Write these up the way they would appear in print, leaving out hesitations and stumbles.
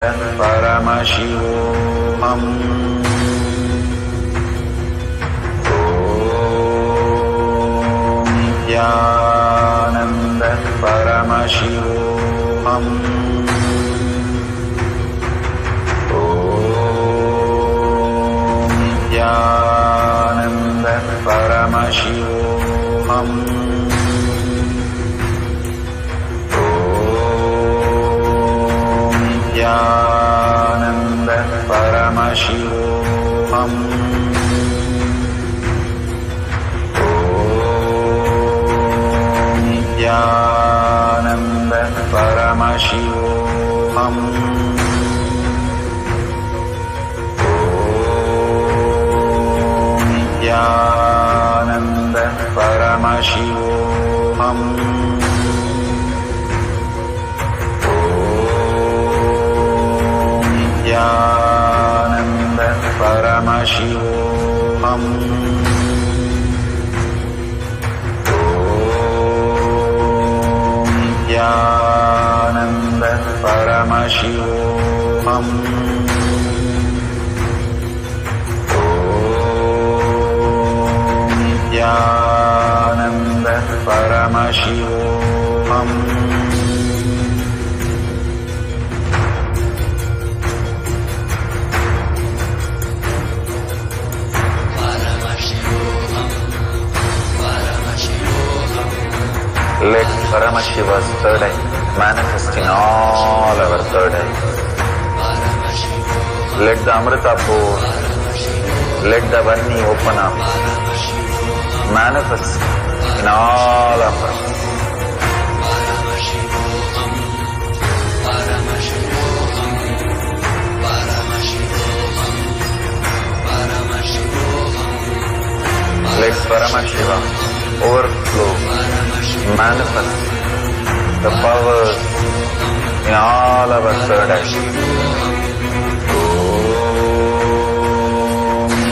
परमशिवोऽहम् ॐ नित्यानन्द परमशिवोऽहम् ॐ नित्यानन्द परमशिवोऽहम् नित्यानन्द परमशिवोऽहम् ॐ नित्यानन्द परमशिवोऽहम् ॐ नित्यानन्द परमशिवोऽहम् नित्यानन्द परमशिवोऽहम् ॐ नित्यानन्द परमशिवोऽहम् ॐ नित्यानन्द परमशिवोऽहम् Let Paramashiva's third eye manifest in all our third eyes. Let the Amrita pour, let the Vanni open up, manifest in all of us. Let Paramashiva overflow, manifest the powers in all our third eyes. Om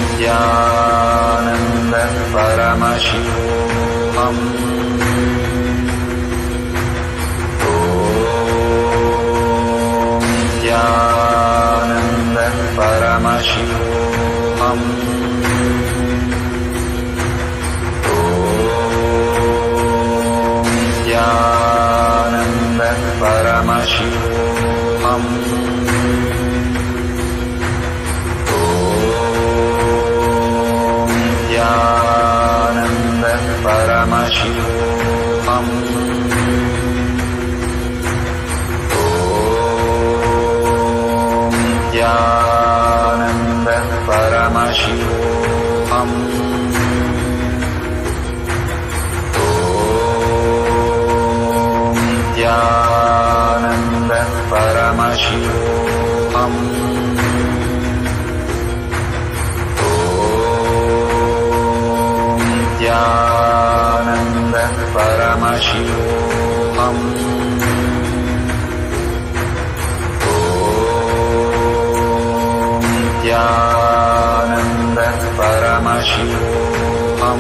Nityananda Paramashivoham. Om Nityananda Paramashivoham. Nityananda Paramashivoham. Om Nityananda Paramashivoham. Om Nityananda Paramashivoham. Nityananda Paramashivoham. Om Nityananda Paramashivoham. Om Nityananda Paramashivoham.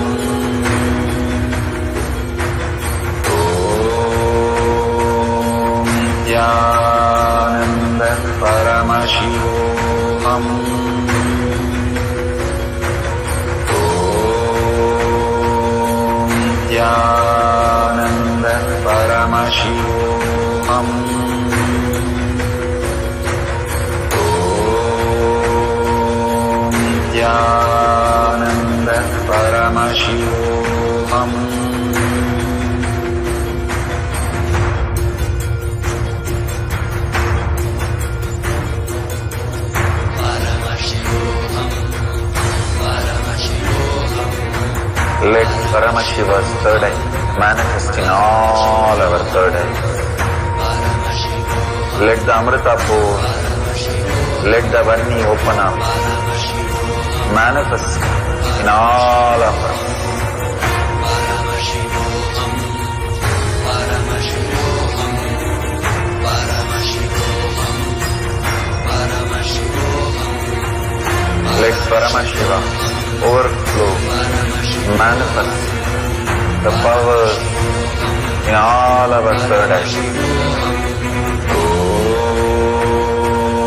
Nityananda Paramashivoham. Om Nityananda Paramashivoham. Om Nityananda Paramashivoham. Let Paramashiva's third eye manifest in all our third eyes. Let the Amrita pour, let the Vanni open up, manifest in all of us. Let Paramashiva overflow, manifest the powers in all our third eyes. Om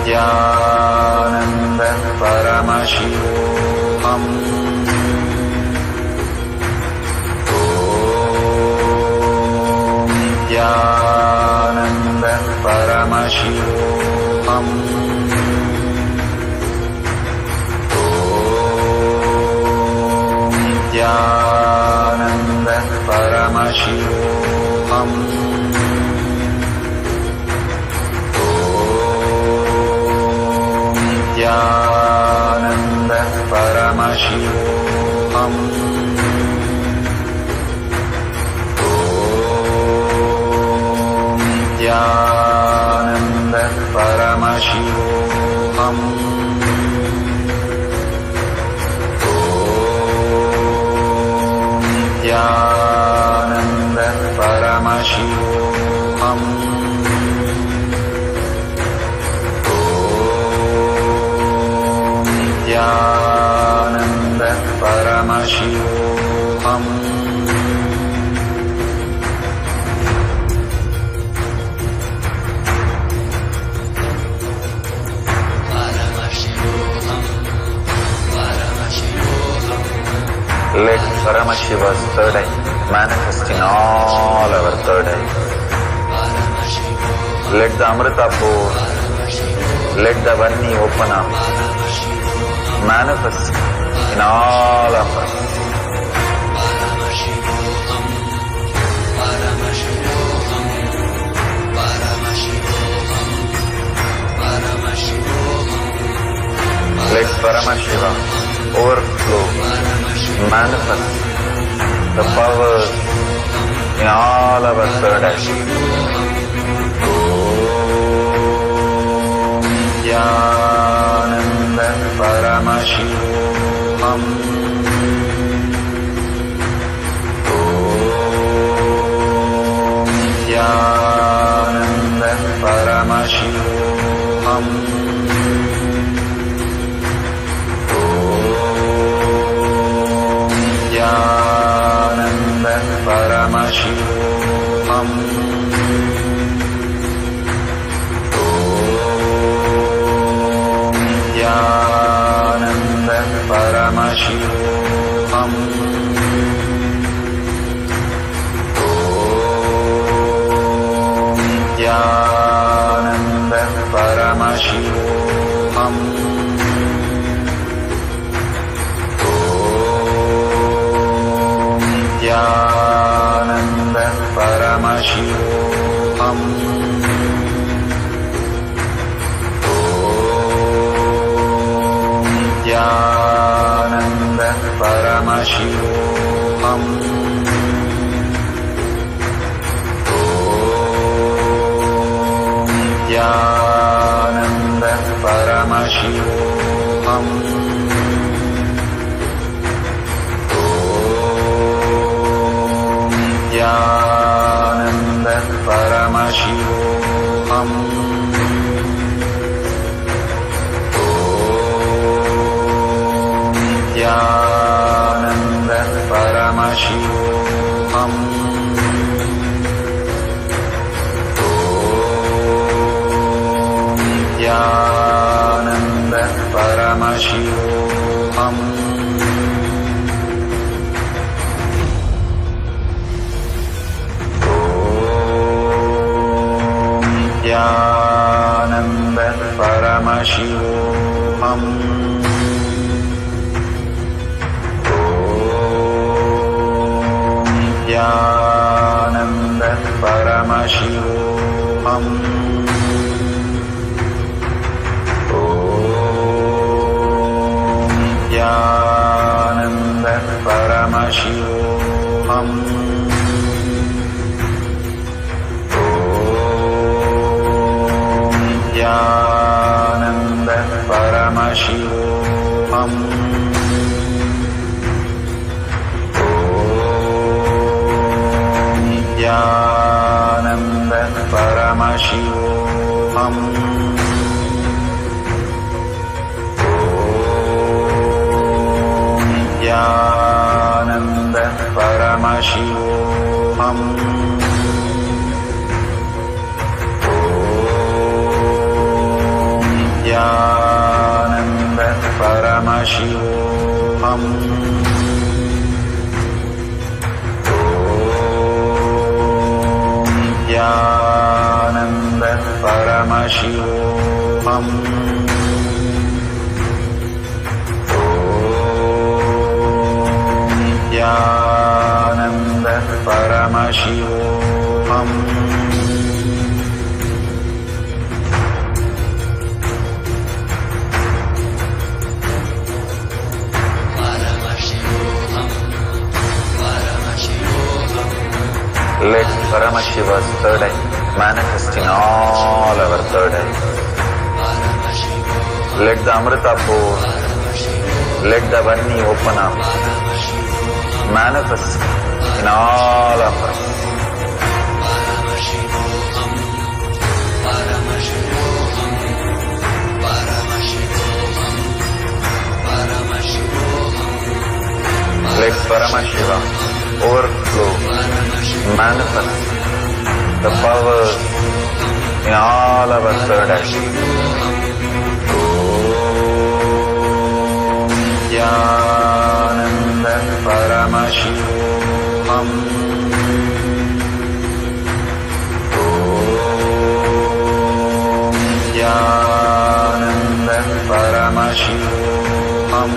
परमशिवोऽहम् नित्यानन्द परमशिवोऽहम् नित्यानन्द परमशिवोऽहम् नित्यानन्द परमशिवोऽहम् नित्यानन्द परमशिवोऽहम् नित्यानन्द परमशिवोऽहम् नित्यानन्द परमशिवोऽहम् Let Paramashiva's third eye manifest in all our third eyes. Let the Amrita pour, let the Vanni open up, manifest in all of us. Let Paramashiva overflow, manifest the powers in all our third eyes. Nityananda Paramashivoham. Nityananda Paramashivoham. Nityananda Paramashivoham. Nityananda Paramashivoham. Nityananda Paramashivoham. Nityananda Paramashivoham. Nityananda Paramashivoham. Nityananda Paramashivoham. Nityananda Paramashivoham. Nityananda Paramashivoham. Nityananda Paramashivoham. Nityananda Paramashivoham. Nityananda Paramashivoham. Nityananda Paramashivoham. Nityananda Paramashivoham. Nityananda Paramashivoham. Nityananda Paramashivoham. Nityananda Paramashivoham. परमशिवोऽहम् नित्यानन्द परमशिवोऽहम् नित्यानन्द परमशिवोऽहम् Let Paramashiva's third eye manifest in all our third eyes. Let the Amrita pour, let the Vani open up, manifest in all of us. Let Paramashiva overflow, manifest the power in all our third eyes. Om Nityananda Paramashivoham. Om Nityananda Paramashivoham.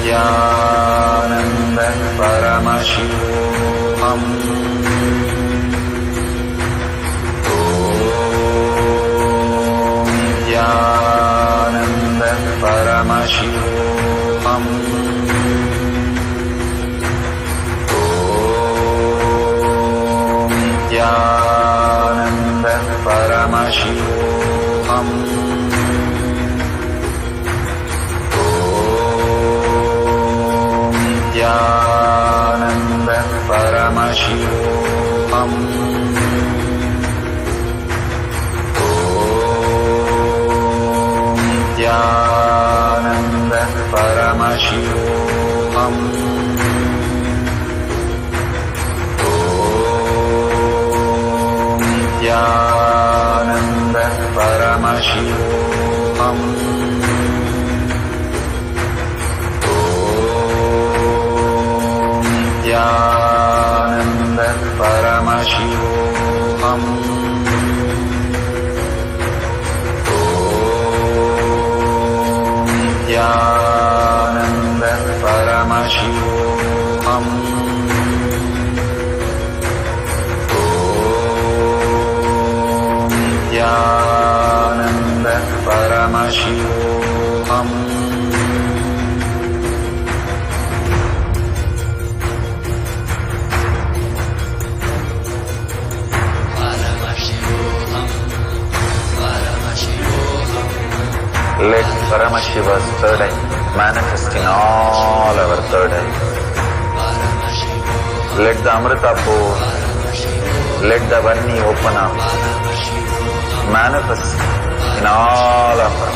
Nityananda Paramashivoham. Om Nityananda Paramashivoham. Om Nityananda Paramashivoham. Nityananda Paramashivoham. Om Nityananda Paramashivoham. Om Nityananda Paramashivoham. Nityananda Paramashivoham. Om Nityananda Paramashivoham. Om Nityananda Paramashivoham. Let Paramashiva's third eye manifest in all our third eyes. Let the Amrita pour, let the Vani open up, manifest in all of us.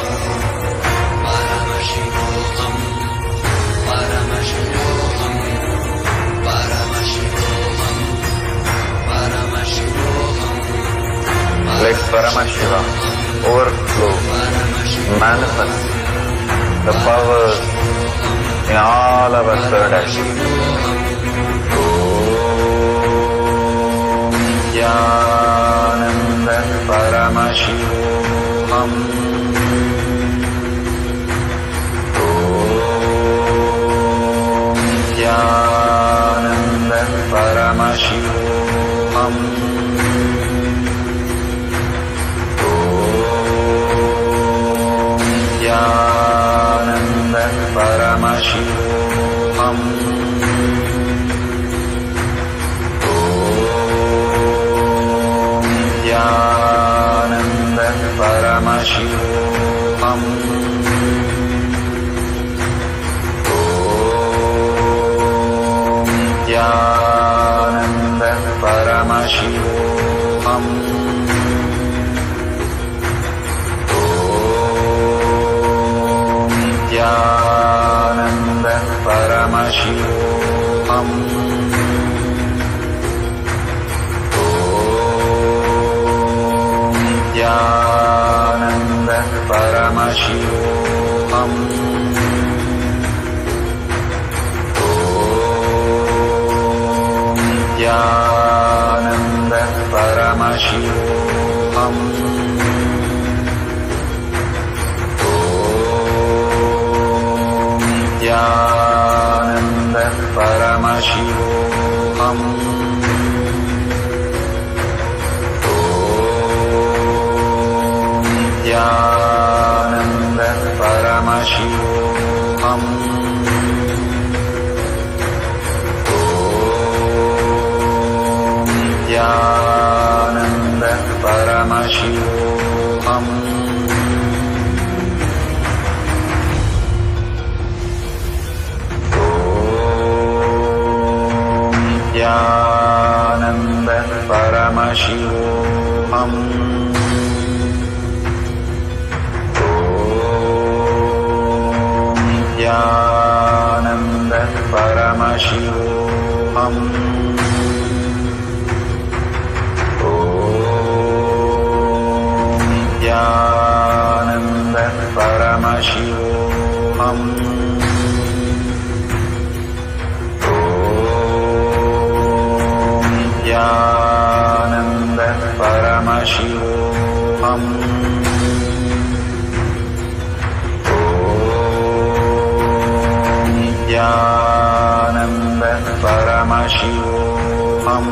Let Paramashiva overflow, manifest the power in all our third eyes. Om Nityananda Paramashivoham. Om Nityananda Paramashivoham. Nityananda Paramashivoham. Om Nityananda Paramashivoham. Om Nityananda Paramashivoham. Nityananda Paramashivoham. Om பரமசிவோகம். Om Nityananda பரமசிவோகம். Om Nityananda பரமசிவோகம். Nityananda பரமசிவோகம். Om Nityananda பரமசிவோகம். Om Nityananda பரமசிவோகம். Nityananda பரமசிவோகம். Om Nityananda பரமசிவோகம். Om Nityananda பரமசிவோகம். Nityananda பரமசிவோகம். Om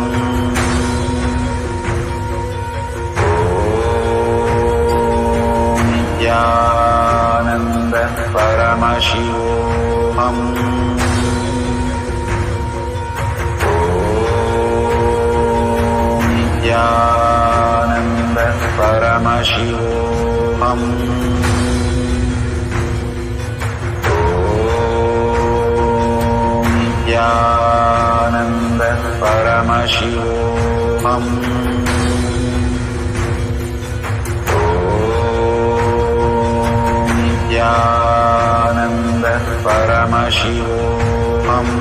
Nityananda பரமசிவோகம். Om Nityananda பரமசிவோகம். Nityananda பரமசிவோகம். Om Nityananda பரமசிவோகம்.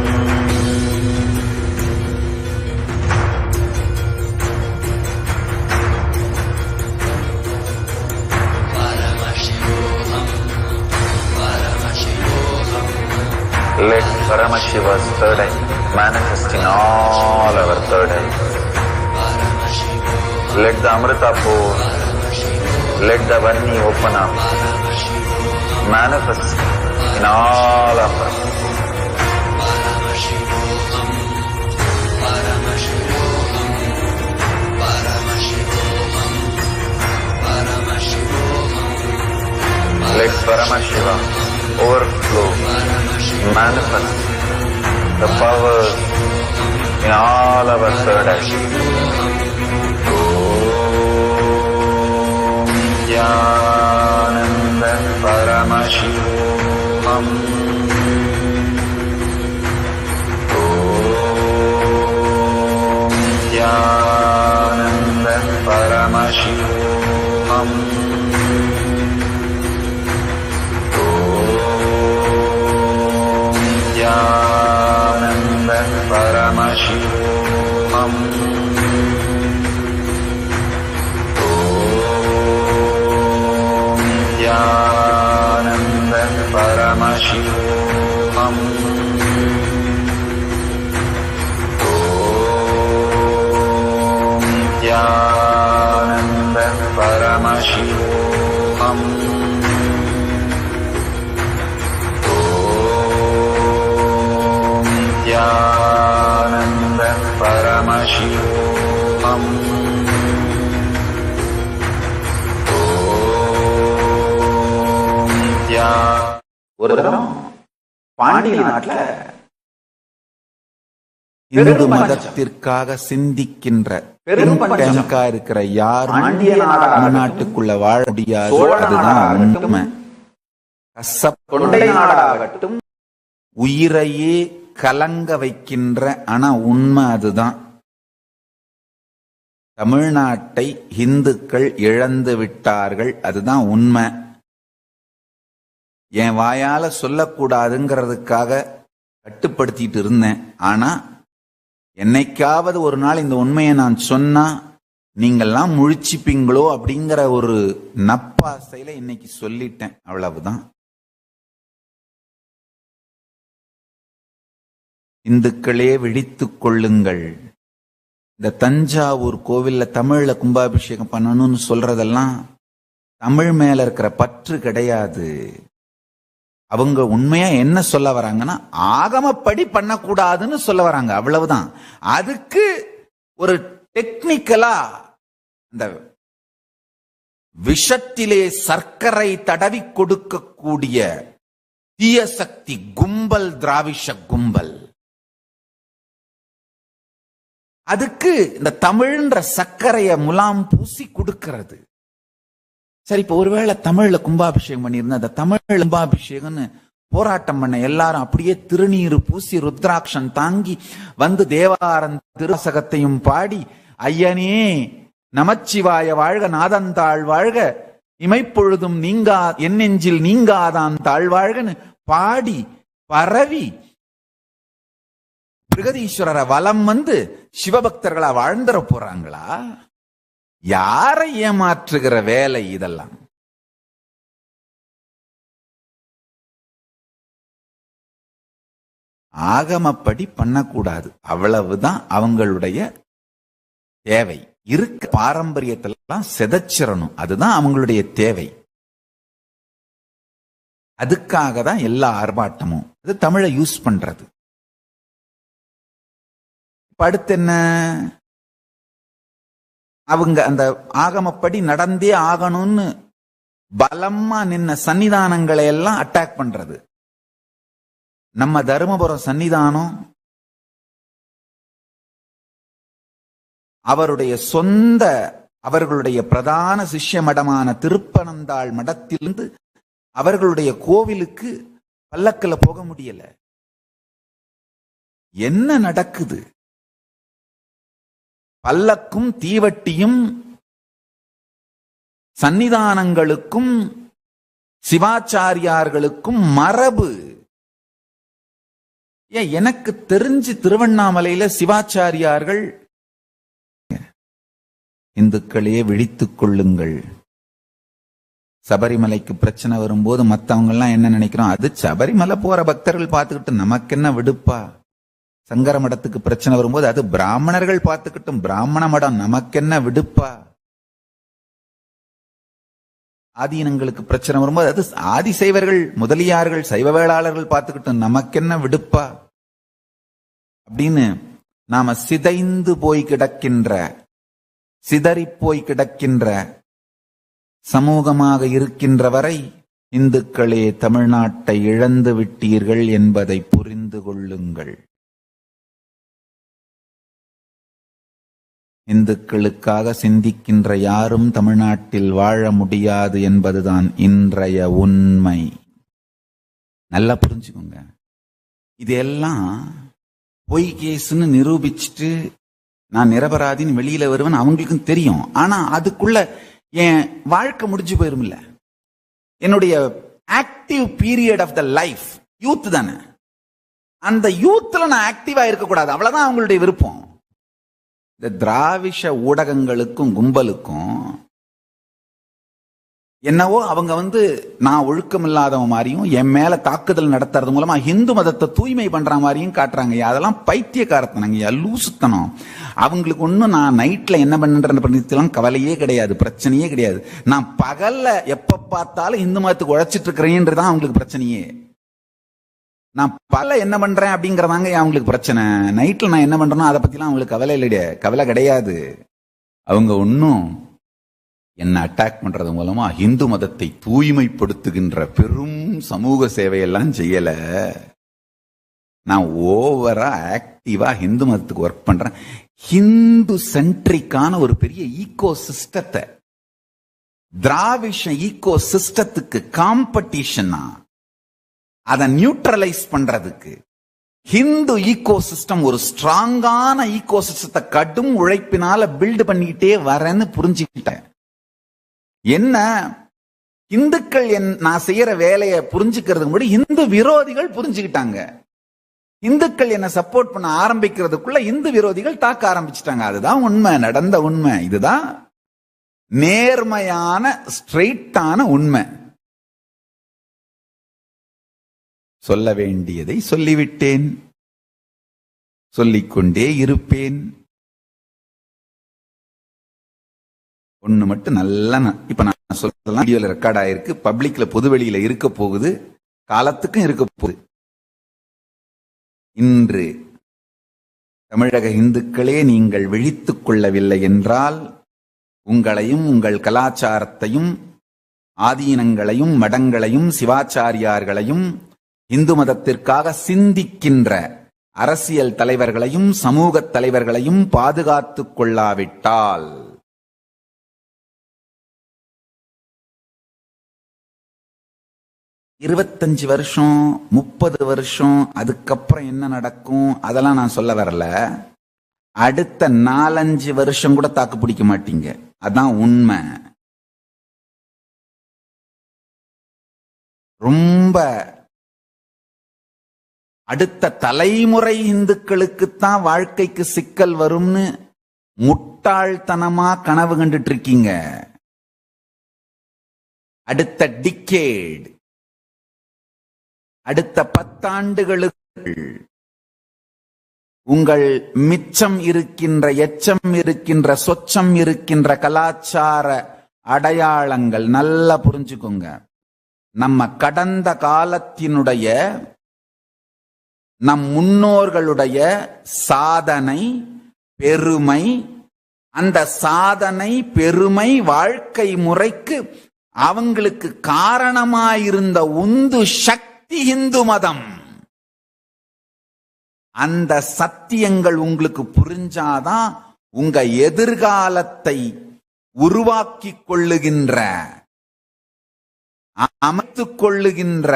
Let Paramashiva's third eye manifest in all our third eyes. Let the Amrita pour, let the Vani open up, manifest in all of us. Let Paramashiva overflow, manifest the powers in all our third eyes. Om Nityananda Paramashivoham. Om Nityananda Paramashivoham. Nityananda Paramashivoham. Om Nityananda Paramashivoham. Om Nityananda Paramashivoham. Nityananda Paramashivoham. ஒரு தரம் பாண்டிய நாட்டுல இந்து மதத்திற்காக சிந்திக்கின்ற பெரும் டேங்கா இருக்கிற யாரும் நாட்டுக்குள்ள வாழ முடியாது. அதுதான் உண்மை. தொண்டை நாடாகட்டும், உயிரையே கலங்க வைக்கின்ற ஆனா உண்மை அதுதான். தமிழ்நாட்டை இந்துக்கள் இழந்து விட்டார்கள், அதுதான் உண்மை. என் வாயால சொல்லக்கூடாதுங்கிறதுக்காக கட்டுப்படுத்திட்டு இருந்தேன். ஆனா என்னைக்காவது ஒரு நாள் இந்த உண்மையை நான் சொன்னா நீங்கெல்லாம் முழிச்சுப்பீங்களோ அப்படிங்கிற ஒரு நப்பாசையில இன்னைக்கு சொல்லிட்டேன், அவ்வளவுதான். இந்துக்களே விழித்துக் கொள்ளுங்கள். இந்த தஞ்சாவூர் கோவில்ல தமிழ்ல கும்பாபிஷேகம் பண்ணணும்னு சொல்றதெல்லாம் தமிழ் மேல இருக்கிற பற்று கிடையாது. அவங்க உண்மையா என்ன சொல்ல வராங்கன்னா, ஆகமப்படி பண்ணக்கூடாதுன்னு சொல்ல வராங்க, அவ்வளவுதான். அதுக்கு ஒரு டெக்னிக்கலா இந்த விஷத்திலே சர்க்கரை தடவி கொடுக்கக்கூடிய தீய சக்தி கும்பல், திராவிஷ கும்பல், அதுக்கு இந்த தமிழ்ன்ற சர்க்கரைய முலாம் பூசி கொடுக்கிறது. சரி, இப்ப ஒருவேளை தமிழ்ல கும்பாபிஷேகம் பண்ணியிருந்தா, அந்த தமிழ் கும்பாபிஷேகம்னு போராட்டம் பண்ண எல்லாரும் அப்படியே திருநீர் பூசி ருத்ராட்சன் தாங்கி வந்து தேவாரம் திருவாசகத்தையும் பாடி, ஐயனே நமச்சிவாய வாழ்க, நாதந்தாள் வாழ்க, இமைப்பொழுதும் நீங்கா என் நெஞ்சில் நீங்காதான் தாழ்வாழ்கன்னு பாடி பரவி பிரகதீஸ்வரரை வலம் வந்து சிவபக்தர்களா வாழ்ந்துட போறாங்களா? யாரை ஏமாற்றுகிற வேலை இதெல்லாம்? ஆகமப்படி பண்ணக்கூடாது, அவ்வளவுதான் அவங்களுடைய தேவை. இருக்க பாரம்பரியத்தெல்லாம் செதச்சிடணும், அதுதான் அவங்களுடைய தேவை. அதுக்காக தான் எல்லா ஆர்ப்பாட்டமும். அது தமிழை யூஸ் பண்றது. அடுத்து என்ன? அவங்க அந்த ஆகமப்படி நடந்தே ஆகணும்னு பலமா நின்ன சன்னிதானங்களை எல்லாம் அட்டாக் பண்றது. நம்ம தருமபுரம் சன்னிதானம் அவருடைய சொந்த, அவர்களுடைய பிரதான சிஷ்ய மடமான திருப்பனந்தாள் மடத்திலிருந்து அவர்களுடைய கோவிலுக்கு பல்லக்குல போக முடியல. என்ன நடக்குது? பல்லக்கும் தீவட்டியும் சன்னிதானங்களுக்கும் சிவாச்சாரியார்களுக்கும் மரபு. எனக்கு தெரிஞ்சு திருவண்ணாமலையில சிவாச்சாரியார்கள், இந்துக்களே விழித்துக் கொள்ளுங்கள். சபரிமலைக்கு பிரச்சனை வரும்போது மத்தவங்க எல்லாம் என்ன நினைக்கிறோம், அது சபரிமலை போற பக்தர்கள் பார்த்துக்கிட்டு நமக்கு என்ன விடுப்பா. சங்கர மடத்துக்கு பிரச்சனை வரும்போது அது பிராமணர்கள் பார்த்துக்கிட்டும், பிராமண மடம் நமக்கென்ன விடுப்பா. ஆதீனங்களுக்கு பிரச்சனை வரும்போது அது ஆதிசைவர்கள் முதலியார்கள் சைவ வேளாளர்கள் பார்த்துக்கிட்டும், நமக்கென்ன விடுப்பா அப்படின்னு நாம சிதைந்து போய் கிடக்கின்ற, சிதறி போய் கிடக்கின்ற சமூகமாக இருக்கின்ற வரை இந்துக்களே தமிழ்நாட்டை இழந்து விட்டீர்கள் என்பதை புரிந்து கொள்ளுங்கள். இந்துக்களுக்காக சிந்திக்கின்ற யாரும் தமிழ்நாட்டில் வாழ முடியாது என்பதுதான் இன்றைய உண்மை. நல்லா புரிஞ்சுக்கோங்க. இதெல்லாம் பொய் கேஸ்ன்னு நிரூபிச்சுட்டு நான் நிரபராதின்னு வெளியில வருவேன் அவங்களுக்கும் தெரியும். ஆனா அதுக்குள்ள என் வாழ்க்கை முடிஞ்சு போயிருமில்ல. என்னுடைய active period of the life youth தானே. அந்த யூத்ல நான் ஆக்டிவா இருக்கக்கூடாது, அவ்வளவுதான் அவங்களுடைய விருப்பம். இந்த திராவிஷ ஊடகங்களுக்கும் கும்பலுக்கும் என்னவோ அவங்க நான் ஒழுக்கம் இல்லாதவன் மாதிரியும் என் மேல தாக்குதல் நடத்துறது மூலமா இந்து மதத்தை தூய்மை பண்ற மாதிரியும் காட்டுறாங்க. அதெல்லாம் பைத்தியக்காரத்தனங்க, லூசுத்தனம். அவங்களுக்கு ஒன்னும் நான் நைட்ல என்ன பண்றேன் கவலையே கிடையாது, பிரச்சனையே கிடையாது. நான் பகல்ல எப்ப பார்த்தாலும் இந்து மதத்துக்கு உழைச்சிட்டு இருக்கிறேன்றதான் அவங்களுக்கு பிரச்சனையே. நான் பல என்ன பண்றேன் அப்படிங்கறதாங்க அவங்களுக்கு பிரச்சனை. நைட்ல நான் என்ன பண்றேனோ அதை பத்திலாம் அவங்களுக்கு கவலை கிடையாது. அவங்க ஒன்னும் என்ன அட்டாக் பண்றது மூலமா இந்து மதத்தை தூய்மைப்படுத்துகின்ற பெரும் சமூக சேவையெல்லாம் செய்யல. நான் ஓவரா ஆக்டிவா இந்து மதத்துக்கு ஒர்க் பண்றேன். ஹிந்து சென்ட்ரிக்கான ஒரு பெரிய ஈகோ சிஸ்டத்தை, திராவிஷ ஈகோ சிஸ்டத்துக்கு காம்படிஷனா அதை நியூட்ரலைஸ் பண்றதுக்கு ஹிந்து ஈகோ சிஸ்டம் ஒரு ஸ்ட்ராங்கான ஈகோ சிஸ்டத்தை கடும் உழைப்பினால பில்டு பண்ணிக்கிட்டே வரேன்னு புரிஞ்சுக்கிட்டேன். என்ன இந்துக்கள் நான் செய்யற வேலையை புரிஞ்சுக்கிறதுக்கு முன்னாடி இந்து விரோதிகள் புரிஞ்சுக்கிட்டாங்க. இந்துக்கள் என்ன சப்போர்ட் பண்ண ஆரம்பிக்கிறதுக்குள்ள இந்து விரோதிகள் தாக்க ஆரம்பிச்சிட்டாங்க. அதுதான் உண்மை, நடந்த உண்மை. இதுதான் நேர்மையான ஸ்ட்ரெயிட்டான உண்மை. சொல்ல வேண்டியதை சொல்லிவிட்டேன், சொல்லிக்கொண்டே இருப்பேன். ஒண்ணு மட்டும் நல்லா இப்ப நான் சொல்லலாம், வீடியோல ரெக்கார்ட் ஆயிருக்கு, பப்ளிக்ல பொதுவெளியில இருக்க போகுது, காலத்துக்கும் இருக்க போகுது. இன்று தமிழக இந்துக்களே நீங்கள் விழித்துக் கொள்ளவில்லை என்றால் உங்களையும் உங்கள் கலாச்சாரத்தையும் ஆதீனங்களையும் மடங்களையும் சிவாச்சாரியார்களையும் இந்து மதத்திற்காக சிந்திக்கின்ற அரசியல் தலைவர்களையும் சமூக தலைவர்களையும் பாதுகாத்துக் கொள்ளாவிட்டால் இருபத்தஞ்சு வருஷம் 30 வருஷம் அதுக்கப்புறம் என்ன நடக்கும் அதெல்லாம் நான் சொல்ல வரல. அடுத்த 4-5 வருஷம் கூட தாக்கு பிடிக்க மாட்டீங்க. அதான் உண்மை. ரொம்ப அடுத்த தலைமுறை இந்துக்களுக்குத்தான் வாழ்க்கைக்கு சிக்கல் வரும்னு முட்டாள்தனமா கனவு கண்டுட்டு இருக்கீங்க. அடுத்த டிகேட், அடுத்த 10 ஆண்டுகளுக்கு உங்கள் மிச்சம் இருக்கின்ற, எச்சம் இருக்கின்ற, சொச்சம் இருக்கின்ற கலாச்சார அடையாளங்கள் நல்லா புரிஞ்சுக்கோங்க. நம்ம கடந்த காலத்தினுடைய, நம் முன்னோர்களுடைய சாதனை, பெருமை, அந்த சாதனை பெருமை வாழ்க்கை முறைக்கு அவங்களுக்கு காரணமாயிருந்த உந்து சக்தி இந்து மதம். அந்த சத்தியங்கள் உங்களுக்கு புரிஞ்சாதான் உங்க எதிர்காலத்தை உருவாக்கிக் கொள்ளுகின்ற, அமைத்துக் கொள்ளுகின்ற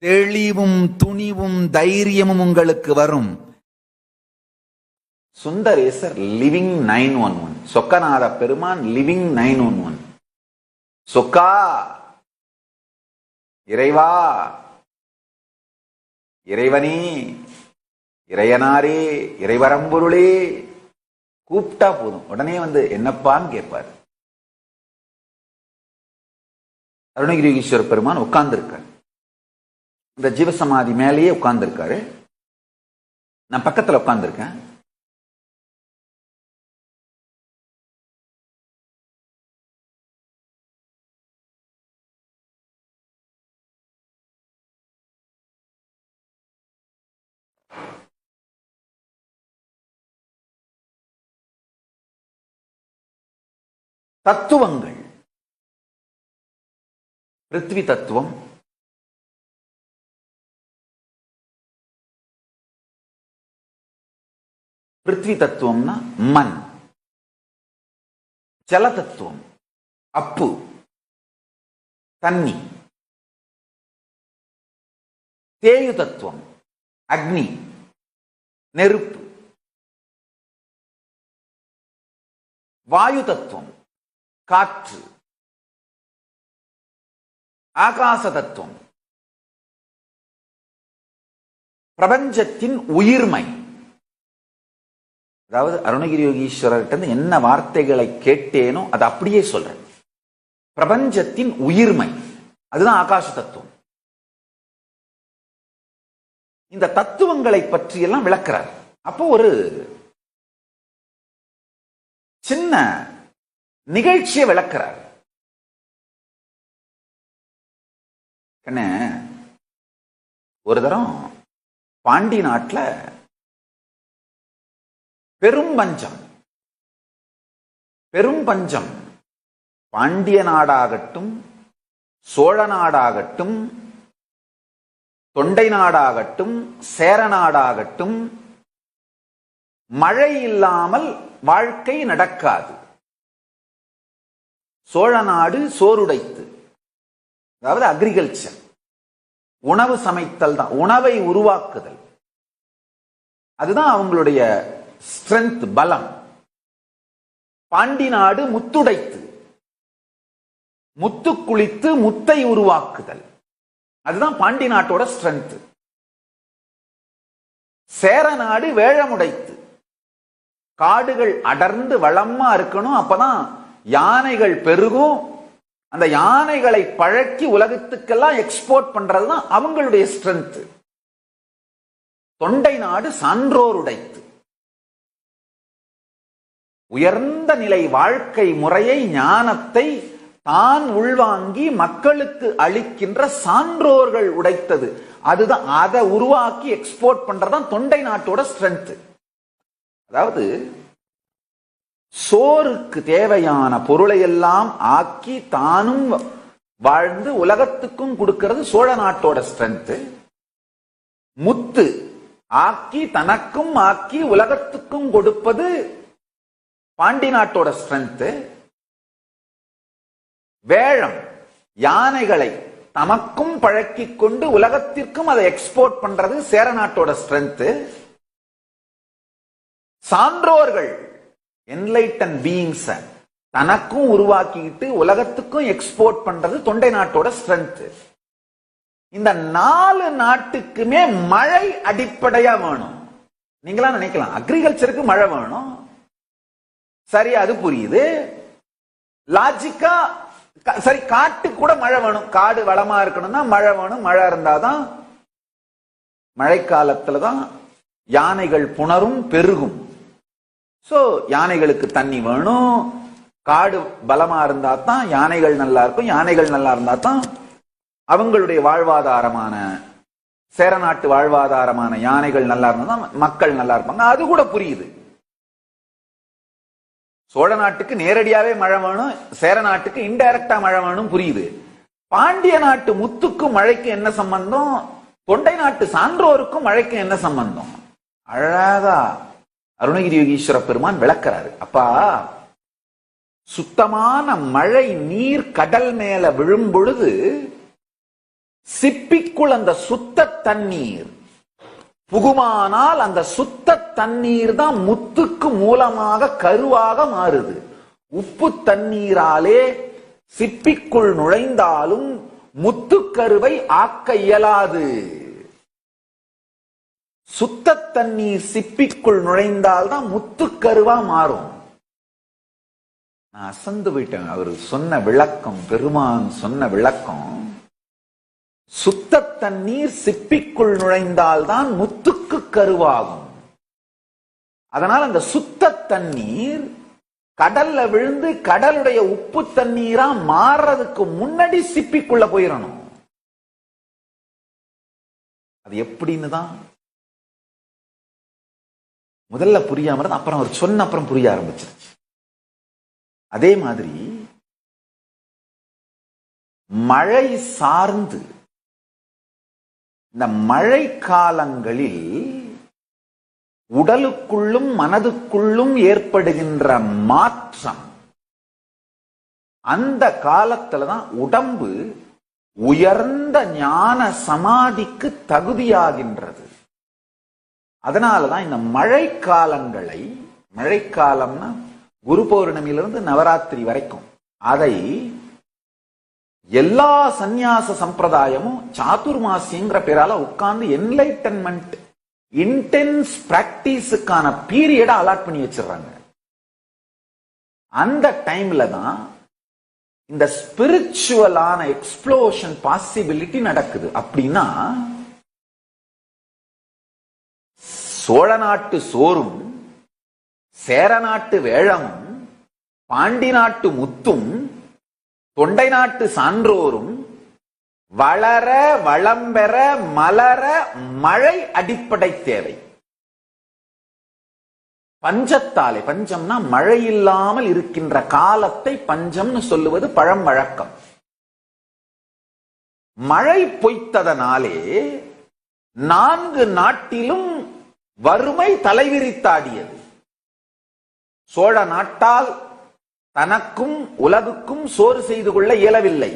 தெளிவும் துணிவும் தைரியமும் உங்களுக்கு வரும். சுந்தரேசர் லிவிங் 911, சொக்கநாத பெருமான் லிவிங் 911. சொக்கா, இறைவா, இறைவனே, இறையனாரே, இறைவரம்பொருளே கூப்பிட்டா போதும், உடனே வந்து என்னப்பான்னு கேட்பார். அருணகிரிஈஸ்வர பெருமான் உட்கார்ந்து இருக்காரு, இந்த ஜீவசமாதி மேலேயே உட்கார்ந்து இருக்காரு. நான் பக்கத்துல உட்கார்ந்து இருக்கேன். தத்துவங்கள், பிருத்வி தத்துவம், பிருத்வி தத்துவம்னா மண், ஜல தத்துவம் அப்பு தண்ணி, தேயு தத்துவம் அக்னி நெருப்பு, வாயு தத்துவம் காற்று, ஆகாச தத்துவம் பிரபஞ்சத்தின் உயிர்மை. அதாவது அருணகிரி யோகீஸ்வரர்கிட்ட என்ன வார்த்தைகளை கேட்டேனோ அதை அப்படியே சொல்றேன். பிரபஞ்சத்தின் உயிர்மை, அதுதான் ஆகாச தத்துவம். இந்த தத்துவங்களை பற்றி எல்லாம் விளக்குறார். அப்போ ஒரு சின்ன நிகழ்ச்சியை விளக்குறார். ஒரு தரம் பாண்டி நாட்டில் பெரும் பஞ்சம், பாண்டிய நாடாகட்டும், சோழ நாடாகட்டும், தொண்டை நாடாகட்டும், சேர நாடாகட்டும், மழை இல்லாமல் வாழ்க்கை நடக்காது. சோழ நாடு சோறுடைத்து, அதாவது அக்ரிகல்ச்சர், உணவு சமைத்தல் தான், உணவை உருவாக்குதல், அதுதான் அவங்களுடைய ஸ்ட்ரென்த், பலம். பாண்டி நாடு முத்துடைத்து, முத்து குளித்து முத்தை உருவாக்குதல், அதுதான் பாண்டி நாட்டோட ஸ்ட்ரென்த். சேர நாடு வேழமுடைத்து. காடுகள் அடர்ந்து வளமா இருக்கணும், அப்பதான் யானைகள் பெருகும். அந்த யானைகளை பழக்கி உலகத்துக்கெல்லாம் எக்ஸ்போர்ட் பண்றதுதான் அவங்களுடைய ஸ்ட்ரென்த். தொண்டை நாடு சான்றோர் உடைத்து. உயர்ந்த நிலை வாழ்க்கை முறையை, ஞானத்தை தான் உள்வாங்கி மக்களுக்கு அளிக்கின்ற சான்றோர்கள் உடைத்தது. அதுதான், அதை உருவாக்கி எக்ஸ்போர்ட் பண்றதுதான் தொண்டை நாட்டோட ஸ்ட்ரென்த். அதாவது சோறுக்கு தேவையான பொருளை எல்லாம் ஆக்கி தானும் வாழ்ந்து உலகத்துக்கும் கொடுக்கிறது சோழ நாட்டோட ஸ்ட்ரென்த். முத்து ஆக்கி தனக்கும் ஆக்கி உலகத்துக்கும் கொடுப்பது பாண்டி நாட்டோட ஸ்ட்ரென்த். வேழம் யானைகளை தமக்கும் பழக்கி கொண்டு உலகத்திற்கும் அதை எக்ஸ்போர்ட் பண்றது சேர நாட்டோட ஸ்ட்ரென்த். சான்றோர்கள் என்லைட்டன் பீயிங்ஸ் தனக்கும் உருவாக்கிட்டு உலகத்துக்கும் எக்ஸ்போர்ட் பண்றது தொண்டை நாட்டோட ஸ்ட்ரென்த். இந்த 4 நாட்டுக்குமே மழை அடிப்படையா வேணும். நீங்களா நினைக்கலாம் அக்ரிகல்ச்சருக்கு மழை வேணும், சரி அது புரியுது. லாஜிக்கா சரி, காட்டு கூட மழை வேணும், காடு வளமா இருக்கணும்னா மழை வேணும். மழை இருந்தாதான் மழைக்காலத்துலதான் யானைகள் புணரும் பெருகும். சோ யானைகளுக்கு தண்ணி வேணும், காடு பலமா இருந்தா தான் யானைகள் நல்லா இருக்கும். யானைகள் நல்லா இருந்தா தான் அவங்களுடைய வாழ்வாதாரமான சேர நாட்டு வாழ்வாதாரமான யானைகள் நல்லா இருந்தா தான் மக்கள் நல்லா இருப்பாங்க. அது கூட புரியுது. சோழ நாட்டுக்கு நேரடியாவே மழை வேணும், சேர நாட்டுக்கு இன்டைரக்டா மழை வேணும், புரியுது. பாண்டிய நாட்டு முத்துக்கும் மழைக்கு என்ன சம்பந்தம், தொண்டை நாட்டு சான்றோருக்கும் மழைக்கு என்ன சம்பந்தம்? அழகா அருணகிரி யோகீஸ்வர பெருமான் விளக்கிறாரு. அப்பா, சுத்தமான மழை நீர் கடல் மேல விழும் பொழுது சிப்பிக்குள் அந்த சுத்த தண்ணீர் புகுமானால் அந்த சுத்த தண்ணீர் தான் முத்துக்கு மூலமாக கருவாக மாறுது. உப்பு தண்ணீராலே சிப்பிக்குள் நுழைந்தாலும் முத்துக்கருவை ஆக்க இயலாது. சுத்த தண்ணீர் சிப்பிக்குள் நுழைந்தால்தான் முத்துக்கருவா மாறும். நான் அசந்து போயிட்டேன். அவர் சொன்ன விளக்கம், பெருமான் சொன்ன விளக்கம், சுத்த தண்ணீர் சிப்பிக்குள் நுழைந்தால்தான் முத்துக்கு கருவாகும். அதனால் அந்த சுத்த தண்ணீர் கடல்ல விழுந்து கடலுடைய உப்பு தண்ணீரா மாறுறதுக்கு முன்னாடி சிப்பிக்குள்ள போயிடணும். அது எப்படின்னு தான் முதல்ல புரியாம இருந்தது, அப்புறம் அவர் சொன்ன அப்புறம் புரிய ஆரம்பிச்சிருச்சு. அதே மாதிரி மழை சார்ந்து இந்த மழை காலங்களில் உடலுக்குள்ளும் மனதுக்குள்ளும் ஏற்படுகின்ற மாற்றம், அந்த காலத்துலதான் உடம்பு உயர்ந்த ஞான சமாதிக்கு தகுதியாகின்றது. அதனாலதான் இந்த மழை காலங்களை, மழைக்காலம்னா குரு பௌர்ணமியிலிருந்து நவராத்திரி வரைக்கும், அதை எல்லா சந்நியாச சம்பிரதாயமும் சாதுர்மாசியங்கிற பேரால உட்கார்ந்து என்லைட்டன்மெண்ட் இன்டென்ஸ் பிராக்டிஸுக்கான பீரியடை அலாட் பண்ணி வச்சிடறாங்க. அந்த டைம்ல தான் இந்த ஸ்பிரிச்சுவலான எக்ஸ்ப்ளோஷன் பாசிபிலிட்டி நடக்குது. அப்படின்னா சோழ நாட்டு சோறும் சேர நாட்டு வேழமும் பாண்டி நாட்டு முத்தும் தொண்டை நாட்டு சான்றோரும் வளர வளம்பெற மலர மழை அடிப்படை தேவை. பஞ்சத்தாலே, பஞ்சம்னா மழை இல்லாமல் இருக்கின்ற காலத்தை பஞ்சம்னு சொல்லுவது பழம் வழக்கம். மழை பொய்த்ததனாலே 4 நாட்டிலும் வறுமை தலைவிரித்தாடியது. சோழ நாட்டால் தனக்கும் உலகுக்கும் சோறு செய்து கொள்ள இயலவில்லை.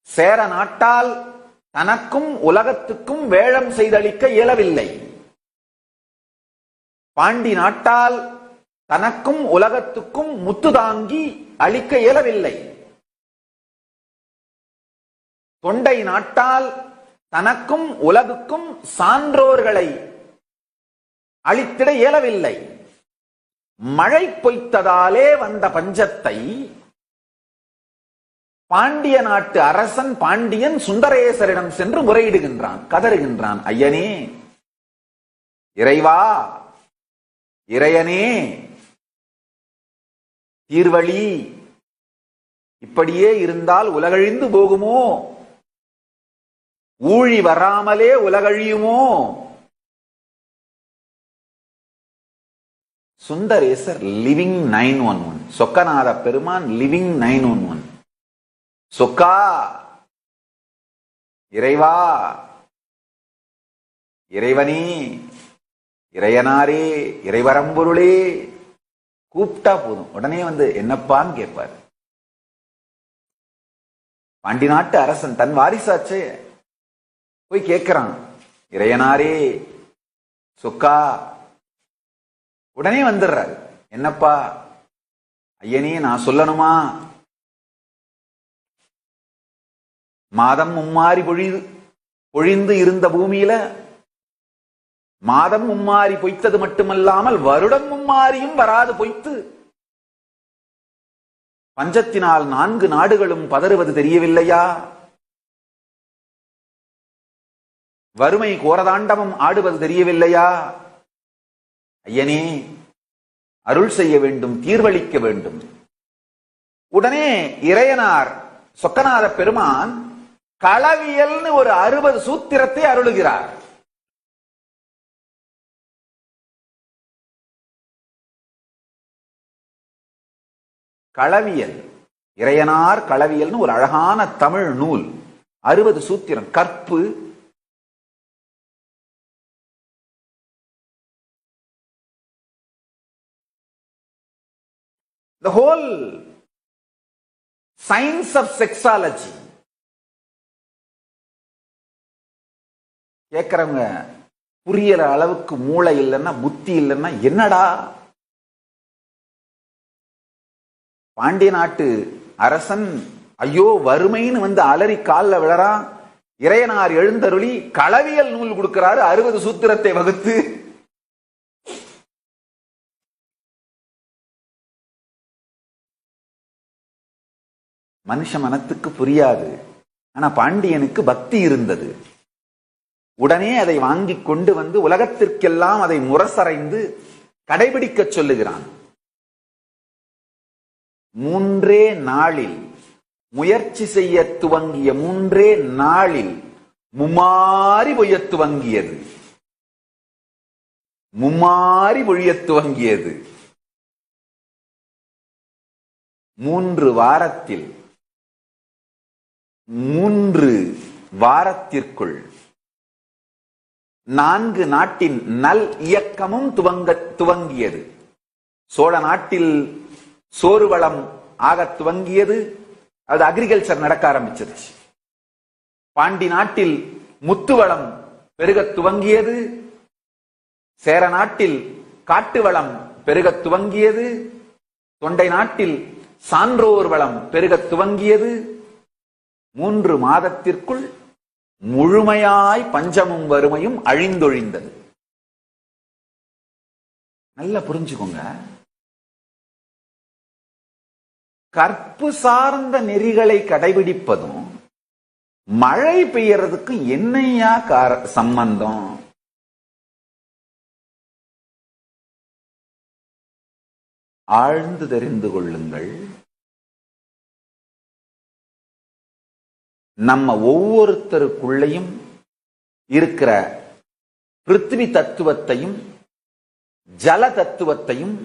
சேர நாட்டால் தனக்கும் உலகத்துக்கும் வேழம் செய்தளிக்க இயலவில்லை. பாண்டி நாட்டால் தனக்கும் உலகத்துக்கும் முத்து தாங்கி அளிக்க இயலவில்லை. தொண்டை நாட்டால் தனக்கும் உலகுக்கும் சான்றோர்களை அளித்திட இயலவில்லை. மழை பொய்த்ததாலே வந்த பஞ்சத்தை பாண்டிய நாட்டு அரசன் பாண்டியன் சுந்தரேசரிடம் சென்று முறையிடுகின்றான், கதறுகின்றான். ஐயனே, இறைவா, இறையனே, தீர்வழி, இப்படியே இருந்தால் உலகழிந்து போகுமோ? ஊழி வராமலே உலகழியுமோ? சுந்தரேசர் லிவிங் 911, சொக்கநாத பெருமான் லிவிங் 911. சொக்கா, இறைவா, இறைவனே, இறையனாரே, இறைவரம்பொருளே கூப்பிட்டா போதும், உடனே வந்து என்னப்பான்னு கேட்பார். பாண்டி நாட்டு அரசன் தன் வாரிசாச்சே போய் கேட்கிறான், இறையனாரே, சொக்கா, உடனே வந்துடுறாரு. என்னப்பா? ஐயனே, நான் சொல்லணுமா? மாதம் மும்மாரி பொழிந்து இருந்த பூமியில மாதம் மும்மாரி பொய்த்தது மட்டுமல்லாமல் வருடம் மும்மாரியும் வராது பொய்த்து பஞ்சத்தினால் 4 நாடுகளும் பதறுவது தெரியவில்லையா? வறுமை கோரதாண்டவம் ஆடுவது தெரியவில்லையா? ஐயனே, அருள் செய்ய வேண்டும், தீர்வளிக்க வேண்டும். உடனே இறையனார் சொக்கநாத பெருமான் களவியல்னு ஒரு 60 சூத்திரத்தை அருளுகிறார். களவியல், இறையனார் களவியல்னு ஒரு அழகான தமிழ் நூல், 60 சூத்திரம், கற்பு, the whole science of sexology. கேட்கிறவங்க புரியற அளவுக்கு மூளை இல்லைன்னா, புத்தி இல்லைன்னா என்னடா? பாண்டிய நாட்டு அரசன் ஐயோ வறுமைன்னு வந்து அலறி காலில் விழறான். இறையனார் எழுந்தருளி களவியல் நூல் கொடுக்கிறாரு, 60 சூத்திரத்தை வகுத்து. மனுஷ மனத்துக்கு புரியாது. ஆனா பாண்டியனுக்கு பக்தி இருந்தது. உடனே அதை வாங்கி கொண்டு வந்து உலகத்திற்கெல்லாம் அதை முரசறைந்து கடைபிடிக்க சொல்லுகிறான். 3 நாளில் முயற்சி செய்ய துவங்கிய 3 நாளில் மும்மாரி பொய்ய துவங்கியது. மும்மாரி பொழிய துவங்கியது. 3 வாரத்தில் 3 வாரத்திற்குள் 4 நாட்டின் நல் இயக்கமும் துவங்கியது. சோழ நாட்டில் சோறு வளம் ஆக துவங்கியது, அது அக்ரிகல்ச்சர் நடக்க ஆரம்பிச்சிருச்சு. பாண்டி நாட்டில் முத்து வளம் பெருக துவங்கியது. சேர நாட்டில் காட்டு வளம் பெருக துவங்கியது. தொண்டை நாட்டில் சான்றோர் வளம் பெருக துவங்கியது. 3 மாதத்திற்குள் முழுமையாய் பஞ்சமும் வறுமையும் அழிந்தொழிந்தது. நல்லா புரிஞ்சுக்கோங்க. கற்பு சார்ந்த நெறிகளை கடைபிடிப்பதும் மழை பெய்யறதுக்கு என்னையா சம்பந்தம்? ஆழ்ந்து தெரிந்து கொள்ளுங்கள். நம்ம ஒவ்வொருத்தருக்குள்ளையும் இருக்கிற பிருத்திவி தத்துவத்தையும் ஜல தத்துவத்தையும்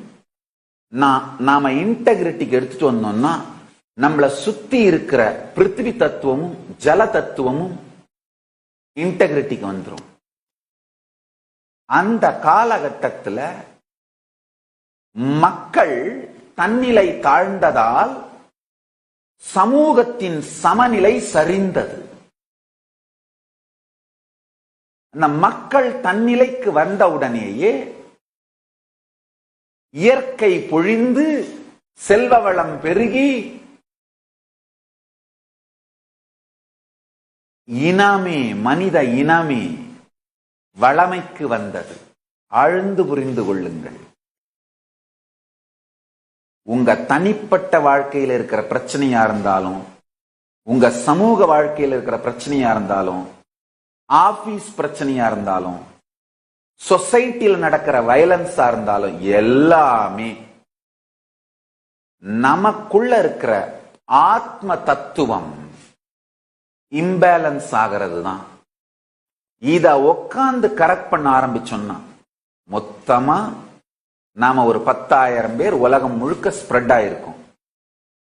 நாம இன்டெகிரிட்டிக்கு எடுத்துட்டு வந்தோம்னா, நம்மளை சுத்தி இருக்கிற பிருத்திவி தத்துவமும் ஜல தத்துவமும் இன்டெகிரிட்டிக்கு வந்துடும். அந்த காலகட்டத்தில் மக்கள் தன்னிலை தாழ்ந்ததால் சமூகத்தின் சமநிலை சரிந்தது. அந்த மக்கள் தன்னிலைக்கு வந்தவுடனேயே இயற்கை பொழிந்து செல்வ வளம் பெருகி இனமே, மனித இனமே வளமைக்கு வந்தது. ஆழ்ந்து புரிந்து கொள்ளுங்கள். உங்க தனிப்பட்ட வாழ்க்கையில் இருக்கிற பிரச்சனையா இருந்தாலும், உங்க சமூக வாழ்க்கையில் இருக்கிற பிரச்சனையா இருந்தாலும், ஆபீஸ் பிரச்சனையா இருந்தாலும், சொசைட்டியில் நடக்கிற வயலன்ஸா இருந்தாலும், எல்லாமே நமக்குள்ள இருக்கிற ஆத்ம தத்துவம் இம்பேலன்ஸ் ஆகிறது தான். இத உட்கார்ந்து கரெக்ட் பண்ண ஆரம்பிச்சோம்னா மொத்தமா நாம ஒரு 10,000 பேர் உலகம் முழுக்க ஸ்ப்ரெட் ஆயிருக்கும்.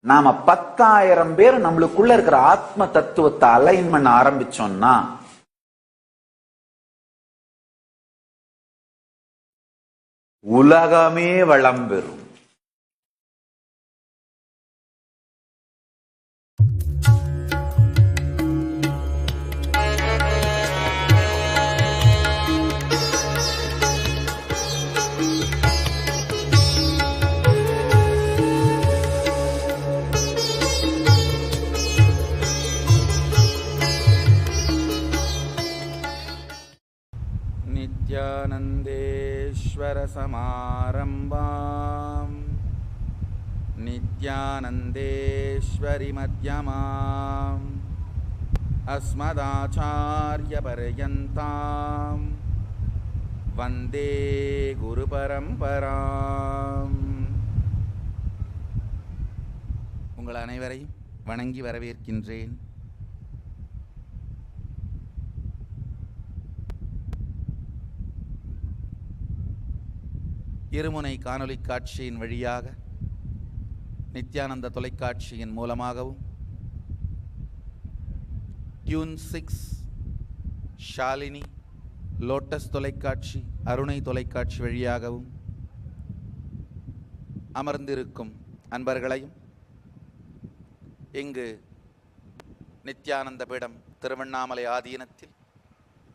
நாம 10,000 பேர் நம்மளுக்குள்ள இருக்கிற ஆத்ம தத்துவத்தை அலைன் பண்ண ஆரம்பிச்சோம்னா உலகமே வளம் பெறும். नित्यानन्देश्वर समारम्भां नित्यानन्देश्वरि मध्यमाम् अस्मदाचार्यपर्यन्तां वन्दे गुरुपरम्पराम्. உங்கள் அனைவரையும் வணங்கி வரவேற்கின்றேன். இருமுனை காணொளி காட்சியின் வழியாக, நித்யானந்த தொலைக்காட்சியின் மூலமாகவும், டியூன் 6, ஷாலினி, லோட்டஸ் தொலைக்காட்சி, அருணை தொலைக்காட்சி வழியாகவும் அமர்ந்திருக்கும் அன்பர்களையும், இங்கு நித்யானந்த பீடம் திருவண்ணாமலை ஆதீனத்தில்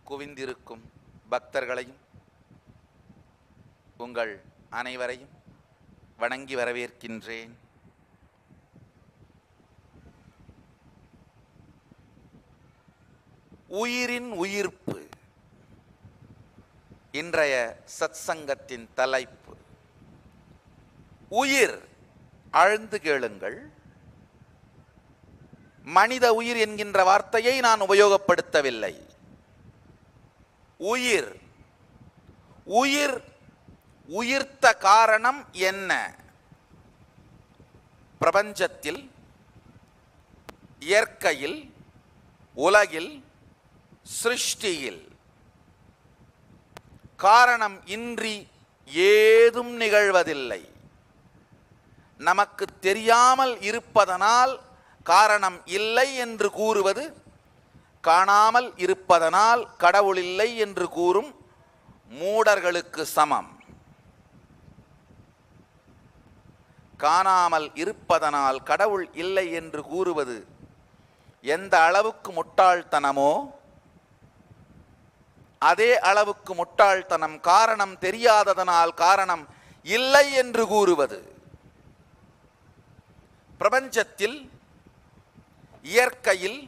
குவிந்திருக்கும் பக்தர்களையும் உங்கள் அனைவரையும் வணங்கி வரவேற்கின்றேன். உயிரின் உயிர்ப்பு இன்றைய சத்சங்கத்தின் தலைப்பு. உயிர், ஆழ்ந்து கேளுங்கள். மனித உயிர் என்கின்ற வார்த்தையை நான் உபயோகப்படுத்தவில்லை. உயிர், உயிர் உயிர்த்த காரணம் என்ன? பிரபஞ்சத்தில், இயற்கையில், உலகில், சிருஷ்டியில் காரணம் இன்றி ஏதும் நிகழ்வதில்லை. நமக்கு தெரியாமல் இருப்பதனால் காரணம் இல்லை என்று கூறுவது, காணாமல் இருப்பதனால் கடவுள் இல்லை என்று கூறும் மூடர்களுக்கு சமம். காணாமல் இருப்பதனால் கடவுள் இல்லை என்று கூறுவது எந்த அளவுக்கு முட்டாள்தனமோ அதே அளவுக்கு முட்டாள்தனம் காரணம் தெரியாததனால் காரணம் இல்லை என்று கூறுவது. பிரபஞ்சத்தில், இயற்கையில்,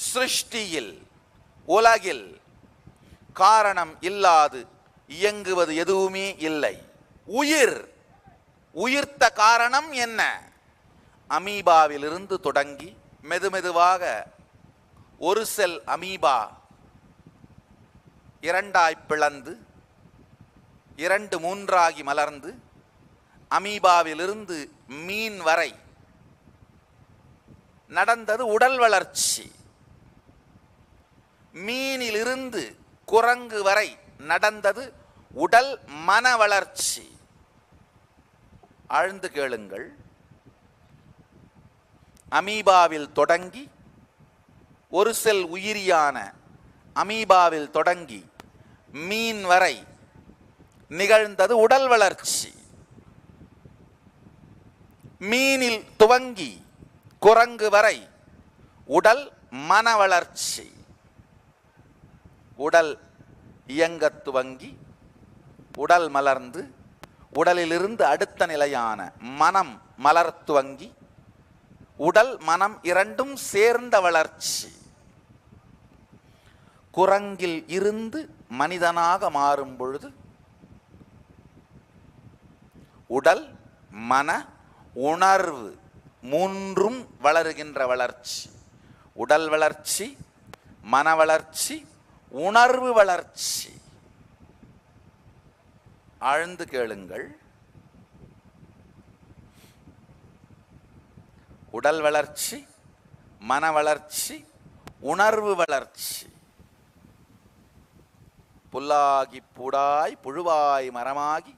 சிருஷ்டியில், உலகில் காரணம் இல்லாது இயங்குவது எதுவுமே இல்லை. உயிர், உயிர்த்த காரணம் என்ன? அமீபாவிலிருந்து தொடங்கி மெதுமெதுவாக ஒரு செல் அமீபா இரண்டாய் பிளந்து 2 3ஆகி மலர்ந்து அமீபாவிலிருந்து மீன் வரை நடந்தது உடல் வளர்ச்சி. மீனிலிருந்து குரங்கு வரை நடந்தது உடல் மன வளர்ச்சி. ஆழ்ந்து கேளுங்கள். அமீபாவில் தொடங்கி, ஒரு செல் உயிரியான அமீபாவில் தொடங்கி மீன் வரை நிகழ்ந்தது உடல் வளர்ச்சி. மீனில் துவங்கி குரங்கு வரை உடல் மன வளர்ச்சி. உடல் இயங்கத் துவங்கி உடல் மலர்ந்து உடலிலிருந்து அடுத்த நிலையான மனம் மலர் துவங்கி உடல் மனம் இரண்டும் சேர்ந்த வளர்ச்சி. குரங்கில் இருந்து மனிதனாக மாறும் பொழுது உடல், மன, உணர்வு மூன்றும் வளருகின்ற வளர்ச்சி. உடல் வளர்ச்சி, மன வளர்ச்சி, உணர்வு வளர்ச்சி. ஆழ்ந்து கேளுங்கள். உடல் வளர்ச்சி, மன வளர்ச்சி, உணர்வு வளர்ச்சி. புல்லாகி பூடாய் புழுவாய் மரமாகி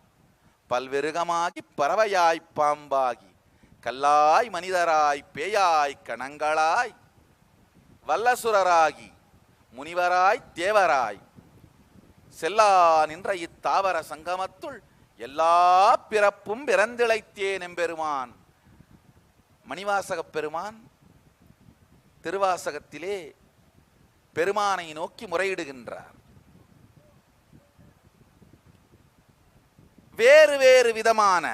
பல்விருகமாகி பறவையாய் பாம்பாகி கல்லாய் மனிதராய் பேயாய் கணங்களாய் வல்லசுரராகி முனிவராய் தேவராய் செல்லா நின்ற இத்தாவர சங்கமத்துள் எல்லா பிறப்பும் பிறந்திழைத்தேன் எம்பெருமான். மணிவாசகப் பெருமான் திருவாசகத்திலே பெருமானை நோக்கி முறையிடுகின்றார். வேறு வேறு விதமான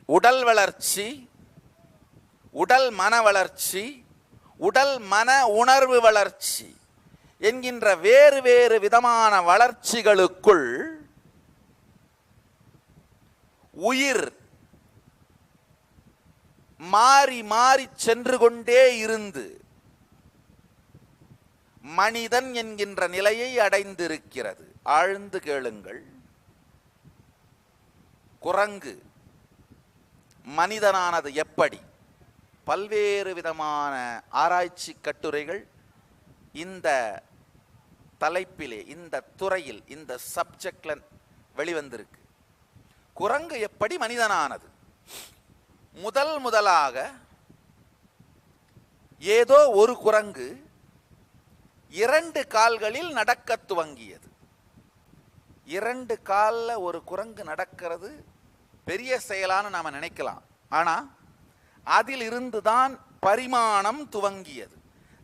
உடல் வளர்ச்சி, உடல் மன வளர்ச்சி, உடல் மன உணர்வு வளர்ச்சி என்கின்ற வேறு வேறு விதமான வளர்ச்சிகளுக்குள் உயிர் மாறி மாறி சென்று கொண்டே இருந்து மனிதன் என்கின்ற நிலையை அடைந்திருக்கிறது. ஆழ்ந்து கேளுங்கள். குரங்கு மனிதனானது எப்படி? பல்வேறு விதமான ஆராய்ச்சி கட்டுரைகள் இந்த தலைப்பிலே, இந்த துறையில், இந்த சப்ஜெக்ட்ல வெளிவந்திருக்கு. குரங்கு எப்படி மனிதனானது? முதலாக ஏதோ ஒரு குரங்கு 2 கால்களில் நடக்க துவங்கியது. 2 கால்ல ஒரு குரங்கு நடக்கிறது பெரிய செயலான நாம நினைக்கலாம். ஆனா அதில் இருந்துதான் பரிமாணம் துவங்கியது.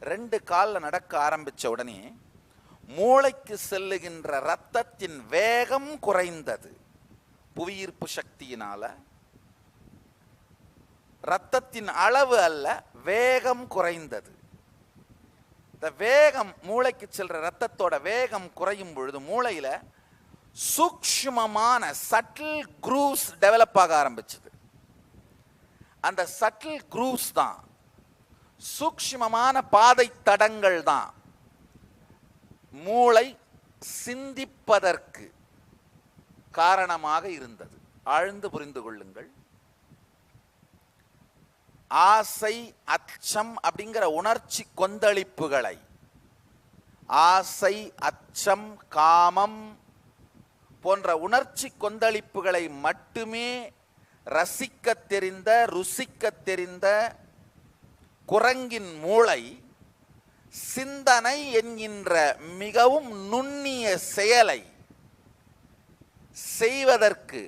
2 கால்ல நடக்க ஆரம்பிச்ச உடனே மூளைக்கு செல்லுகின்ற இரத்தத்தின் வேகம் குறைந்தது. புவியீர்ப்பு சக்தியினால இரத்தத்தின் அளவு அல்ல, வேகம் குறைந்தது. இந்த வேகம், மூளைக்கு செல்ற இரத்தத்தோட வேகம் குறையும் பொழுது மூளையில சூக்ஷ்மமான சட்டில் குரூவ்ஸ் டெவலப் ஆக ஆரம்பிச்சது. அந்த சட்டில் குரூவ்ஸ் தான், சூக்ஷ்மமான பாதை தடங்கள் தான் மூளை சிந்திப்பதற்கு காரணமாக இருந்தது. ஆழ்ந்து புரிந்து கொள்ளுங்கள். ஆசை, அச்சம் அப்படிங்கிற உணர்ச்சி கொந்தளிப்புகளை, ஆசை, அச்சம், காமம் போன்ற உணர்ச்சி கொந்தளிப்புகளை மட்டுமே ரசிக்க தெரிந்த, ருசிக்க தெரிந்த குரங்கின் மூளை சிந்தனை என்கின்ற மிகவும் நுண்ணிய செயலை செய்வதற்கு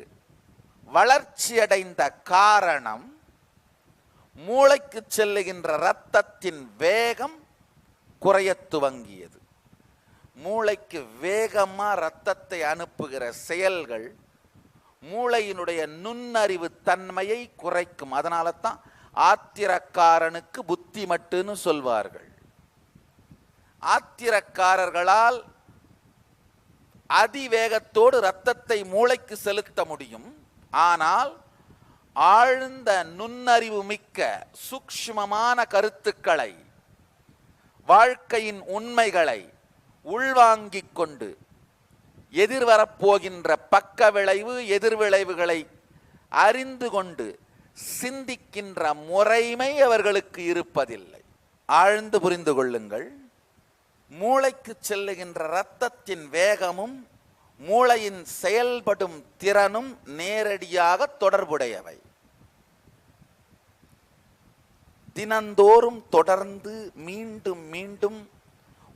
வளர்ச்சியடைந்த காரணம் மூளைக்கு செல்லுகின்ற இரத்தத்தின் வேகம் குறையத் துவங்கியது. மூளைக்கு வேகமா இரத்தத்தை அனுப்புகிற செயல்கள் மூளையினுடைய நுண்ணறிவு தன்மையை குறைக்கும். அதனால தான் ஆத்திரக்காரனுக்கு புத்தி மட்டுன்னு சொல்வார்கள். ஆத்திரக்காரர்களால் அதிவேகத்தோடு இரத்தத்தை மூளைக்கு செலுத்த முடியும். ஆனால் ஆழ்ந்த நுண்ணறிவு மிக்க சூக்ஷ்மமான கருத்துக்களை, வாழ்க்கையின் உண்மைகளை உள்வாங்கிக் கொண்டு எதிர்வரப்போகின்ற பக்க விளைவு, எதிர்விளைவுகளை அறிந்து கொண்டு சிந்திக்கின்ற முறைமை அவர்களுக்கு இருப்பதில்லை. ஆழ்ந்து புரிந்து கொள்ளுங்கள். மூளைக்கு செல்லுகின்ற இரத்தத்தின் வேகமும் மூளையின் செயல்படும் திறனும் நேரடியாக தொடர்புடையவை. தினந்தோறும் தொடர்ந்து மீண்டும் மீண்டும்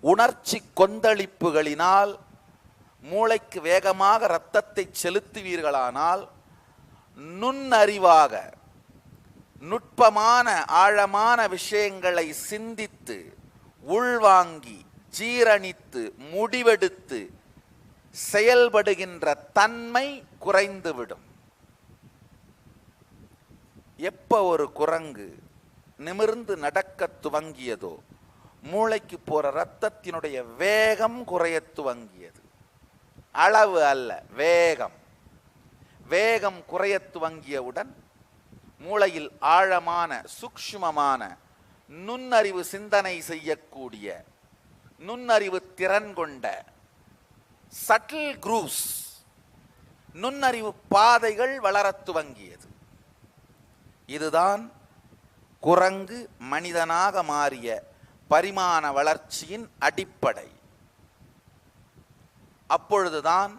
உணர்ச்சி கொந்தளிப்புகளினால் மூளைக்கு வேகமாக இரத்தத்தை செலுத்துவீர்களானால் நுண்ணறிவாக நுட்பமான ஆழமான விஷயங்களை சிந்தித்து உள்வாங்கி ஜீரணித்து முடிவெடுத்து செயல்படுகின்ற தன்மை குறைந்துவிடும். எப்ப ஒரு குரங்கு நிமிர்ந்து நடக்க துவங்கியதோ, மூளைக்கு போற ரத்தத்தினுடைய வேகம் குறைய துவங்கியது. அளவு அல்ல, வேகம். வேகம் குறைய துவங்கியவுடன் மூளையில் ஆழமான சூக்ஷ்மமான நுண்ணறிவு சிந்தனை செய்யக்கூடிய நுண்ணறிவு திறன் கொண்ட சட்டில் குரூவ்ஸ், நுண்ணறிவு பாதைகள் வளரத் துவங்கியது. இதுதான் குரங்கு மனிதனாக மாறிய பரிமாண வளர்ச்சியின் அடிப்படை. அப்பொழுதுதான்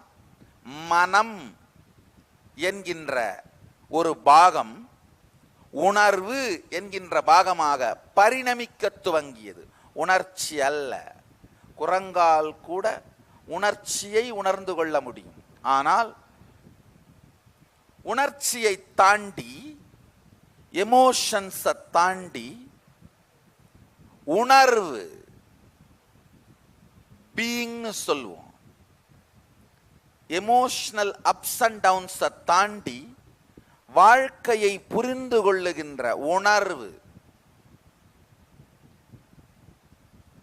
மனம் என்கின்ற ஒரு பாகம் உணர்வு என்கின்ற பாகமாக பரிணமிக்க துவங்கியது. உணர்ச்சி அல்ல. குரங்கால் கூட உணர்ச்சியை உணர்ந்து கொள்ள முடியும். ஆனால் உணர்ச்சியை தாண்டி, எமோஷன்ஸை தாண்டி உணர்வு, பீயிங்னு சொல்லுவோம், எமோஷனல் அப்ஸ் அண்ட் டவுன்ஸை தாண்டி வாழ்க்கையை புரிந்து கொள்ளுகின்ற உணர்வு,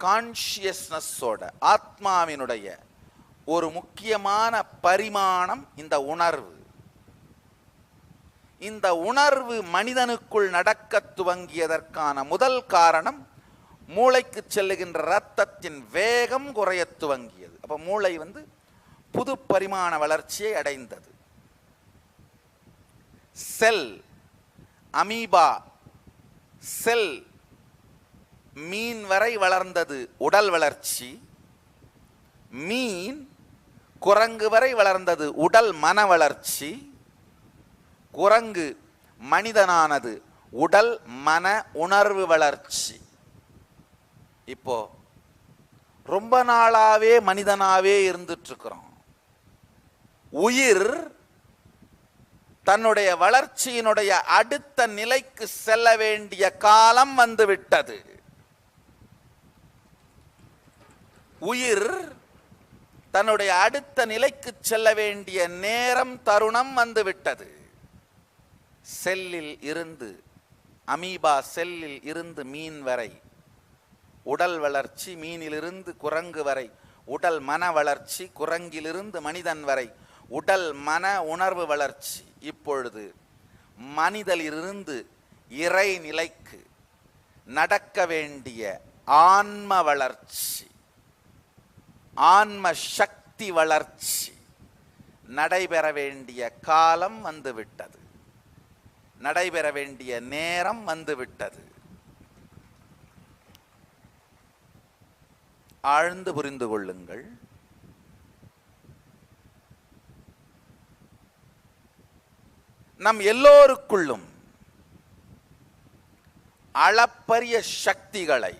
கான்ஷியஸ்னஸோட ஆத்மாவினுடைய ஒரு முக்கியமான பரிமாணம் இந்த உணர்வு. இந்த உணர்வு மனிதனுக்குள் நடக்க துவங்கியதற்கான முதல் காரணம் மூளைக்கு செல்லுகின்ற இரத்தத்தின் வேகம் குறைய துவங்கியது. அப்ப மூளை புது பரிமாண வளர்ச்சியை அடைந்தது. செல், அமீபா செல், மீன் வரை வளர்ந்தது உடல் வளர்ச்சி. மீன் குரங்கு வரை வளர்ந்தது உடல் மன வளர்ச்சி. குரங்கு மனிதனானது உடல் மன உணர்வு வளர்ச்சி. இப்போ ரொம்ப நாளாவே மனிதனாவே இருந்துட்டு இருக்கிறோம். உயிர் தன்னுடைய வளர்ச்சியினுடைய அடுத்த நிலைக்கு செல்ல வேண்டிய காலம் வந்துவிட்டது. உயிர் தன்னுடைய அடுத்த நிலைக்கு செல்ல வேண்டிய நேரம், தருணம் வந்துவிட்டது. செல்லில் இருந்து, அமீபா செல்லில் இருந்து மீன் வரை உடல் வளர்ச்சி, மீனிலிருந்து குரங்கு வரை உடல் மன வளர்ச்சி, குரங்கிலிருந்து மனிதன் வரை உடல் மன உணர்வு வளர்ச்சி. இப்பொழுது மனிதனிலிருந்து இறை நிலைக்கு நடக்க வேண்டிய ஆன்ம வளர்ச்சி, ஆன்ம சக்தி வளர்ச்சி நடைபெற வேண்டிய காலம் வந்துவிட்டது. நடைபெற வேண்டிய நேரம் வந்துவிட்டது. ஆழ்ந்து புரிந்து கொள்ளுங்கள். நம் எல்லோருக்குள்ளும் அளப்பரிய சக்திகளை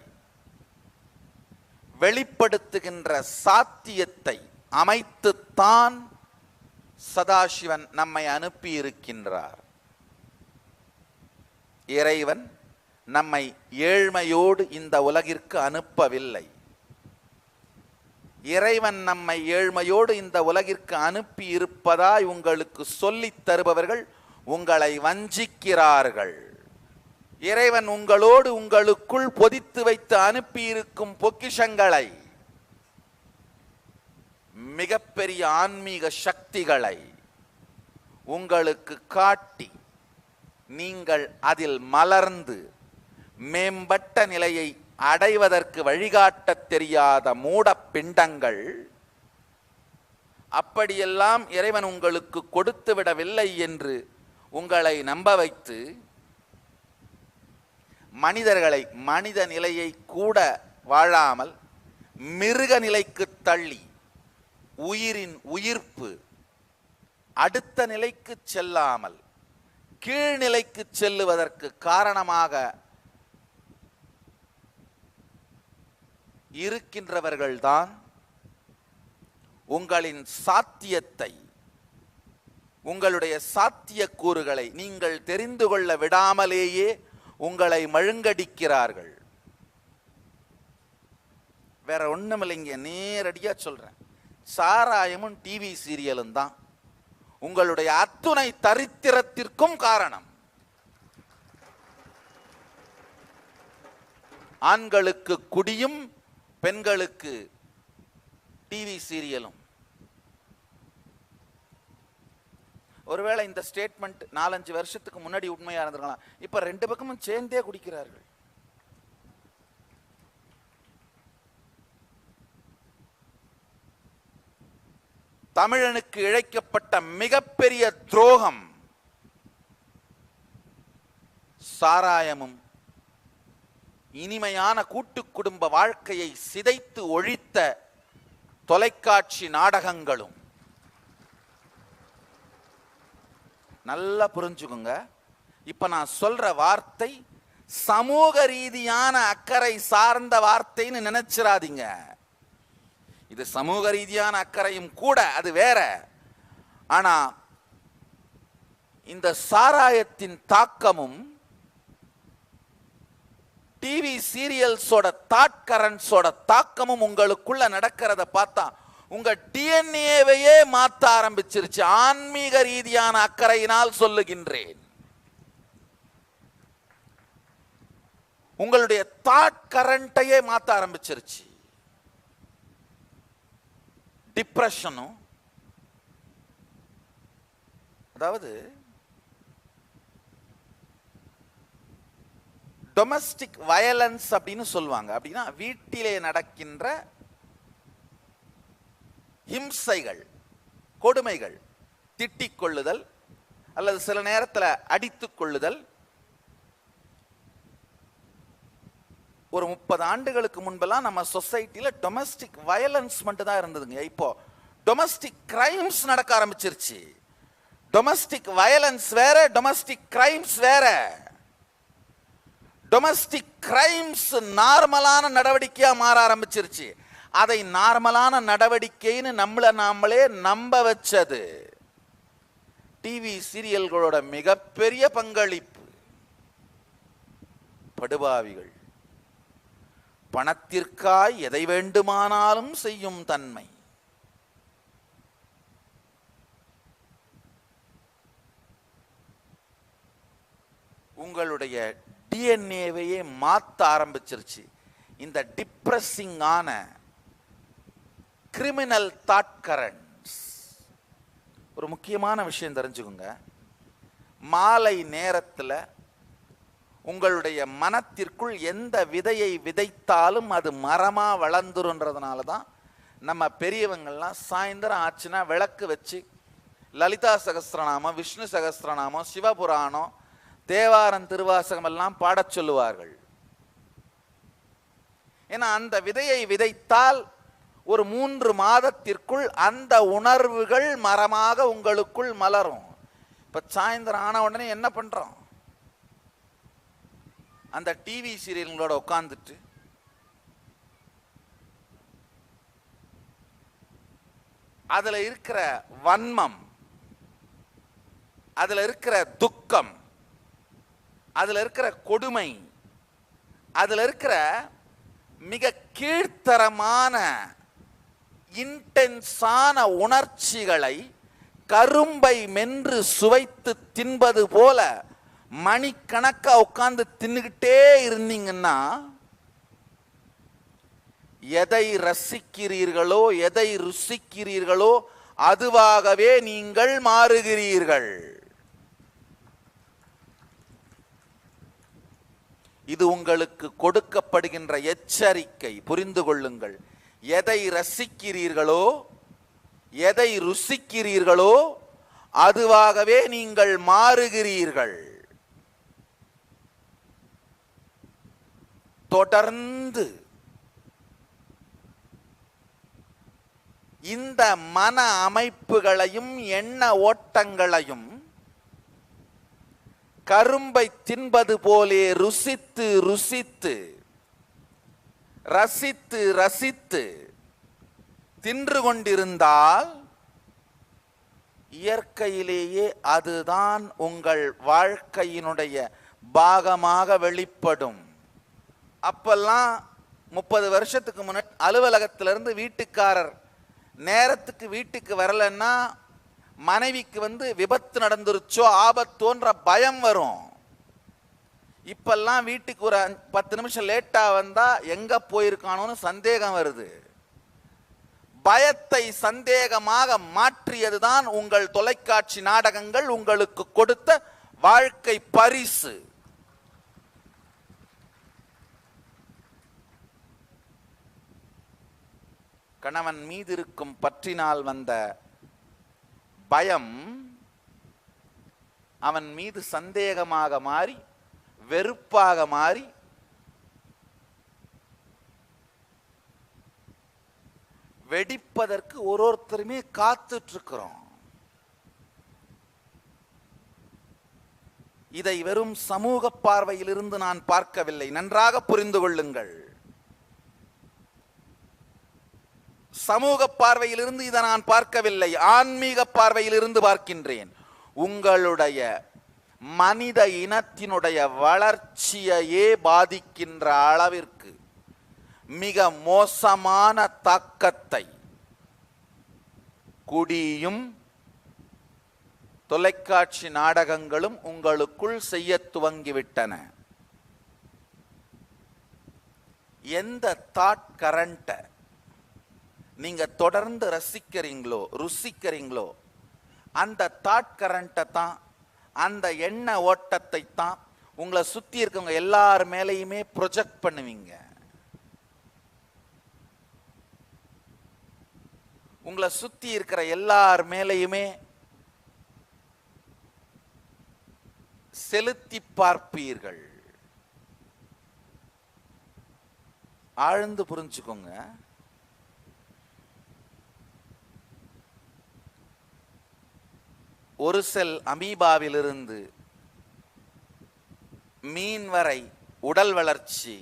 வெளிப்படுத்துகின்ற சாத்தியத்தை அமைத்துத்தான் சதாசிவன் நம்மை அனுப்பி இருக்கின்றார். இறைவன் நம்மை ஏழ்மையோடு இந்த உலகிற்கு அனுப்பவில்லை. இறைவன் நம்மை ஏழ்மையோடு இந்த உலகிற்கு அனுப்பி இருப்பதாய் உங்களுக்கு சொல்லித் தருபவர்கள் உங்களை வஞ்சிக்கிறார்கள். இறைவன் உங்களோடு உங்களுக்குள் பொதித்து வைத்து அனுப்பியிருக்கும் பொக்கிஷங்களை, மிகப்பெரிய ஆன்மீக சக்திகளை உங்களுக்கு காட்டி நீங்கள் அதில் மலர்ந்து மேம்பட்ட நிலையை அடைவதற்கு வழிகாட்டத் தெரியாத மூட பிண்டங்கள், அப்படியெல்லாம் இறைவன் உங்களுக்கு கொடுத்து விடவில்லை என்று உங்களை நம்ப வைத்து மனிதர்களை மனித நிலையை கூட வாழாமல் மிருக நிலைக்கு தள்ளி உயிரின் உயிர்ப்பு அடுத்த நிலைக்கு செல்லாமல் கீழ்நிலைக்கு செல்லுவதற்கு காரணமாக இருக்கின்றவர்கள்தான் உங்களின் சாத்தியத்தை, உங்களுடைய சாத்தியக்கூறுகளை நீங்கள் தெரிந்து கொள்ள விடாமலேயே உங்களை மழுங்கடிக்கிறார்கள். வேற ஒண்ணுமில்லைங்க, நேரடியா சொல்றேன். சாராயமும் டிவி சீரியலும் தான் உங்களுடைய அத்துணை தரித்திரத்திற்கும் காரணம். ஆண்களுக்கு குடியும் பெண்களுக்கு டிவி சீரியலும். ஒருவேளை இந்த ஸ்டேட்மெண்ட் 4-5 வருஷத்துக்கு முன்னாடி உண்மையா இருந்திருக்கலாம். இப்ப 2 பக்கமும் சேர்ந்தே குடிக்கிறார்கள். தமிழனுக்கு இழைக்கப்பட்ட மிகப்பெரிய துரோகம் சாராயமும் இனிமையான கூட்டு குடும்ப வாழ்க்கையை சிதைத்து ஒழித்த தொலைக்காட்சி நாடகங்களும். நல்லா புரிஞ்சுக்குங்க. இப்ப நான் சொல்ற வார்த்தை சமூக ரீதியான அக்கறை சார்ந்த வார்த்தைன்னு நினைச்சிராதீங்க. இது சமூக ரீதியான அக்கறையும் கூட, அது வேற. ஆனா இந்த சாராயத்தின் தாக்கமும் டிவி சீரியல்ஸோட தாட் கரண்ட்ஸோட தாக்கமும் உங்களுக்குள்ள நடக்கிறத பார்த்தா உங்க டிஎன்ஏவையே மாற்ற ஆரம்பிச்சிருச்சு. ஆன்மீக ரீதியான அக்கறையினால் சொல்லுகின்றேன். உங்களுடைய தாட் கரண்ட்டையே மாற்ற ஆரம்பிச்சிருச்சு. டிப்ரெஷனும், அதாவது டொமஸ்டிக் வயலன்ஸ் அப்படின்னு சொல்லுவாங்க. அப்படின்னா வீட்டிலே நடக்கின்ற ஹிம்சைகள், கொடுமைகள், திட்டிக் கொள்ளுதல் அல்லது சில நேரத்தில் அடித்துக் கொள்ளுதல். ஒரு 30 ஆண்டுகளுக்கு முன்பெல்லாம் நம்ம சொசைட்டில டொமஸ்டிக் வயலன்ஸ் மட்டும் தான் இருந்ததுங்க. இப்போ டொமஸ்டிக் கிரைம்ஸ் நடக்க ஆரம்பிச்சிருச்சு. டொமஸ்டிக் வயலன்ஸ் வேற, டொமஸ்டிக் கிரைம்ஸ் வேற. டொமஸ்டிக் கிரைம்ஸ் நார்மலான நடவடிக்கையா மாற ஆரம்பிச்சிருச்சு. அதை நார்மலான நடவடிக்கைன்னு நாமளே நம்ப வச்சது டிவி சீரியல்களோட மிகப்பெரிய பங்களிப்பு. படுபாவிகள் பணத்திற்காய் எதை வேண்டுமானாலும் செய்யும் தன்மை. உங்களுடைய டிஎன்ஏவையே மாற்ற ஆரம்பிச்சிருச்சு இந்த டிப்ரெசிங் ஆன கிரிமினல் தாட் கரண்ட்ஸ். ஒரு முக்கியமான விஷயம் தெரிஞ்சுக்கோங்க. மாலை நேரத்தில் உங்களுடைய மனத்திற்குள் எந்த விதையை விதைத்தாலும் அது மரமா வளர்ந்துருன்றதுனால தான் நம்ம பெரியவங்கள்லாம் சாயந்தரம் ஆச்சுன்னா விளக்கு வச்சு லலிதா சகஸ்ரநாமம், விஷ்ணு சகஸ்ரநாமம், சிவபுராணம், தேவாரம், திருவாசகம் எல்லாம் பாடச் சொல்லுவார்கள். ஏன்னா அந்த விதையை விதைத்தால் ஒரு 3 மாதத்திற்குள் அந்த உணர்வுகள் மரமாக உங்களுக்குள் மலரும். இப்ப சாயந்தரம் ஆன உடனே என்ன பண்றோம்? அந்த டிவி சீரியல்களோட உட்கார்ந்துட்டு அதுல இருக்கிற வன்மம், அதுல இருக்கிற துக்கம், அதுல இருக்கிற கொடுமை, அதுல இருக்கிற மிக கீழ்த்தரமான இன்டென்ஸான உணர்ச்சிகளை கரும்பை மென்று சுவைத்து தின்பது போல மணிக்கணக்கா உட்கார்ந்து தின்னுகிட்டே இருந்தீங்கன்னா எதை ரசிக்கிறீர்களோ, எதை ருசிக்கிறீர்களோ அதுவாகவே நீங்கள் மாறுகிறீர்கள். இது உங்களுக்கு கொடுக்கப்படுகின்ற எச்சரிக்கை. புரிந்து கொள்ளுங்கள். எதை ரசிக்கிறீர்களோ, எதை ருசிக்கிறீர்களோ அதுவாகவே நீங்கள் மாறுகிறீர்கள். தொடர்ந்து இந்த மன அமைப்புகளையும் எண்ண ஓட்டங்களையும் கரும்பை தின்பது போலே ருசித்து ருசித்து ரசித்து ரசித்து தின்று கொண்டிருந்தால் இயற்கையிலேயே அதுதான் உங்கள் வாழ்க்கையினுடைய பாகமாக வெளிப்படும். அப்பெல்லாம் 30 வருஷத்துக்கு முன்னாடி அலுவலகத்திலிருந்து வீட்டுக்காரர் நேரத்துக்கு வீட்டுக்கு வரலன்னா மனைவிக்கு விபத்து நடந்துருச்சோ ஆபத்தோன்ற பயம் வரும். இப்பெல்லாம் வீட்டுக்கு ஒரு 10 நிமிஷம் லேட்டா வந்தா எங்க போயிருக்கானோன்னு சந்தேகம் வருது. பயத்தை சந்தேகமாக மாற்றியதுதான் உங்கள் தொலைக்காட்சி நாடகங்கள் உங்களுக்கு கொடுத்த வாழ்க்கை பரிசு. கணவன் மீது இருக்கும் பற்றினால் வந்த பயம் அவன் மீது சந்தேகமாக மாறி வெறுப்பாக மாறி வெடிப்பதற்கு ஒருத்தருமே காத்துட்டு இருக்கிறோம். இதை வெறும் சமூக பார்வையிலிருந்து நான் பார்க்கவில்லை, நன்றாக புரிந்து கொள்ளுங்கள். சமூக பார்வையிலிருந்து இதை நான் பார்க்கவில்லை, ஆன்மீக பார்வையிலிருந்து பார்க்கின்றேன். உங்களுடைய மனித இனத்தினுடைய வளர்ச்சியையே பாதிக்கின்ற அளவிற்கு மிக மோசமான தாக்கத்தை குடியும் தொலைக்காட்சி நாடகங்களும் உங்களுக்குள் செய்ய துவங்கிவிட்டன. எந்த தாட் கரண்ட நீங்க தொடர்ந்து ரசிக்கிறீங்களோ ருசிக்கிறீங்களோ அந்த தாட் கரண்ட்டை தான், அந்த எண்ண ஓட்டத்தை தான் உங்களை சுத்தி இருக்கவங்க எல்லார் மேலேயுமே ப்ரொஜெக்ட் பண்ணுவீங்க. உங்களை சுத்தி இருக்கிற எல்லார் மேலேயுமே செலுத்தி பார்ப்பீர்கள். ஆழ்ந்து புரிஞ்சுக்கோங்க. ஒரு செல் அமீபாவிலிருந்து மீன் வரை உடல் வளர்ச்சி,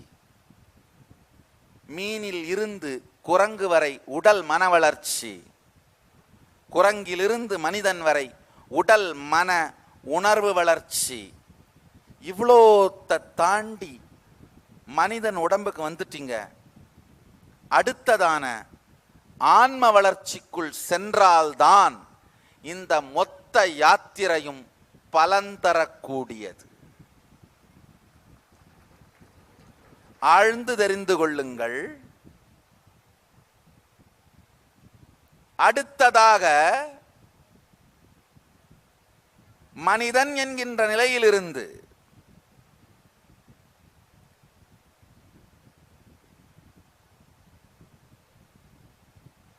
மீனில் இருந்து குரங்கு வரை உடல் மன வளர்ச்சி, குரங்கிலிருந்து மனிதன் வரை உடல் மன உணர்வு வளர்ச்சி, இவ்வளோ தாண்டி மனிதன் உடம்புக்கு வந்துட்டீங்க. அடுத்ததான ஆன்ம வளர்ச்சிக்குள் சென்றால்தான் இந்த மொத்த யாத்திரையும் பலன் தரக்கூடியது. ஆழ்ந்து தெரிந்து கொள்ளுங்கள். அடுத்ததாக மனிதன் என்கின்ற நிலையிலிருந்து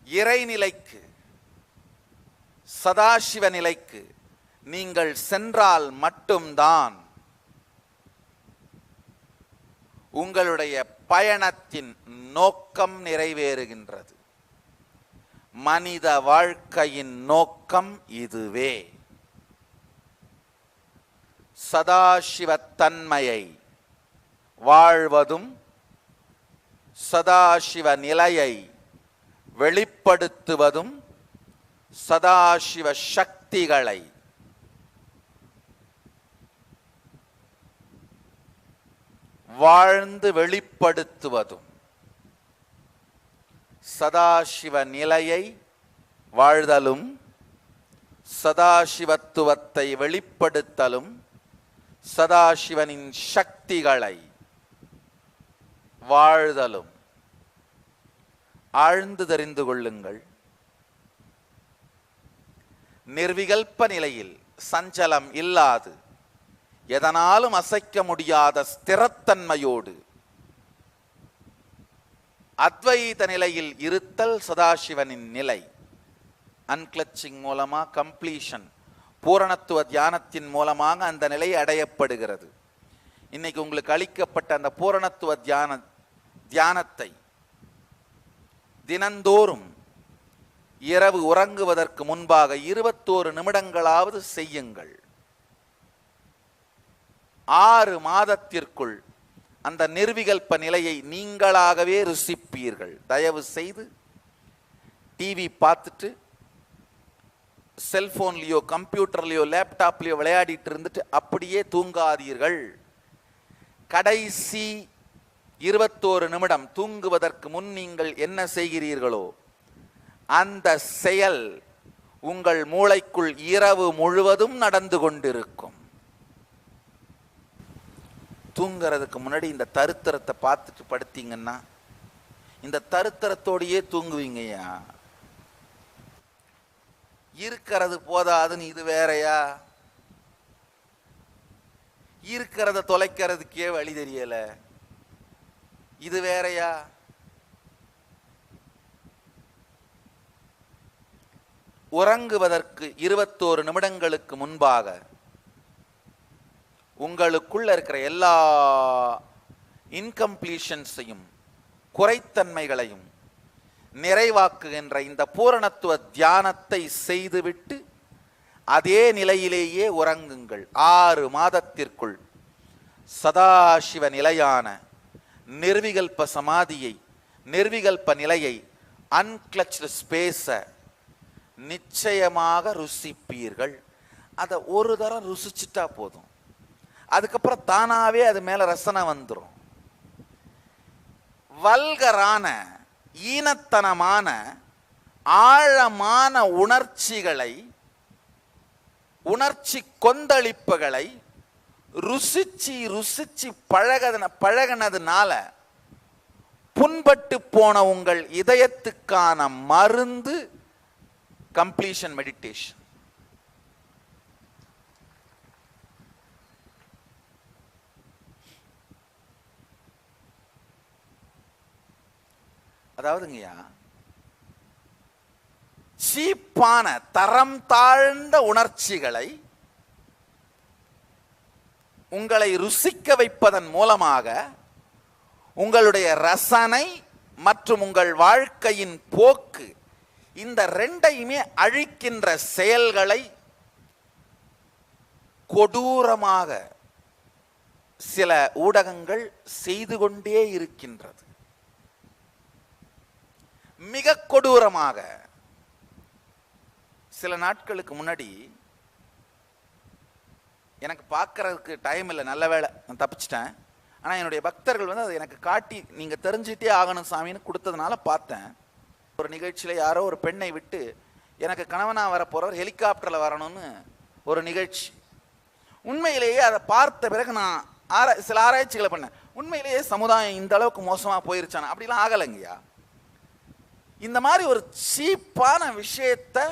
இறைநிலைக்கு, சதாசிவ நிலைக்கு நீங்கள் சென்றால் மட்டும்தான் உங்களுடைய பயணத்தின் நோக்கம் நிறைவேறுகின்றது. மனித வாழ்க்கையின் நோக்கம் இதுவே. சதாசிவத்தன்மையை வாழ்வதும் சதாசிவ நிலையை வெளிப்படுத்துவதும் சதாசிவ சக்திகளை வாழ்ந்து வெளிப்படுத்துவதும், சதாசிவ நிலையை வாழ்தலும் சதாசிவத்துவத்தை வெளிப்படுத்தலும் சதாசிவனின் சக்திகளை வாழ்தலும். ஆழ்ந்து தெரிந்து கொள்ளுங்கள். நிர்விகல்ப நிலையில் சஞ்சலம் இல்லாது எதனாலும் அசைக்க முடியாத ஸ்திரத்தன்மையோடு அத்வைத நிலையில் இருத்தல் சதாசிவனின் நிலை. அன்கிளச்சிங் மூலமா கம்ப்ளீஷன், பூரணத்துவ தியானத்தின் மூலமாக அந்த நிலை அடையப்படுகிறது. இன்னைக்கு உங்களுக்கு அளிக்கப்பட்ட அந்த பூரணத்துவ தியானத்தை தினந்தோறும் இரவு உறங்குவதற்கு முன்பாக 21 நிமிடங்களாவது செய்யுங்கள். 6 மாதத்திற்குள் அந்த நிர்விகல்ப நிலையை நீங்களாகவே ருசிப்பீர்கள். தயவு செய்து டிவி பார்த்துட்டு செல்போன்லயோ கம்ப்யூட்டர்லயோ லேப்டாப்லயோ விளையாடிட்டு இருந்துட்டு அப்படியே தூங்காதீர்கள். கடைசி 21 நிமிடம் தூங்குவதற்கு முன் நீங்கள் என்ன செய்கிறீர்களோ அந்த செயல் உங்கள் மூளைக்குள் இரவு முழுவதும் நடந்து கொண்டிருக்கும். தூங்குறதுக்கு முன்னாடி இந்த தருத்திரத்தை பார்த்துட்டு படுத்தீங்கன்னா இந்த தருத்திரத்தோடையே தூங்குவீங்கய்யா. இருக்கிறது போதாதுன்னு இது வேறையா? இருக்கிறத தொலைக்கிறதுக்கே வழி தெரியல, இது வேறையா? உறங்குவதற்கு 21 நிமிடங்களுக்கு முன்பாக உங்களுக்குள்ள இருக்கிற எல்லா இன்கம்ப்ளீஷன்ஸையும் குறைத்தன்மைகளையும் நிறைவாக்குகின்ற இந்த பூரணத்துவ தியானத்தை செய்துவிட்டு அதே நிலையிலேயே உறங்குங்கள். 6 மாதத்திற்குள் சதாசிவ நிலையான நிர்விகல்ப சமாதியை, நிர்விகல்ப நிலையை, அன்கிளச்டு ஸ்பேஸ நிச்சயமாக ருசிப்பீர்கள். அதை ஒரு தரம் ருசிச்சுட்டா போதும், அதுக்கப்புறம் தானாவே அது மேல ரசனை வந்துடும். வல்கரான ஈனத்தனமான ஆழமான உணர்ச்சிகளை, உணர்ச்சி கொந்தளிப்புகளை ருசிச்சு ருசிச்சு பழகினதுனால புண்பட்டு போன உங்கள் இதயத்துக்கான மருந்து கம்ப்ளீஷன் மெடிடேஷன். அதாவதுங்கய்யா, சீப்பான தரம் தாழ்ந்த உணர்ச்சிகளை உங்களை ருசிக்க வைப்பதன் மூலமாக உங்களுடைய ரசனை மற்றும் உங்கள் வாழ்க்கையின் போக்கு, இந்த ரெண்டையுமே அழிக்கின்ற செயல்களை கொடூரமாக சில ஊடகங்கள் செய்து கொண்டே இருக்கின்றது. மிக கொடூரமாக. சில நாட்களுக்கு முன்னாடி எனக்கு பார்க்கறதுக்கு டைம் இல்லை, நல்ல வேளை நான் தப்பிச்சிட்டேன். ஆனால் என்னுடைய பக்தர்கள் வந்து அதை எனக்கு காட்டி நீங்கள் தெரிஞ்சுட்டே ஆகணும் சாமின்னு கொடுத்ததுனால பார்த்தேன். ஒரு நிகழ்ச்சியில் யாரோ ஒரு பெண்ணை விட்டு எனக்கு கணவனாக வரப்போகிறவர் ஹெலிகாப்டரில் வரணும்னு ஒரு நிகழ்ச்சி. உண்மையிலேயே அதை பார்த்த பிறகு நான் சில ஆராய்ச்சிகளை பண்ணேன். உண்மையிலேயே சமுதாயம் இந்த அளவுக்கு மோசமாக போயிருச்சானா? அப்படிலாம் ஆகலைங்கய்யா. இந்த மாதிரி ஒரு சீப்பான விஷயத்தை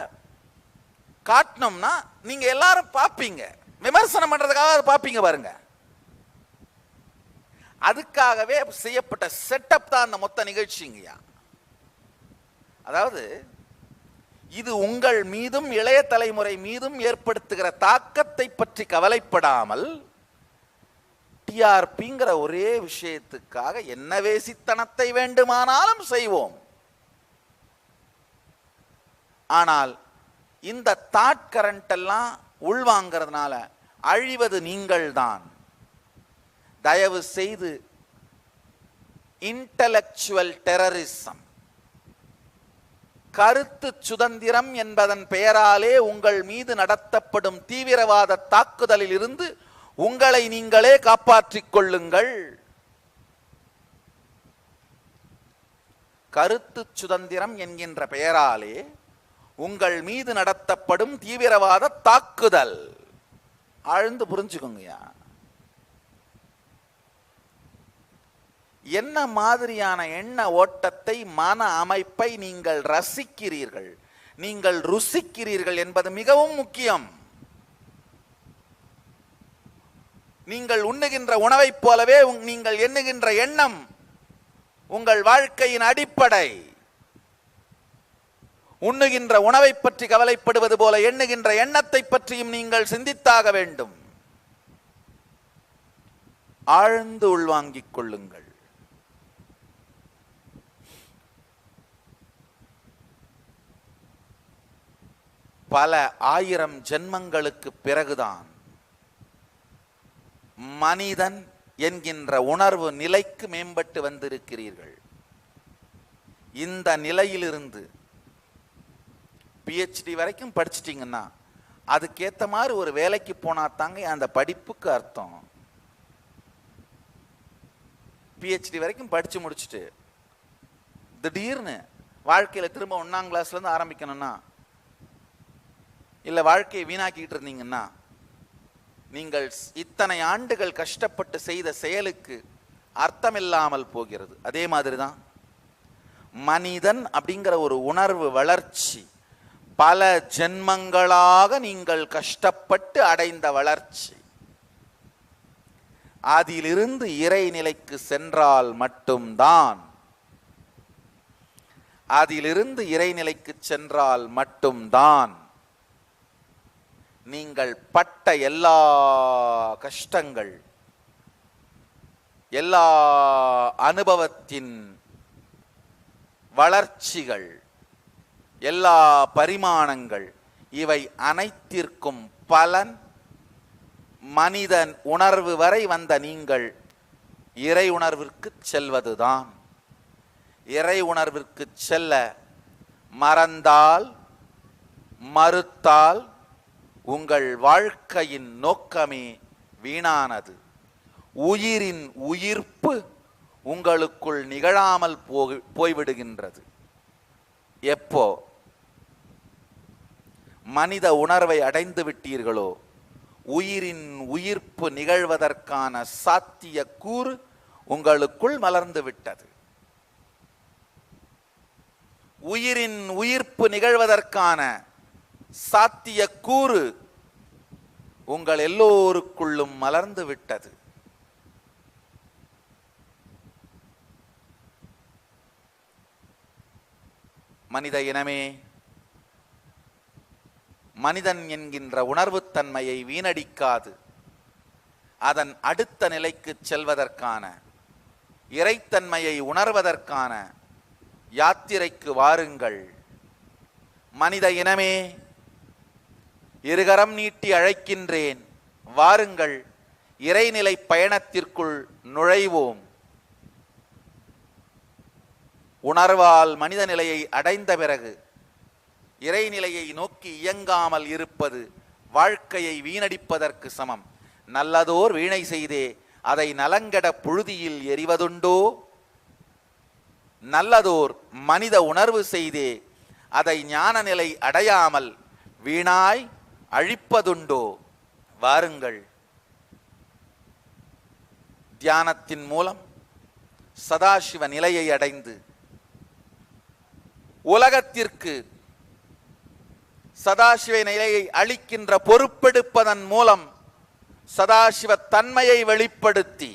காட்டினோம்னா நீங்க எல்லாரும் பார்ப்பீங்க, விமர்சனம் பண்றதுக்காக அதை பார்ப்பீங்க பாருங்க. அதுக்காகவே செய்யப்பட்ட செட்டப் தான் அந்த மொத்த நிகழ்ச்சிங்கய்யா. அதாவது இது உங்கள் மீதும் இளைய தலைமுறை மீதும் ஏற்படுத்துகிற தாக்கத்தை பற்றி கவலைப்படாமல் டிஆர்பிங்கிற ஒரே விஷயத்துக்காக என்ன வேசித்தனத்தை வேண்டுமானாலும் செய்வோம். ஆனால் இந்த தாட் கரண்ட் எல்லாம் உள்வாங்கிறதுனால அழிவது நீங்கள் தான். தயவு செய்து இன்டலெக்சுவல் டெரரிசம், கருத்து சுதந்திரம் என்பதன் பெயராலே உங்கள் மீது நடத்தப்படும் தீவிரவாத தாக்குதலில் இருந்து உங்களை நீங்களே காப்பாற்றிக் கொள்ளுங்கள். கருத்து சுதந்திரம் என்கின்ற பெயராலே உங்கள் மீது நடத்தப்படும் தீவிரவாத தாக்குதல். ஆழ்ந்து புரிஞ்சுக்கோங்கயா. என்ன மாதிரியான எண்ண ஓட்டத்தை, மன அமைப்பை நீங்கள் ரசிக்கிறீர்கள், நீங்கள் ருசிக்கிறீர்கள் என்பது மிகவும் முக்கியம். நீங்கள் உண்ணுகின்ற உணவைப் போலவே நீங்கள் எண்ணுகின்ற எண்ணம் உங்கள் வாழ்க்கையின் அடிப்படை. உண்ணுகின்ற உணவை பற்றி கவலைப்படுவது போல எண்ணுகின்ற எண்ணத்தை பற்றியும் நீங்கள் சிந்தித்தாக வேண்டும். ஆழ்ந்து உள்வாங்கிக் கொள்ளுங்கள். பல ஆயிரம் ஜென்மங்களுக்கு பிறகுதான் மனிதன் என்கின்ற உணர்வு நிலைக்கு மேம்பட்டு வந்திருக்கிறீர்கள். இந்த நிலையிலிருந்து பிஹெச்டி வரைக்கும் படிச்சிட்டிங்கன்னா அதுக்கேற்ற மாதிரி ஒரு வேலைக்கு போனா தாங்க அந்த படிப்புக்கு அர்த்தம். பிஹெச்டி வரைக்கும் படிச்சு முடிச்சுட்டு திடீர்னு வாழ்க்கையில் திரும்ப 1ஆம் கிளாஸ்லேருந்து ஆரம்பிக்கணும்னா, இல்லை வாழ்க்கையை வீணாக்கிட்டு இருந்தீங்கன்னா நீங்கள் இத்தனை ஆண்டுகள் கஷ்டப்பட்டு செய்த செயலுக்கு அர்த்தமில்லாமல் போகிறது. அதே மாதிரிதான் மனிதன் அப்படிங்கிற ஒரு உணர்வு வளர்ச்சி பல ஜென்மங்களாக நீங்கள் கஷ்டப்பட்டு அடைந்த வளர்ச்சி. அதிலிருந்து இறைநிலைக்கு சென்றால் மட்டும்தான் நீங்கள் பட்ட எல்லா கஷ்டங்கள், எல்லா அனுபவத்தின் வளர்ச்சிகள், எல்லா பரிமாணங்கள், இவை அனைத்திற்கும் பலன் மனிதன் உணர்வு வரை வந்த நீங்கள் இறை உணர்விற்கு செல்வதுதான். இறை உணர்விற்கு செல்ல மறந்தால், மறுத்தால் உங்கள் வாழ்க்கையின் நோக்கமே வீணானது. உயிரின் உயிர்ப்பு உங்களுக்குள் நிகழாமல் போய்விடுகின்றது. எப்போ மனித உணர்வை அடைந்து விட்டீர்களோ, உயிரின் உயிர்ப்பு நிகழ்வதற்கான சாத்திய கூறு உங்களுக்குள் மலர்ந்து விட்டது. உயிரின் உயிர்ப்பு நிகழ்வதற்கான சாத்திய கூறு உங்கள் எல்லோருக்குள்ளும் மலர்ந்து விட்டது. மனித இனமே, மனிதன் என்கின்ற உணர்வுத்தன்மையை வீணடிக்காது அதன் அடுத்த நிலைக்கு செல்வதற்கான, இறைத்தன்மையை உணர்வதற்கான யாத்திரைக்கு வாருங்கள். மனித இனமே, இருகரம் நீட்டி அழைக்கின்றேன், வாருங்கள், இறைநிலை பயணத்திற்குள் நுழைவோம். உணர்வால் மனித நிலையை அடைந்த பிறகு இறைநிலையை நோக்கி இயங்காமல் இருப்பது வாழ்க்கையை வீணடிப்பதற்கு சமம். நல்லதோர் வீணை செய்தே அதை நலங்கெட புழுதியில் எறிவதுண்டோ? நல்லதோர் மனித உணர்வு செய்தே அதை ஞான நிலை அடையாமல் வீணாய் அழிப்பதுண்டோ? வாருங்கள், தியானத்தின் மூலம் சதாசிவ நிலையை அடைந்து உலகத்திற்கு சதாசிவ நிலையை அளிக்கின்ற பொறுப்பெடுப்பதன் மூலம் சதாசிவ தன்மையை வெளிப்படுத்தி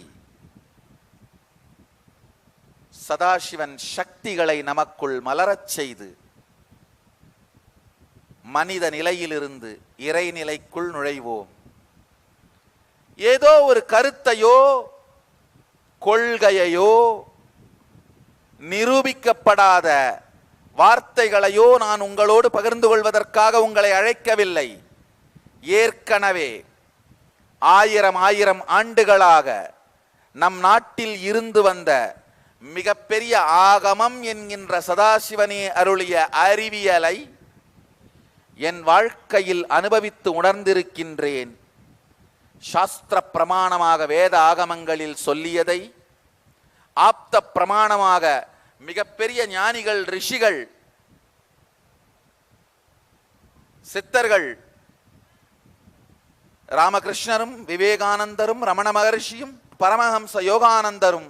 சதாசிவன் சக்திகளை நமக்குள் மலரச் செய்து மனித நிலையிலிருந்து இறைநிலைக்குள் நுழைவோம். ஏதோ ஒரு கருத்தையோ கொள்கையையோ நிரூபிக்கப்படாத வார்த்தைகளையோ நான் உங்களோடு பகிர்ந்து கொள்வதற்காக உங்களை அழைக்கவில்லை. ஏற்கனவே ஆயிரம் ஆண்டுகளாக நம் நாட்டில் இருந்து வந்த மிகப்பெரிய ஆகமம் என்கின்ற சதாசிவனே அருளிய அறிவியலை என் வாழ்க்கையில் அனுபவித்து உணர்ந்திருக்கின்றேன். சாஸ்திர பிரமாணமாக வேத ஆகமங்களில் சொல்லியதை ஆப்த பிரமாணமாக மிகப்பெரிய ஞானிகள், ரிஷிகள், சித்தர்கள், ராமகிருஷ்ணரும் விவேகானந்தரும் ரமண மகர்ஷியும் பரமஹம்ச யோகானந்தரும்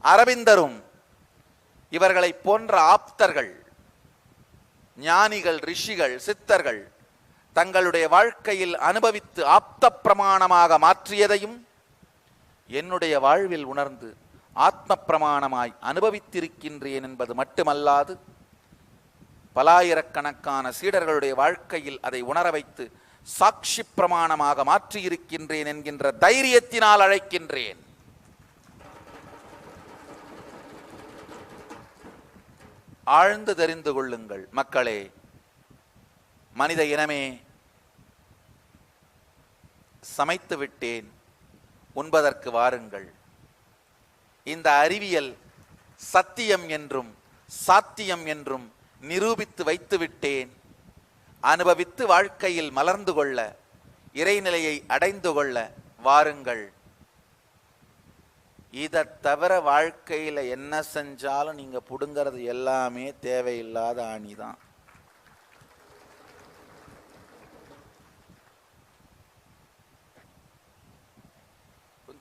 அரவிந்தரும் இவர்களை போன்ற ஆப்தர்கள், ஞானிகள், ரிஷிகள், சித்தர்கள் தங்களுடைய வாழ்க்கையில் அனுபவித்து ஆப்த பிரமாணமாக மாற்றியதையும் என்னுடைய வாழ்வில் உணர்ந்து ஆத்ம பிரமாணமாய் அனுபவித்திருக்கின்றேன் என்பது மட்டுமல்லாது பலாயிரக்கணக்கான சீடர்களுடைய வாழ்க்கையில் அதை உணர வைத்து சாட்சி பிரமாணமாக மாற்றியிருக்கின்றேன் என்கின்ற தைரியத்தினால் அழைக்கின்றேன். ஆழ்ந்து தெரிந்து கொள்ளுங்கள் மக்களே, மனித இனமே, சமைத்து விட்டேன், உண்பதற்கு வாருங்கள். இந்த அறிவியல் சத்தியம் என்றும் சாத்தியம் என்றும் நிரூபித்து வைத்து விட்டேன். அனுபவித்து வாழ்க்கையில் மலர்ந்து கொள்ள, இறைநிலையை அடைந்து கொள்ள வாருங்கள். இதை தவிர வாழ்க்கையில் என்ன செஞ்சாலும் நீங்க புடுங்கிறது எல்லாமே தேவையில்லாத ஆணிதான்.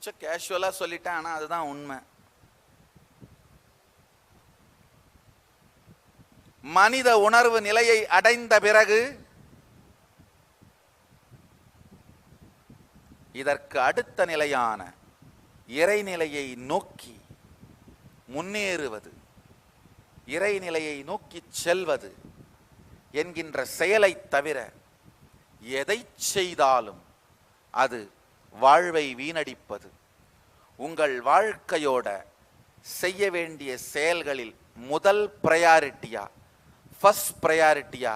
கொஞ்சம் கேஷுவலா சொல்லிட்டேன், ஆனா அதுதான் உண்மை. மனித உணர்வு நிலையை அடைந்த பிறகு இதற்கு அடுத்த நிலையான இறைநிலையை நோக்கி முன்னேறுவது, இறைநிலையை நோக்கி செல்வது என்கின்ற செயலை தவிர எதை செய்தாலும் அது வாழ்வை வீணடிப்பது. உங்கள் வாழ்க்கையோட செய்ய வேண்டிய செயல்களில் முதல் பிரையாரிட்டியா, ஃபர்ஸ்ட் பிரையாரிட்டியா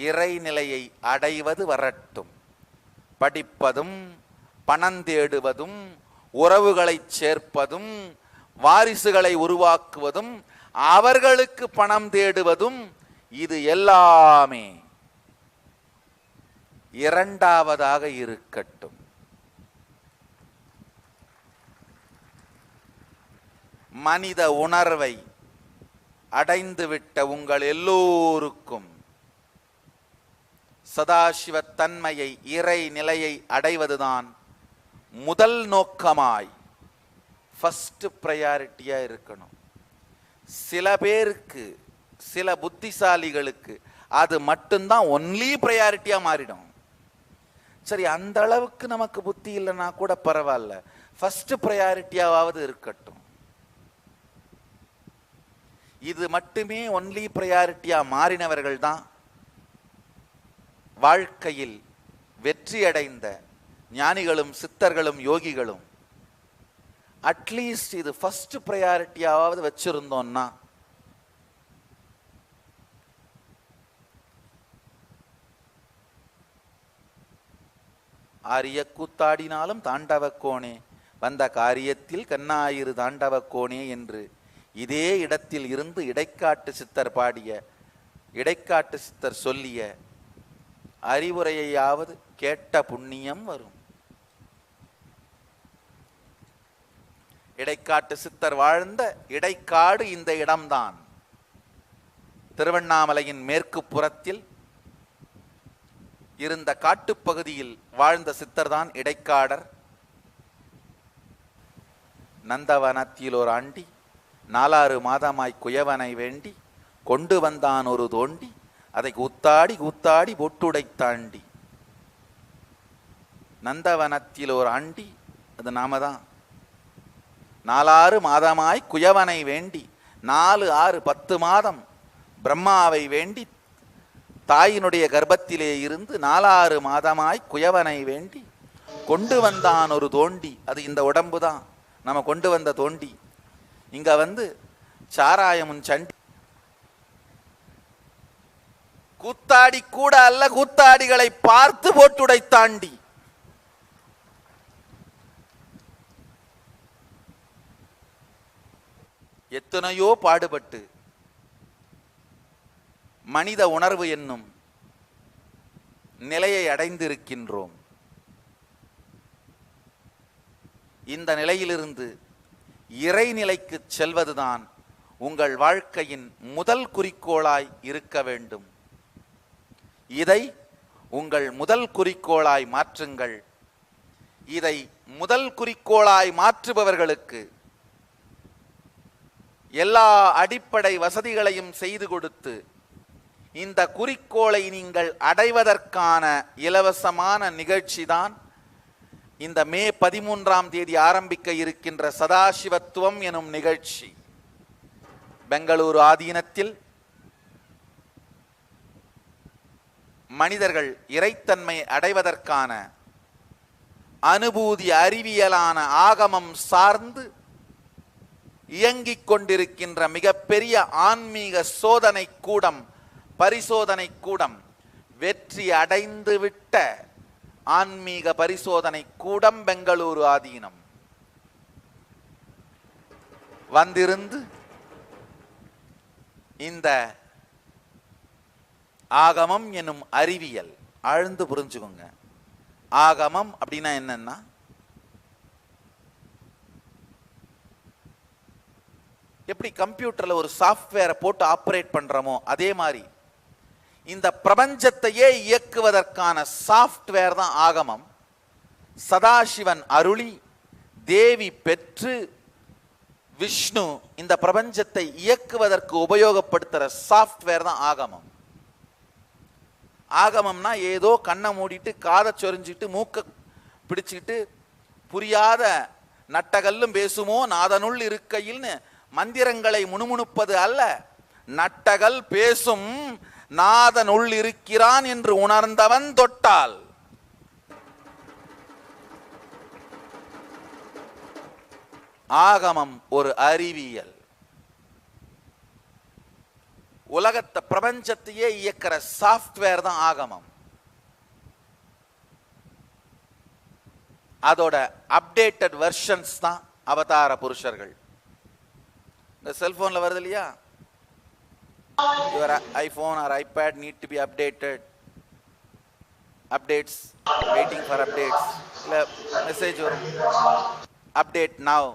இறைநிலையை அடைவது வரட்டும். படிப்பதும், பணம் தேடுவதும், உறவுகளை சேர்ப்பதும், வாரிசுகளை உருவாக்குவதும், அவர்களுக்கு பணம் தேடுவதும், இது எல்லாமே இரண்டாவதாக இருக்கட்டும். மனித உணர்வை அடைந்துவிட்ட உங்கள் எல்லோருக்கும் சதாசிவத்தன்மையை, இறை நிலையை அடைவதுதான் முதல் நோக்கமாய் ஃபர்ஸ்ட் பிரையாரிட்டியா இருக்கணும். சில பேருக்கு, சில புத்திசாலிகளுக்கு அது மட்டும்தான் ஒன்லி பிரையாரிட்டியா மாறிடும். சரி, அந்த அளவுக்கு நமக்கு புத்தி இல்லைன்னா கூட பரவாயில்ல, ஃபர்ஸ்ட் பிரையாரிட்டியாவது இருக்கட்டும். இது மட்டுமே ஒன்லி பிரையாரிட்டியா மாறினவர்கள் தான் வாழ்க்கையில் வெற்றியடைந்த ஞானிகளும் சித்தர்களும் யோகிகளும். அட்லீஸ்ட் இது ஃபர்ஸ்ட் பிரையாரிட்டியாவது வச்சிருந்தோம்னா ஆரிய கூத்தாடினாலும் தாண்டவக்கோனே வந்த காரியத்தில் கண்ணாயிரு தாண்டவக்கோனே என்று இதே இடத்தில் இருந்து இடைக்காட்டு சித்தர் பாடிய, இடைக்காட்டு சித்தர் சொல்லிய அறிவுரையாவது கேட்ட புண்ணியம் வரும். இடைக்காட்டு சித்தர் வாழ்ந்த இடைக்காடு இந்த இடம்தான். திருவண்ணாமலையின் மேற்கு புறத்தில் இருந்த காட்டுப்பகுதியில் வாழ்ந்த சித்தர் தான் இடைக்காடர். நந்தவனத்தில் ஒரு ஆண்டி 4 மாதமாய் குயவனை வேண்டி கொண்டு வந்தான் ஒரு தோண்டி, அதை கூத்தாடி கூத்தாடி பொட்டுடை தாண்டி. நந்தவனத்தில் ஒரு ஆண்டி, அது நாம தான். 4 மாதமாய் குயவனை வேண்டி, 4, 6, 10 மாதம் பிரம்மாவை வேண்டி தாயினுடைய கர்ப்பத்திலே இருந்து 4, 6 மாதமாய் குயவனை வேண்டி கொண்டு வந்தான் ஒரு தோண்டி. அது இந்த உடம்பு தான் நம்ம கொண்டு வந்த தோண்டி. இங்க வந்து சாராயமும் சண்டி. கூத்தாடி கூட அல்ல, கூத்தாடிகளை பார்த்து போட்டுடை தாண்டி. எத்தனையோ பாடுபட்டு மனித உணர்வு என்னும் நிலையை அடைந்திருக்கின்றோம். இந்த நிலையிலிருந்து இறைநிலைக்கு செல்வதுதான் உங்கள் வாழ்க்கையின் முதல் குறிக்கோளாய் இருக்க வேண்டும். இதை உங்கள் முதல் குறிக்கோளாய் மாற்றுங்கள். இதை முதல் குறிக்கோளாய் மாற்றுபவர்களுக்கு எல்லா அடிப்படை வசதிகளையும் செய்து கொடுத்து இந்த குறிக்கோளை நீங்கள் அடைவதற்கான இலவசமான நிகழ்ச்சி தான் இந்த மே 13ஆம் தேதி ஆரம்பிக்க இருக்கின்ற சதாசிவத்துவம் எனும் நிகழ்ச்சி. பெங்களூரு ஆதீனத்தில் மனிதர்கள் இறைத்தன்மை அடைவதற்கான அனுபூதி அறிவியலான ஆகமம் சார்ந்து இயங்கிக் கொண்டிருக்கின்ற மிகப்பெரிய ஆன்மீக சோதனை கூடம், பரிசோதனை கூடம், வெற்றி அடைந்து விட்ட ஆன்மீக பரிசோதனை கூடம் பெங்களூரு ஆதீனம் வந்திருந்து இந்த ஆகமம் எனும் அறிவியல் ஆழ்ந்து புரிஞ்சுக்கோங்க. ஆகமம் அப்படின்னா என்னன்னா, எப்படி கம்ப்யூட்டர்ல ஒரு சாஃப்ட்வேரை போட்டு ஆப்ரேட் பண்றோமோ அதே மாதிரி இந்த பிரபஞ்சத்தையே இயக்குவதற்கான சாஃப்ட்வேர் தான் ஆகமம். சதாசிவன் அருளி தேவி பெற்று விஷ்ணு இந்த பிரபஞ்சத்தை இயக்குவதற்கு உபயோகப்படுத்துற சாஃப்ட்வேர் தான் ஆகமம். ஆகமம்னா ஏதோ கண்ணை மூடிட்டு காதை சொரிஞ்சிட்டு மூக்க பிடிச்சிக்கிட்டு புரியாத நட்டகல்லும் பேசுமோ நாதனுள் இருக்கையில்னு மந்திரங்களை முணுமுணுப்பது அல்ல. நட்டகல் பேசும் நாதனுள் இருக்கிறான் என்று உணர்ந்தவன் தொட்டால் ஆகமம் ஒரு அறிவியல். உலகத்தை பிரபஞ்சத்தையே இயக்கிற சாஃப்ட்வேர் தான் ஆகமம். அதோட அப்டேட்டட் வெர்ஷன்ஸ் தான் அவதார புருஷர்கள். இந்த செல்போன்ல வருது இல்லையா, your iPhone or iPad need to be updated, updates waiting for updates, இல்ல மெசேஜ் வரும் update now,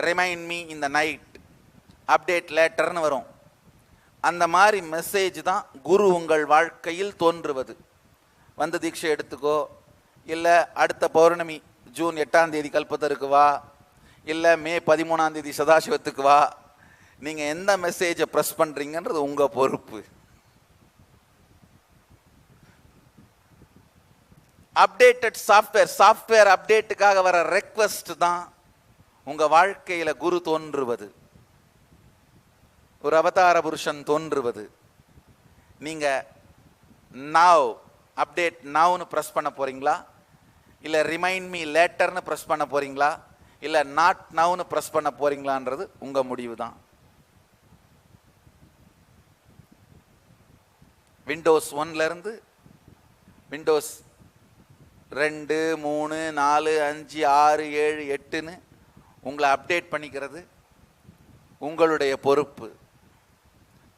remind me in the night, update லேட்டர்னு வரும். அந்த மாதிரி மெசேஜ் தான் குரு உங்கள் வாழ்க்கையில் தோன்றுவது. வந்து தீட்சை எடுத்துக்கோ, இல்லை அடுத்த பௌர்ணமி ஜூன் 8ஆம் தேதி கல்பத்தருக்கு வா, இல்லை மே 13ஆம் தேதி சதாசிவத்துக்கு வா. நீங்கள் எந்த மெசேஜை ப்ரெஸ் பண்ணுறீங்கன்றது உங்கள் பொறுப்பு. அப்டேட்டட் சாஃப்ட்வேர் அப்டேட்டுக்காக வர ரெக்வெஸ்ட் தான் உங்கள் வாழ்க்கையில் குரு தோன்றுவது, ஒரு அவதார புருஷன் தோன்றுவது. நீங்கள் நவ் அப்டேட் நவ்னு ப்ரெஸ் பண்ண போகிறீங்களா, இல்லை ரிமைண்ட் மீ லேட்டர்னு ப்ரெஸ் பண்ண போகிறீங்களா, இல்லை நாட் நவ்னு ப்ரெஸ் பண்ண போகிறீங்களான்றது உங்கள் முடிவு தான். விண்டோஸ் 1லேருந்து விண்டோஸ் 2, 3, 4, 5, 6, 7, 8ன்னு உங்களை அப்டேட் பண்ணிக்கிறது உங்களுடைய பொறுப்பு.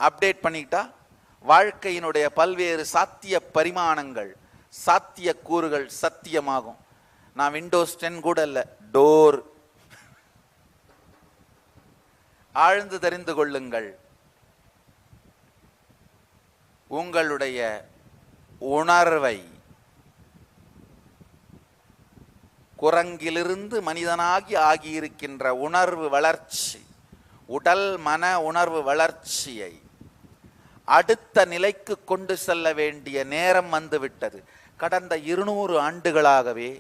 அப்டேட் பண்ணிக்கிட்டா வாழ்க்கையினுடைய பல்வேறு சாத்திய பரிமாணங்கள், சாத்திய கூறுகள் சத்தியமாகும். நான் விண்டோஸ் 10 கூட இல்லை, டோர். ஆழ்ந்து தெரிந்து கொள்ளுங்கள், உங்களுடைய உணர்வை குரங்கிலிருந்து மனிதனாகி ஆகியிருக்கின்ற உணர்வு வளர்ச்சி, உடல் மன உணர்வு வளர்ச்சியை அடுத்த நிலைக்கு கொண்டு செல்ல வேண்டிய நேரம் வந்துவிட்டது. கடந்த 200 ஆண்டுகளாகவே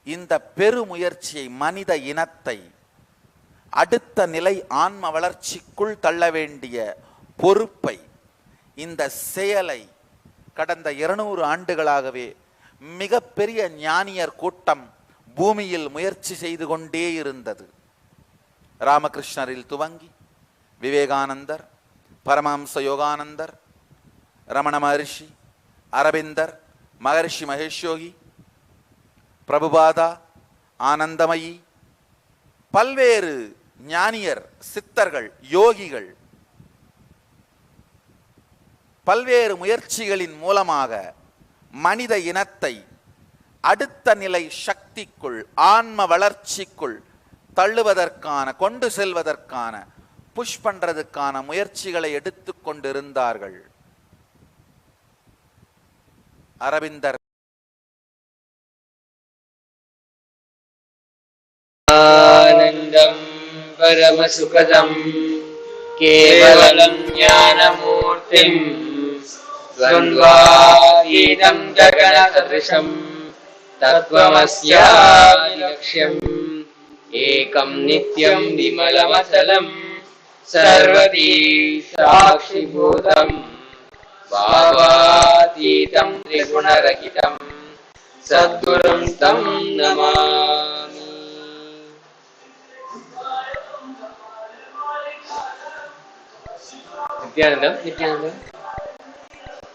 இந்த பெருமுயற்சியை, மனித இனத்தை அடுத்த நிலை ஆன்ம வளர்ச்சிக்குள் தள்ள வேண்டிய பொறுப்பை, இந்த செயலை கடந்த 200 ஆண்டுகளாகவே மிகப்பெரிய ஞானியர் கூட்டம் பூமியில் முயற்சி செய்து கொண்டே இருந்தது. ராமகிருஷ்ணரில் துவங்கி விவேகானந்தர், பரமஹம்ச யோகானந்தர், ரமண மகர்ஷி, அரவிந்தர், மகர்ஷி மகேஷ்-யோகி, பிரபுபாதா, ஆனந்தமயி, பல்வேறு ஞானியர், சித்தர்கள், யோகிகள் பல்வேறு முயற்சிகளின் மூலமாக மனித இனத்தை அடுத்த நிலை சக்திக்குள், ஆன்ம வளர்ச்சிக்குள் தள்ளுவதற்கான, கொண்டு செல்வதற்கான, புஷ் பண்றதுக்கான முயற்சிகளை எடுத்துக் கொண்டிருந்தார்கள். அரவிந்தர் ஆனந்தம் பரமசுகதம் கேவலம் ஞானமூர்த்திம் ஸ்வந்வாதீதம் ஜகனசதிருஷம் தத்வமஸ்யாதி லக்ஷ்யம் ஏகம் நித்யம் விமலமசலம் சர்வதீ சாட்சிபூதம் பாவாதீதம் திரிகுணரகிதம் சத்குரும் தம் நமாமி. நித்யானந்தம்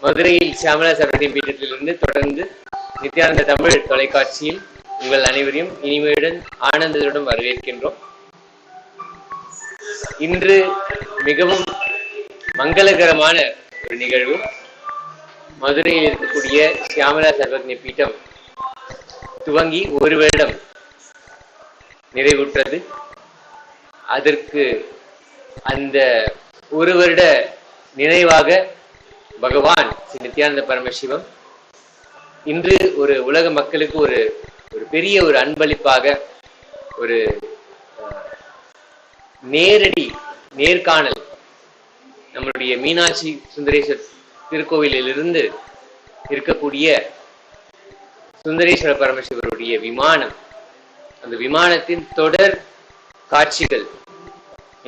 மதுரையில் சியாமலா சரஸ்வதி பீடத்திலிருந்து தொடர்ந்து நித்யானந்த தமிழ் தொலைக்காட்சியில் உங்கள் அனைவரையும் இனிமையுடன் ஆனந்தத்துடன் வரவேற்கின்றோம். இன்று மிகவும் மங்களகரமான ஒரு நிகழ்வு. மதுரையில் இருக்கக்கூடிய சியாமலா சர்வஜ்ஞ பீடம் துவங்கி 1 வருடம் நிறைவுற்றது. அதற்கு அந்த 1 வருட நினைவாக பகவான் ஸ்ரீ நித்யானந்த பரமசிவம் இன்று ஒரு உலக மக்களுக்கு ஒரு ஒரு பெரிய ஒரு அன்பளிப்பாக ஒரு நேரடி நேர்காணல் நம்மளுடைய மீனாட்சி சுந்தரேஸ்வர் திருக்கோவிலிலிருந்து இருக்கக்கூடிய சுந்தரேஸ்வர பரமசிவருடைய விமானம், அந்த விமானத்தின் தொடர் காட்சிகள்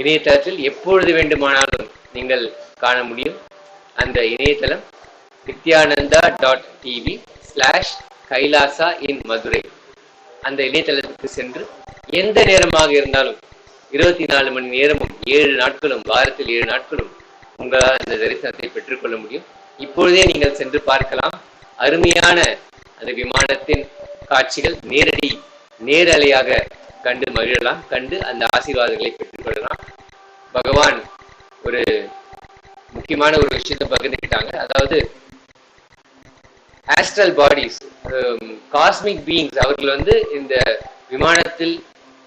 இணையதளத்தில் எப்பொழுது வேண்டுமானாலும் நீங்கள் காண முடியும். அந்த இணையதளம் nityananda.tv/kailasa in Madurai. அந்த இணையதளத்துக்கு சென்று எந்த நேரமாக இருந்தாலும் 24 மணி நேரமும் 7 நாட்களும் வாரத்தில் 7 நாட்களும் உங்களால் அந்த தரிசனத்தை பெற்றுக்கொள்ள முடியும். இப்பொழுதே நீங்கள் சென்று பார்க்கலாம். அருமையான அந்த விமானத்தின் காட்சிகள் நேரலையாக கண்டு மகிழலாம், கண்டு அந்த ஆசீர்வாதங்களை பெற்றுக்கொள்ளலாம். பகவான் ஒரு முக்கியமான ஒரு விஷயத்தை பகிர்ந்துக்கிட்டாங்க. அதாவது ஆஸ்ட்ரல் பாடிஸ், காஸ்மிக் பீயிங்ஸ், அவர்கள் இந்த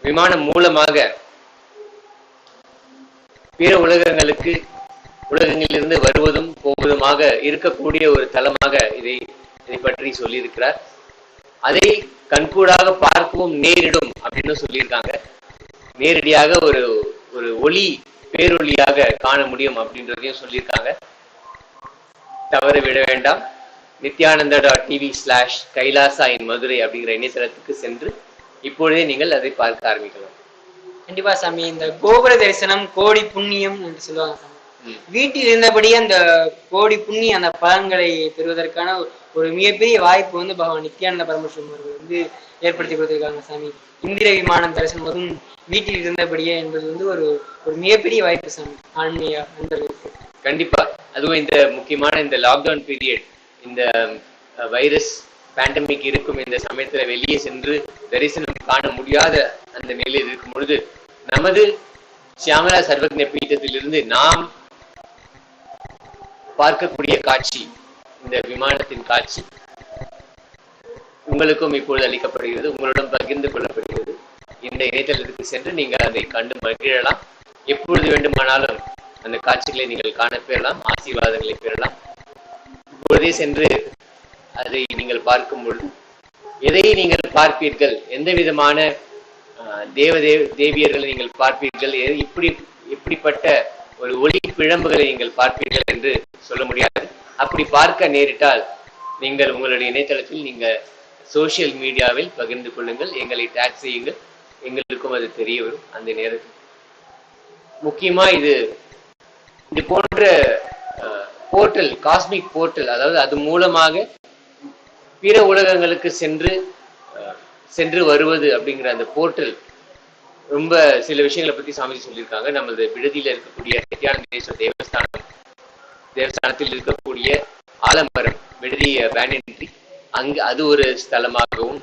விமானம் மூலமாக பிற உலகங்களிலிருந்து வருவதும் போவதுமாக இருக்கக்கூடிய ஒரு தலமாக இதை பற்றி சொல்லியிருக்கிறார். அதை கண்கூடாக பார்க்கவும் நேரிடும் அப்படின்னு சொல்லியிருக்காங்க. நேரடியாக ஒரு ஒளி பேரொளியாக காண முடியும் அப்படின்றதையும் சொல்லியிருக்காங்க. தவற விட வேண்டாம். nityananda.tv/kailasa in Madurai அப்படிங்கிற இணையதளத்துக்கு சென்று இப்பொழுதே நீங்கள் அதை பார்க்க ஆரம்பிக்கலாம். கண்டிப்பா சாமி, இந்த கோபுர தரிசனம் கோடி புண்ணியம் என்று சொல்லுவாங்க சாமி. வீட்டில் இருந்தபடியே அந்த கோடி புண்ணிய அந்த பலன்களை பெறுவதற்கான ஒரு மிகப்பெரிய வாய்ப்பு பகவான் நித்யானந்த பரமசிவம் அவர்கள் ஏற்படுத்தி கொடுத்திருக்காங்க சாமி. இந்திர விமானம் தரிசனம் அதுவும் வீட்டில் இருந்தபடியே என்பது ஒரு மிகப்பெரிய வாய்ப்பு சாமி ஆன்மீக நண்பர்களுக்கு. கண்டிப்பா. அதுவும் இந்த முக்கியமான இந்த லாக்டவுன் பீரியட், இந்த வைரஸ் பேண்டமிக் இருக்கும் இந்த சமயத்துல வெளியே சென்று தரிசனம் காண முடியாத அந்த நிலையில் இருக்கும் பொழுது நமது சியாமலா சர்வக்ஞ பீட்டத்திலிருந்து நாம் பார்க்கக்கூடிய காட்சி, இந்த விமானத்தின் காட்சி உங்களுக்கும் இப்பொழுது அளிக்கப்படுகிறது, உங்களுடன் பகிர்ந்து கொள்ளப்படுகிறது. இந்த இணையதளத்துக்கு சென்று நீங்கள் அதை கண்டு மகிழலாம். எப்பொழுது வேண்டுமானாலும் அந்த காட்சிகளை நீங்கள் காண பெறலாம், ஆசீர்வாதங்களை பெறலாம். இப்பொழுதே சென்று அதை நீங்கள் பார்க்கும் பொழுது எதை நீங்கள் பார்ப்பீர்கள், எந்த விதமான தேவியர்களை நீங்கள் பார்ப்பீர்கள், இப்படிப்பட்ட ஒரு ஒளி பிழம்புகளை நீங்கள் பார்ப்பீர்கள் என்று சொல்ல முடியாது. அப்படி பார்க்க நேரிட்டால் நீங்கள் உங்களுடைய இணையதளத்தில் நீங்கள் சோசியல் மீடியாவில் பகிர்ந்து கொள்ளுங்கள், எங்களை டேக் செய்யுங்கள், எங்களுக்கும் அது தெரிய வரும். அந்த நேரத்தில் முக்கியமா இது போன்ற போர்ட்டல், காஸ்மிக் போர்ட்டல், அதாவது அது மூலமாக பிற உலகங்களுக்கு சென்று வருவது அப்படிங்கிற அந்த போர்ட்டல் ரொம்ப சில விஷயங்களை பத்தி சாமிஜி சொல்லியிருக்காங்க. நமது விடுதியில இருக்கக்கூடிய நித்யானந்தேஸ்வர தேவஸ்தானத்தில் இருக்கக்கூடிய ஆலம்பரம் விடுதி பேண்டன்ட்ரி, அங்கு அது ஒரு ஸ்தலமாகவும்,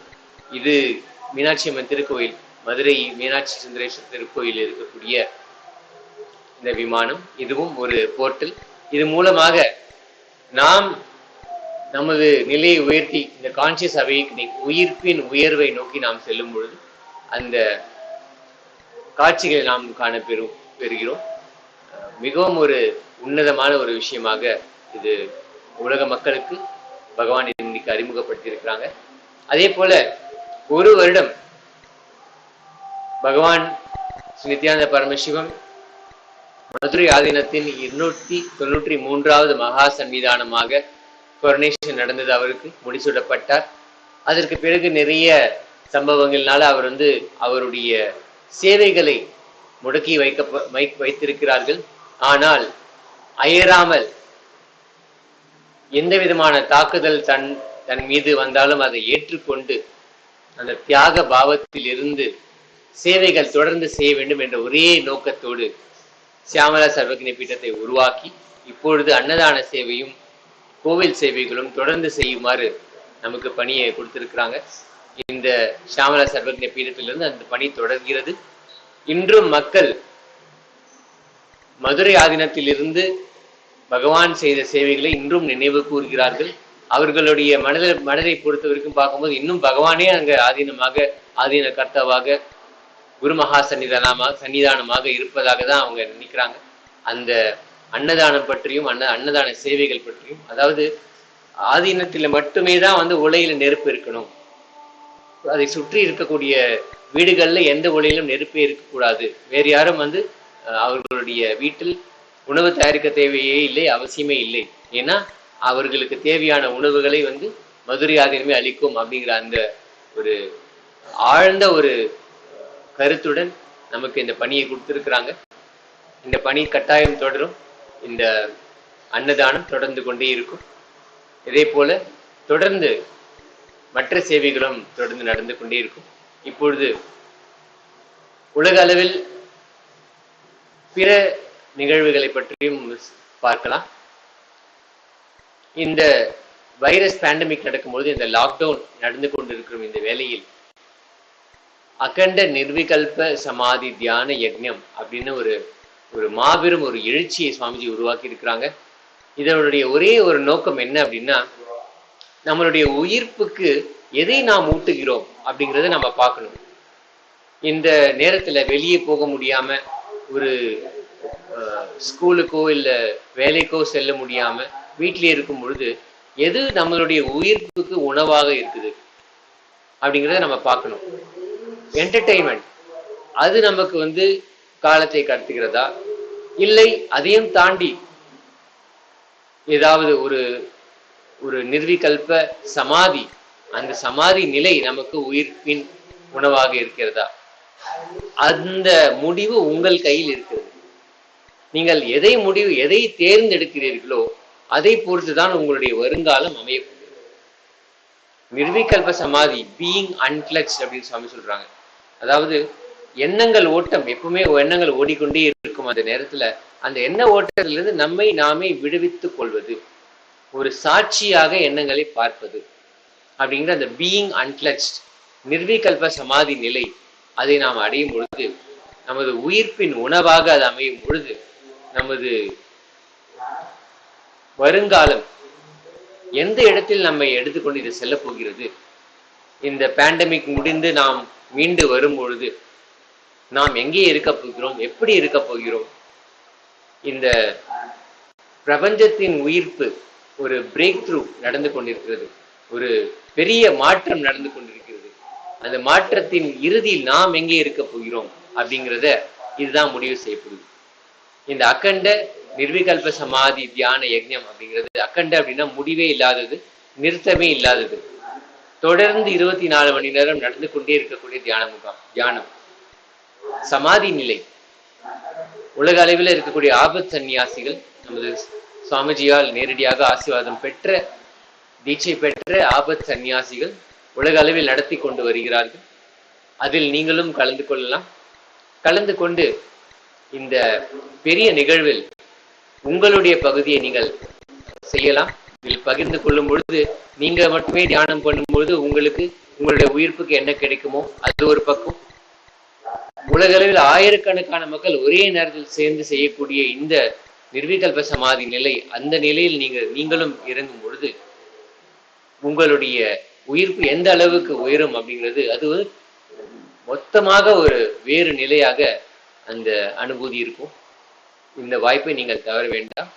இது மீனாட்சி அம்மன் திருக்கோயில், மதுரை மீனாட்சி சுந்தரேஸ்வரர் திருக்கோயில் இருக்கக்கூடிய இந்த விமானம், இதுவும் ஒரு போர்ட்டல். இது மூலமாக நாம் நமது நிலையை உயர்த்தி இந்த கான்சியஸ் அவேக்கனிங், உயிர்ப்பின் உயர்வை நோக்கி நாம் செல்லும் பொழுது அந்த காட்சிகளை நாம் காண பெறுகிறோம். மிகவும் ஒரு உன்னதமான ஒரு விஷயமாக இது உலக மக்களுக்கு பகவான் இன்னைக்கு அறிமுகப்படுத்தி இருக்கிறாங்க. அதே போல ஒரு வருடம் பகவான் ஸ்ரீ நித்யானந்த பரமசிவம் மதுரை ஆதீனத்தின் 293வது மகா சன்னிதானமாக கொரோனேஷன் நடந்தது. அவருக்கு முடிசூடப்பட்டார். அதற்கு பிறகு நிறைய சம்பவங்கள்னால அவர் அவருடைய சேவைகளை முடக்கி வைத்திருக்கிறார்கள். ஆனால் அயராமல் எந்த விதமான தாக்குதல் தன் மீது வந்தாலும் அதை ஏற்றுக்கொண்டு அந்த தியாக பாவத்தில் இருந்து சேவைகள் தொடர்ந்து செய்ய வேண்டும் என்ற ஒரே நோக்கத்தோடு சியாமலா சர்வக்ஞ பீட்டத்தை உருவாக்கி இப்பொழுது அன்னதான சேவையும் கோவில் சேவைகளும் தொடர்ந்து செய்யுமாறு நமக்கு பணியை கொடுத்திருக்கிறாங்க. இந்த சியாமலா சர்வக்ஞ பீடத்திலிருந்து அந்த பணி தொடர்கிறது. இன்றும் மக்கள் மதுரை ஆதீனத்திலிருந்து பகவான் செய்த சேவைகளை இன்றும் நினைவு கூறுகிறார்கள். அவர்களுடைய மனதை பொறுத்த வரைக்கும் பார்க்கும்போது இன்னும் பகவானே அங்க ஆதீன கர்த்தாவாக குரு மகா சன்னிதானமாக இருப்பதாக தான் அவங்க நினைக்கிறாங்க. அந்த அன்னதானம் பற்றியும் அன்னதான சேவைகள் பற்றியும், அதாவது ஆதீனத்தில் மட்டுமே தான் உலையில நெருப்பு இருக்கணும், அதை சுற்றி இருக்கக்கூடிய வீடுகள்ல எந்த ஒளியிலும் நெருப்பே இருக்கக்கூடாது. வேறு யாரும் வந்து அவர்களுடைய வீட்டில் உணவு தயாரிக்க தேவையே இல்லை, அவசியமே இல்லை. ஏன்னா அவர்களுக்கு தேவையான உணவுகளை வந்து மதுரை ஆதீனமே அளிக்கும் அப்படிங்கிற அந்த ஒரு ஆழ்ந்த ஒரு கருத்துடன் நமக்கு இந்த பணியை கொடுத்திருக்கிறாங்க. இந்த பணி கட்டாயம் தொடரும். இந்த அன்னதானம் தொடர்ந்து கொண்டே இருக்கும். இதே போல தொடர்ந்து மற்ற சேவைகளும் தொடர்ந்து நடந்து கொண்டே இருக்கும். இப்பொழுது உலக அளவில் பிற நிகழ்வுகளை பற்றியும் பார்க்கலாம். இந்த வைரஸ் பேண்டமிக் நடக்கும்போது, இந்த லாக்டவுன் நடந்து கொண்டிருக்கிற இந்த வேளையில் அகண்ட நிர்விகல்ப சமாதி தியான யக்ஞம் அப்படின்னு ஒரு மாபெரும் ஒரு எழுச்சியை சுவாமிஜி உருவாக்கி இருக்கிறாங்க. இதனுடைய ஒரே ஒரு நோக்கம் என்ன அப்படின்னா, நம்மளுடைய உயிர்ப்புக்கு எதை நாம் ஊட்டுகிறோம் அப்படிங்கிறத நம்ம பார்க்கணும். இந்த நேரத்துல வெளியே போக முடியாம, ஒரு ஸ்கூலுக்கோ இல்ல வேலைக்கோ செல்ல முடியாம வீட்டிலே இருக்கும் பொழுது எது நம்மளுடைய உயிர்ப்புக்கு உணவாக இருக்குது அப்படிங்கிறத நம்ம பார்க்கணும். என்டர்டெயின்மெண்ட் அது நமக்கு வந்து காலத்தை கடத்துகிறதா, இல்லை அதையும் தாண்டி ஏதாவது ஒரு நிர்விகல்ப சமாதி, அந்த சமாதி நிலை நமக்கு உயிர்ப்பின் உணவாக இருக்கிறதா? அந்த முடிவு உங்கள் கையில் இருக்கிறது. நீங்கள் எதை தேர்ந்தெடுக்கிறீர்களோ அதை பொறுத்துதான் உங்களுடைய வருங்காலம் அமையப்படுகிறது. நிர்விகல்ப சமாதி, பீயிங் அன்கிளச்ட் அப்படின்னு சுவாமி சொல்றாங்க. அதாவது எண்ணங்கள் ஓட்டம், எப்பவுமே எண்ணங்கள் ஓடிக்கொண்டே இருக்கும். அந்த நேரத்துல அந்த எண்ண ஓட்டத்திலிருந்து நம்மை நாமே விடுவித்துக் கொள்வது, ஒரு சாட்சியாக எண்ணங்களை பார்ப்பது அப்படிங்கிற அந்த பீயிங் அன்கிளச்ட் நிர்விகல்ப சமாதி நிலை, அதை நாம் அடையும் பொழுது, நமது உயிர்ப்பின் உணவாக அது அமையும் பொழுது, நமது வருங்காலம் எந்த இடத்தில் நம்மை எடுத்துக்கொண்டு இது செல்ல போகிறது, இந்த பேண்டமிக் முடிந்து நாம் மீண்டு வரும் பொழுது நாம் எங்கே இருக்க போகிறோம், எப்படி இருக்க போகிறோம், இந்த பிரபஞ்சத்தின் உயிர்ப்பு ஒரு பிரேக் த்ரூ நடந்து கொண்டிருக்கிறது, ஒரு பெரிய மாற்றம் நடந்து கொண்டிருக்கிறது. அந்த மாற்றத்தின் இறுதியில் நாம் எங்கே இருக்க போகிறோம் அப்படிங்கிறத இதுதான் முடிவு செய்யப்படுது. இந்த அகண்ட நிர்விகல்ப சமாதி தியான யக்ஞம் அப்படிங்கிறது, அகண்ட அப்படின்னா முடிவே இல்லாதது, நிறுத்தமே இல்லாதது, தொடர்ந்து 24 மணி நேரம் நடந்து கொண்டே இருக்கக்கூடிய தியானம் சமாதி நிலை. உலக அளவில் இருக்கக்கூடிய ஆபத் சன்னியாசிகள், நமது சுவாமிஜியால் நேரடியாக ஆசீர்வாதம் பெற்ற, தீட்சை பெற்ற ஆபத் சன்னியாசிகள் உலக அளவில் நடத்தி கொண்டு வருகிறார்கள். அதில் நீங்களும் கலந்து கொள்ளலாம். கலந்து கொண்டு இந்த பெரிய நிகழ்வில் உங்களுடைய பகுதியை நீங்கள் செய்யலாம். இதில் பகிர்ந்து கொள்ளும் பொழுது, நீங்க மட்டுமே தியானம் பண்ணும்பொழுது உங்களுக்கு உங்களுடைய உயிர்ப்புக்கு என்ன கிடைக்குமோ அது ஒரு பக்கம். உலக அளவில் ஆயிரக்கணக்கான மக்கள் ஒரே நேரத்தில் சேர்ந்து செய்யக்கூடிய இந்த நிர்விகல்ப சமாதி நிலை, அந்த நிலையில் நீங்களும் இறங்கும் பொழுது உங்களுடைய உயிர்ப்பு எந்த அளவுக்கு உயரும் அப்படிங்கிறது, அது மொத்தமாக ஒரு வேறு நிலையாக அந்த அனுபூதி இருக்கும். இந்த வாய்ப்பை நீங்கள் தவற வேண்டாம்.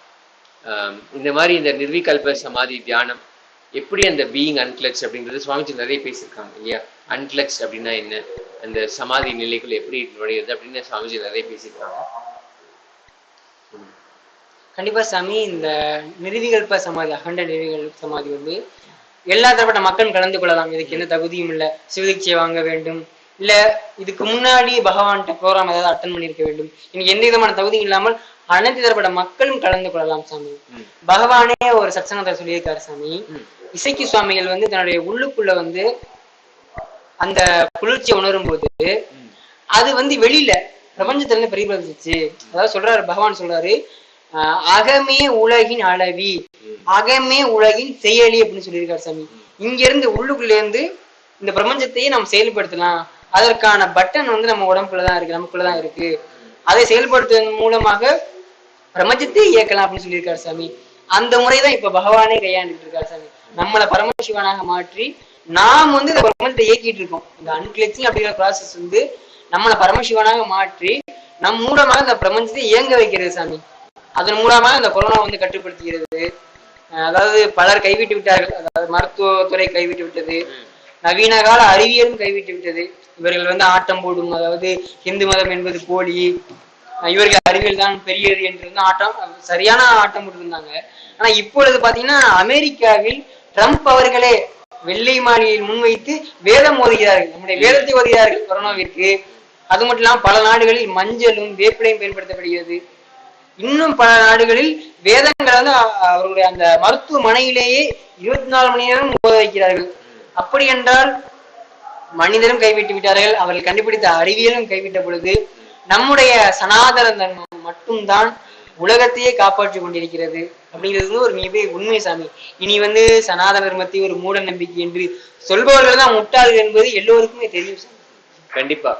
இந்த மாதிரி இந்த நிர்விகல்ப சமாதி தியானம் எப்படி அந்த பீயிங் அன்கிளச் அப்படிங்கிறது சுவாமிஜி நிறைய பேசியிருக்காங்க இல்லையா. அன்கிளச் அப்படின்னா என்ன, அந்த சமாதி நிலைக்குள் எப்படி நுழையிறது அப்படின்னு சுவாமிஜி நிறைய பேசியிருக்காங்க. கண்டிப்பா சாமி, இந்த நிர்விகல்ப சமாதி, அகண்ட நிர்விகல்ப சமாதி எல்லா தரப்பட்ட மக்களும் கலந்து கொள்ளலாம். இதுக்கு எந்த தகுதியும் இல்லை, சிவதீட்சை வாங்க வேண்டும், இல்ல இதுக்கு முன்னாடி பகவான்கிட்ட ப்ரோக்ராம் ஏதாவது அட்டன் பண்ணிருக்க வேண்டும், இன்னைக்கு எந்த விதமான தகுதியும் இல்லாமல் அனைத்து தரப்பட்ட மக்களும் கலந்து கொள்ளலாம் சாமி. பகவானே ஒரு சத்சங்கத்தை சொல்லியிருக்காரு சாமி. இசைக்கு சுவாமிகள் தன்னுடைய உள்ளுக்குள்ள அந்த குளிர்ச்சியை உணரும் போது அது வெளியில பிரபஞ்சத்துல இருந்து பிரதிபலிச்சு. அதாவது சொல்றாரு, பகவான் சொல்றாரு, அகமே உலகின் அளவி, அகமே உலகின் செயலி அப்படின்னு சொல்லியிருக்காரு சாமி. இங்க இருந்து உள்ளுக்குள்ள இருந்து இந்த பிரபஞ்சத்தையே நம்ம செயல்படுத்தலாம். அதற்கான பட்டன் நம்ம உடம்புக்குள்ளதான் இருக்கு, நமக்குள்ளதான் இருக்கு. அதை செயல்படுத்துவதன் மூலமாக பிரபஞ்சத்தை இயக்கலாம் அப்படின்னு சொல்லியிருக்காரு சாமி. அந்த முறைதான் இப்ப பகவானே கையாண்டுட்டு இருக்காரு சாமி. நம்மளை பரமசிவனாக மாற்றி நாம் இந்த பிரபஞ்சத்தை இயக்கிட்டு இருக்கோம். இந்த அன்கிளச்சிங் அப்படிங்கிற ப்ராசஸ் நம்மளை பரமசிவனாக மாற்றி நம் மூலமாக இந்த பிரபஞ்சத்தை இயங்க வைக்கிறது சாமி. அதன் மூலமாக இந்த கொரோனா கட்டுப்படுத்துகிறது. அதாவது பலர் கைவிட்டு விட்டார்கள், அதாவது மருத்துவத்துறை கைவிட்டு விட்டது, நவீன கால அறிவியலும் கைவிட்டு விட்டது. இவர்கள் வந்து ஆட்டம் போடும், அதாவது இந்து மதம் என்பது போலி, இவர்கள் அறிவியல் தான் பெரியது என்று ஆட்டம், சரியான ஆட்டம் போட்டிருந்தாங்க. ஆனா இப்பொழுது பாத்தீங்கன்னா அமெரிக்காவில் ட்ரம்ப் அவர்களே வெள்ளை மாளிகையில் முன்வைத்து வேதம் ஓதுகிறார்கள், நம்முடைய வேதத்தை ஓதுகிறார்கள் கொரோனாவிற்கு. அது மட்டும் இல்லாமல் பல நாடுகளில் மஞ்சளும் வேப்பிலையும் பயன்படுத்தப்படுகிறது. இன்னும் பல நாடுகளில் வேதங்களை வந்து அவர்களுடைய அந்த மருத்துவமனையிலேயே 24 மணி நேரம் ஓத வைக்கிறார்கள். அப்படி என்றால் மனிதரும் கைவிட்டு விட்டார்கள், அவர்கள் கண்டுபிடித்த அறிவியலும் கைவிட்ட பொழுது நம்முடைய சனாதன தர்மம் மட்டும்தான் உலகத்தையே காப்பாற்றி கொண்டிருக்கிறது அப்படிங்கிறது ஒரு மிகப்பெரிய உண்மை சாமி. இனி வந்து சனாதன தர்மத்தை ஒரு மூட நம்பிக்கை என்று சொல்பவர்கள் தான் முட்டாள்கள் என்பது எல்லோருக்குமே தெரியும் சாமி. கண்டிப்பா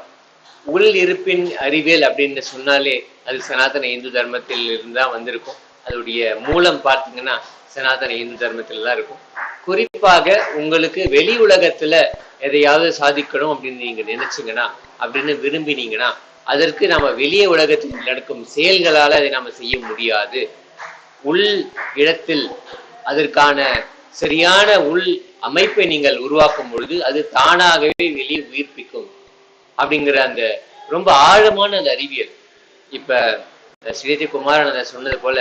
உள் இருப்பின் அறிவியல் அப்படின்னு சொன்னாலே அது சனாதன இந்து தர்மத்தில் இருந்தா வந்திருக்கும். அதோடைய மூலம் பார்த்தீங்கன்னா சனாதன இந்து தர்மத்துல தான் இருக்கும். குறிப்பாக உங்களுக்கு வெளி உலகத்துல எதையாவது சாதிக்கணும் அப்படின்னு நீங்க நினைச்சீங்கன்னா, அப்படின்னு விரும்பினீங்கன்னா, அதற்கு நம்ம வெளியே உலகத்தில் நடக்கும் செயல்களால அதை நாம செய்ய முடியாது. உள் இடத்தில் அதற்கான சரியான உள் அமைப்பை நீங்கள் உருவாக்கும் பொழுது அது தானாகவே வெளியே உயிர்ப்பிக்கும் அப்படிங்கிற அந்த ரொம்ப ஆழமான அந்த அறிவியல். இப்ப ஸ்ரீதேவி குமாரன் சொன்னது போல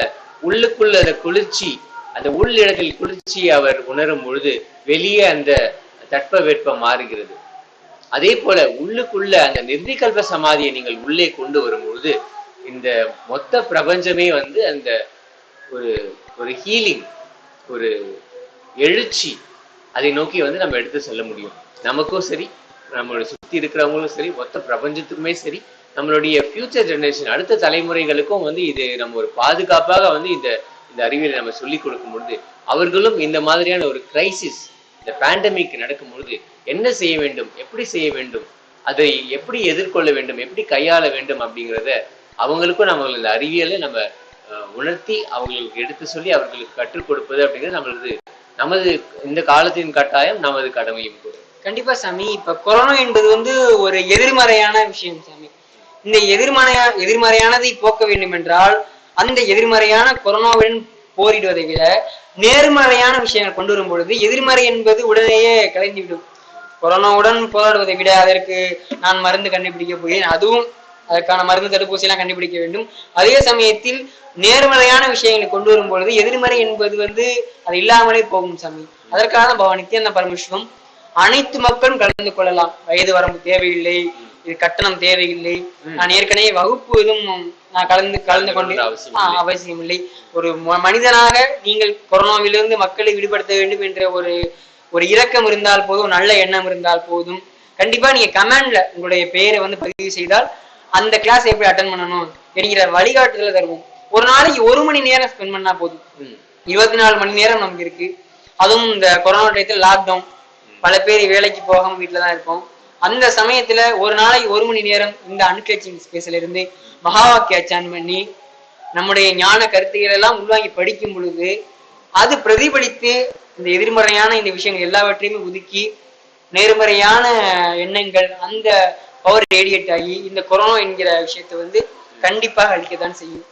உள்ளுக்குள்ள அந்த குளிர்ச்சி, அந்த உள் இடத்தில் குளிர்ச்சி அவர் உணரும் பொழுது வெளியே அந்த தட்ப வெப்பம் மாறுகிறது. அதே போல உள்ளுக்குள்ள அந்த நிர்விகல்ப சமாதியை நீங்கள் உள்ளே கொண்டு வரும்பொழுது இந்த மொத்த பிரபஞ்சமே வந்து அந்த ஒரு ஹீலிங், ஒரு எழுச்சி, அதை நோக்கி வந்து நம்ம எடுத்து செல்ல முடியும். நமக்கும் சரி, நம்மளோட சுத்தி இருக்கிறவங்களும் சரி, மொத்த பிரபஞ்சத்துக்குமே சரி, நம்மளுடைய ஃபியூச்சர் ஜெனரேஷன் அடுத்த தலைமுறைகளுக்கும் வந்து இது நம்ம ஒரு பாதுகாப்பாக வந்து இந்த அறிவியலை நம்ம சொல்லி கொடுக்கும் பொழுது அவர்களும் இந்த மாதிரியான ஒரு கிரைசிஸ், இந்த பேண்டமிக் நடக்கும் பொழுது என்ன செய்ய வேண்டும், எப்படி செய்ய வேண்டும், அதை எப்படி எதிர்கொள்ள வேண்டும், எப்படி கையாள வேண்டும் அப்படிங்கிறத அவங்களுக்கும் நம்ம இந்த அறிவியலை நம்ம உணர்த்தி அவங்களுக்கு எடுத்து சொல்லி அவர்களுக்கு கற்றுக் கொடுப்பது அப்படிங்கிறது நமது இந்த காலத்தின் கட்டாயம், நமது கடமையும் கூட. கண்டிப்பா சாமி. இப்ப கொரோனா என்பது வந்து ஒரு எதிர்மறையான விஷயம் சாமி. இந்த எதிர்மறையானதை போக்க வேண்டும் என்றால் அந்த எதிர்மறையான கொரோனாவுடன் போரிடுவதை விட நேர்மறையான விஷயங்கள் கொண்டு வரும் பொழுது எதிர்மறை என்பது உடனேயே கலைந்துவிடும். கொரோனாவுடன் போராடுவதை விட அதற்கு நான் மருந்து கண்டுபிடிக்க போகிறேன், அதுவும் அதற்கான மருந்து தடுப்பூசி எல்லாம் கண்டுபிடிக்க வேண்டும். அதே சமயத்தில் நேர்மறையான விஷயங்களை கொண்டு வரும் பொழுது எதிர்மறை என்பது வந்து அது இல்லாமலே போகும் சாமி. அதற்காக பகவான் நித்யானந்த பரமசிவம் அனைத்து மக்களும் கலந்து கொள்ளலாம், வயது வரம்பு தேவையில்லை, இது கட்டணம் தேவையில்லை, நான் ஏற்கனவே வகுப்பு எதுவும் நான் கலந்து கொண்டு அவசியம் இல்லை. ஒரு மனிதனாக நீங்கள் கொரோனாவிலிருந்து மக்களை விடுபடுத்த வேண்டும் என்ற ஒரு இரக்கம் இருந்தால் போதும், நல்ல எண்ணம் இருந்தால் போதும். கண்டிப்பா நீங்க கமெண்ட்ல உங்களுடைய பெயரை வந்து பதிவு செய்தால் அந்த கிளாஸ் எப்படி அட்டன் பண்ணணும் என்கிற வழிகாட்டுதல தருவோம். ஒரு நாளைக்கு 1 மணி நேரம் ஸ்பெண்ட் பண்ணா போதும். 24 மணி நேரம் நமக்கு இருக்கு. அதுவும் இந்த கொரோனா டயத்தில் லாக்டவுன், பல பேர் வேலைக்கு போகாம வீட்டுலதான் இருப்போம். அந்த சமயத்துல ஒரு நாளைக்கு 1 மணி நேரம் இந்த அன்கேச்சிங் ஸ்பேஸ்ல இருந்து மகா வாக்கிய அச்சான் பண்ணி நம்முடைய ஞான கருத்துக்கள் எல்லாம் உள்வாங்கி படிக்கும் பொழுது அது பிரதிபலித்து இந்த எதிர்மறையான இந்த விஷயங்கள் எல்லாவற்றையுமே ஒதுக்கி நேர்மறையான எண்ணங்கள் அந்த பவர் ரேடியேட் ஆகி இந்த கொரோனா என்கிற விஷயத்தை வந்து கண்டிப்பாக அழிக்கத்தான் செய்யும்.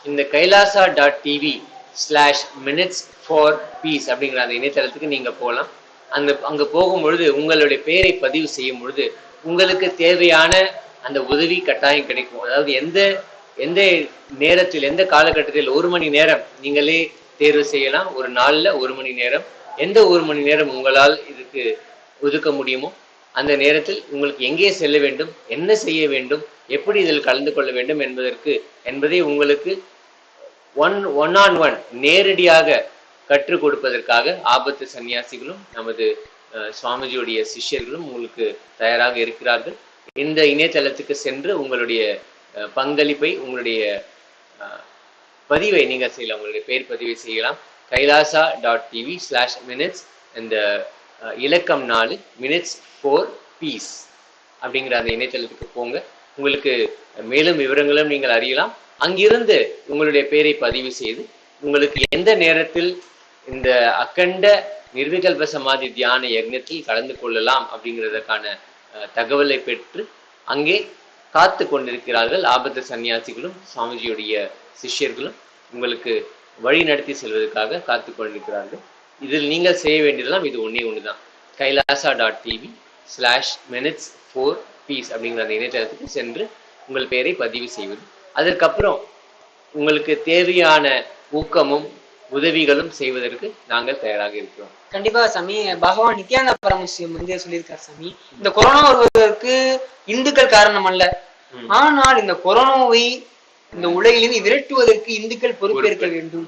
இந்த kailasa.tv/minutes for peace அப்படிங்கிற அந்த இணையதளத்துக்கு நீங்க போகலாம். அங்க போகும்பொழுது உங்களுடைய பெயரை பதிவு செய்யும் பொழுது உங்களுக்கு தேவையான அந்த உதவி கட்டாயம் கிடைக்கும். அதாவது எந்த நேரத்தில், எந்த காலகட்டத்தில் 1 மணி நேரம் நீங்களே தேர்வு செய்யலாம். ஒரு நாள்ல 1 மணி நேரம், எந்த 1 மணி நேரம் உங்களால் இதுக்கு ஒதுக்க முடியுமோ அந்த நேரத்தில் உங்களுக்கு எங்கே செல்ல வேண்டும், என்ன செய்ய வேண்டும், எப்படி இதில் கலந்து கொள்ள வேண்டும் என்பதை உங்களுக்கு ஒன் ஆன் ஒன் நேரடியாக கற்றுக் கொடுப்பதற்காக ஆபத்து சன்னியாசிகளும் நமது சுவாமிஜியுடைய சிஷ்யர்களும் உங்களுக்கு தயாராக இருக்கிறார்கள். இந்த இணையதளத்துக்கு சென்று உங்களுடைய பங்களிப்பை, உங்களுடைய பதிவை நீங்கள் செய்யலாம், உங்களுடைய பெயர் பதிவை செய்யலாம். kailasa.tv/minutes இந்த இலக்கம் 4 minutes for peace அப்படிங்கிற அந்த இணையதளத்துக்கு போங்க. உங்களுக்கு மேலும் விவரங்களும் நீங்கள் அறியலாம். அங்கிருந்து உங்களுடைய பெயரை பதிவு செய்து உங்களுக்கு எந்த நேரத்தில் இந்த அக்கண்ட நிர்விகல்ப சமாதி தியான யக்ஞத்தில் கலந்து கொள்ளலாம் அப்படிங்கிறதுக்கான தகவலை பெற்று அங்கே காத்து கொண்டிருக்கிறார்கள் ஆபத்து சன்னியாசிகளும் சுவாமிஜியுடைய சிஷ்யர்களும் உங்களுக்கு வழி நடத்தி செல்வதற்காக காத்து கொண்டிருக்கிறார்கள். இதில் நீங்கள் செய்ய வேண்டியதெல்லாம் இது ஒன்றே ஒன்று தான். kailasa.tv/minutes4peace அப்படிங்கிற அந்த இணையதளத்துக்கு சென்று உங்கள் பெயரை பதிவு செய்வது. அதற்கப்புறம் உங்களுக்கு தேவையான ஊக்கமும் உதவிகளும் செய்வதற்கு நாங்கள் தயாராக இருக்கிறோம். கண்டிப்பா சாமி. பகவான் நித்யானந்த பரமசிவம் வந்து சொல்லியிருக்கார் சாமி, இந்த கொரோனா வருவதற்கு இந்துக்கள் காரணம் அல்ல, ஆனால் இந்த கொரோனாவை இந்த உலகிலிருந்து விரட்டுவதற்கு இந்துக்கள் பொறுப்பேற்க வேண்டும்.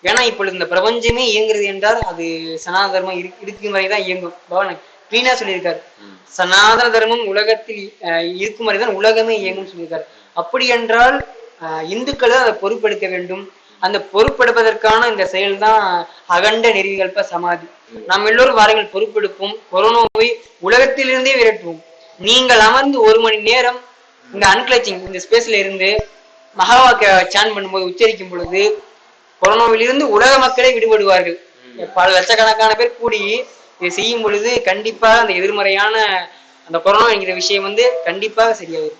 ஏன்னா இப்பொழுது இந்த பிரபஞ்சமே இயங்குறது என்றால் அது சனாதன தர்மம் இருக்கும் வரைதான் இயங்கும். பகவான் கிளீனா சொல்லியிருக்காரு, சனாதன தர்மம் உலகத்தில் இருக்கும் வரைதான் உலகமே இயங்கும் சொல்லியிருக்காரு. அப்படி என்றால் இந்துக்கள் தான் அதை பொறுப்பெடுக்க வேண்டும். அந்த பொறுப்பெடுப்பதற்கான இந்த செயல் தான் அகண்ட நெறிவிகல்ப சமாதி. நாம் எல்லோரும் வாருங்கள் பொறுப்பெடுப்போம், கொரோனாவை உலகத்திலிருந்தே விரட்டுவோம். நீங்கள் அமர்ந்து 1 மணி நேரம் இந்த அன்கிளச்சிங் இந்த ஸ்பேஸ்ல இருந்து மகாவாக்க சான் பண்ணும்போது உச்சரிக்கும் பொழுது கொரோனாவிலிருந்து உலக மக்களே விடுபடுவார்கள். பல லட்சக்கணக்கான பேர் கூடி இதை செய்யும் பொழுது கண்டிப்பாக அந்த எதிர்மறையான அந்த கொரோனா என்கிற விஷயம் வந்து கண்டிப்பாக சரியாகும்.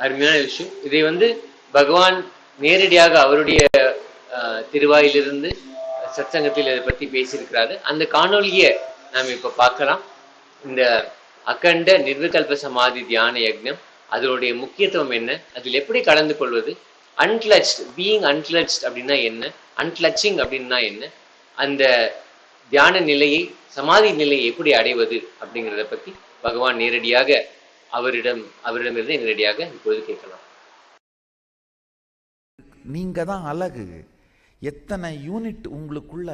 அருமையான விஷயம். இதை வந்து பகவான் நேரடியாக அவருடைய திருவாயிலிருந்து சத்சங்கத்தில் இதை பத்தி பேசியிருக்கிறாரு. அந்த காணொலியை நாம் இப்ப பார்க்கலாம். இந்த அகண்ட நிர்விகல்ப சமாதி தியான யக்ஞம், அதனுடைய முக்கியத்துவம் என்ன, அதில் எப்படி கலந்து கொள்வது, அன்கிளச்ட் பீயிங் அன்கிளச்ட் அப்படின்னா என்ன, அன்கிளச்சிங் அப்படின்னா என்ன, அந்த தியான நிலையை சமாதி நிலையை எப்படி அடைவது அப்படிங்கிறத பத்தி பகவான் நேரடியாக அவரிடமிருந்து நேரடியாக இப்பொழுது கேட்கலாம். நீங்க தான் அழகு. எத்தனை யூனிட் உங்களுக்குள்ள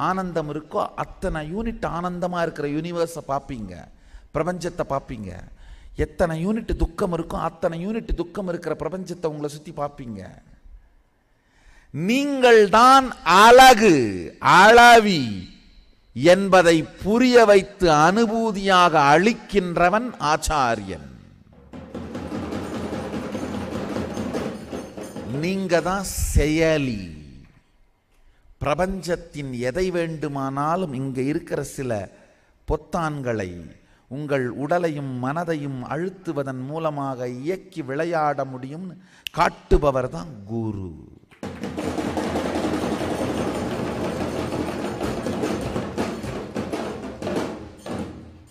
ஆனந்தம் இருக்கோ அத்தனை யூனிட் ஆனந்தமா இருக்கிற யூனிவர்ஸை பார்ப்பீங்க, பிரபஞ்சத்தை பார்ப்பீங்க. எத்தனை யூனிட் துக்கம் இருக்கோ அத்தனை யூனிட் துக்கம் இருக்கிற பிரபஞ்சத்தை உங்களை சுத்தி பார்ப்பீங்க. நீங்கள் தான் அழகு, அளவி என்பதை புரிய வைத்து அனுபூதியாக அளிக்கின்றவன் ஆச்சாரியன். நீங்க தான் செயலி. பிரபஞ்சத்தின் எதை வேண்டுமானாலும் இங்க இருக்கிற சில பொத்தான்களை உங்கள் உடலையும் மனதையும் அழுத்துவதன் மூலமாக இயக்கி விளையாட முடியும் காட்டுபவர் தான் குரு.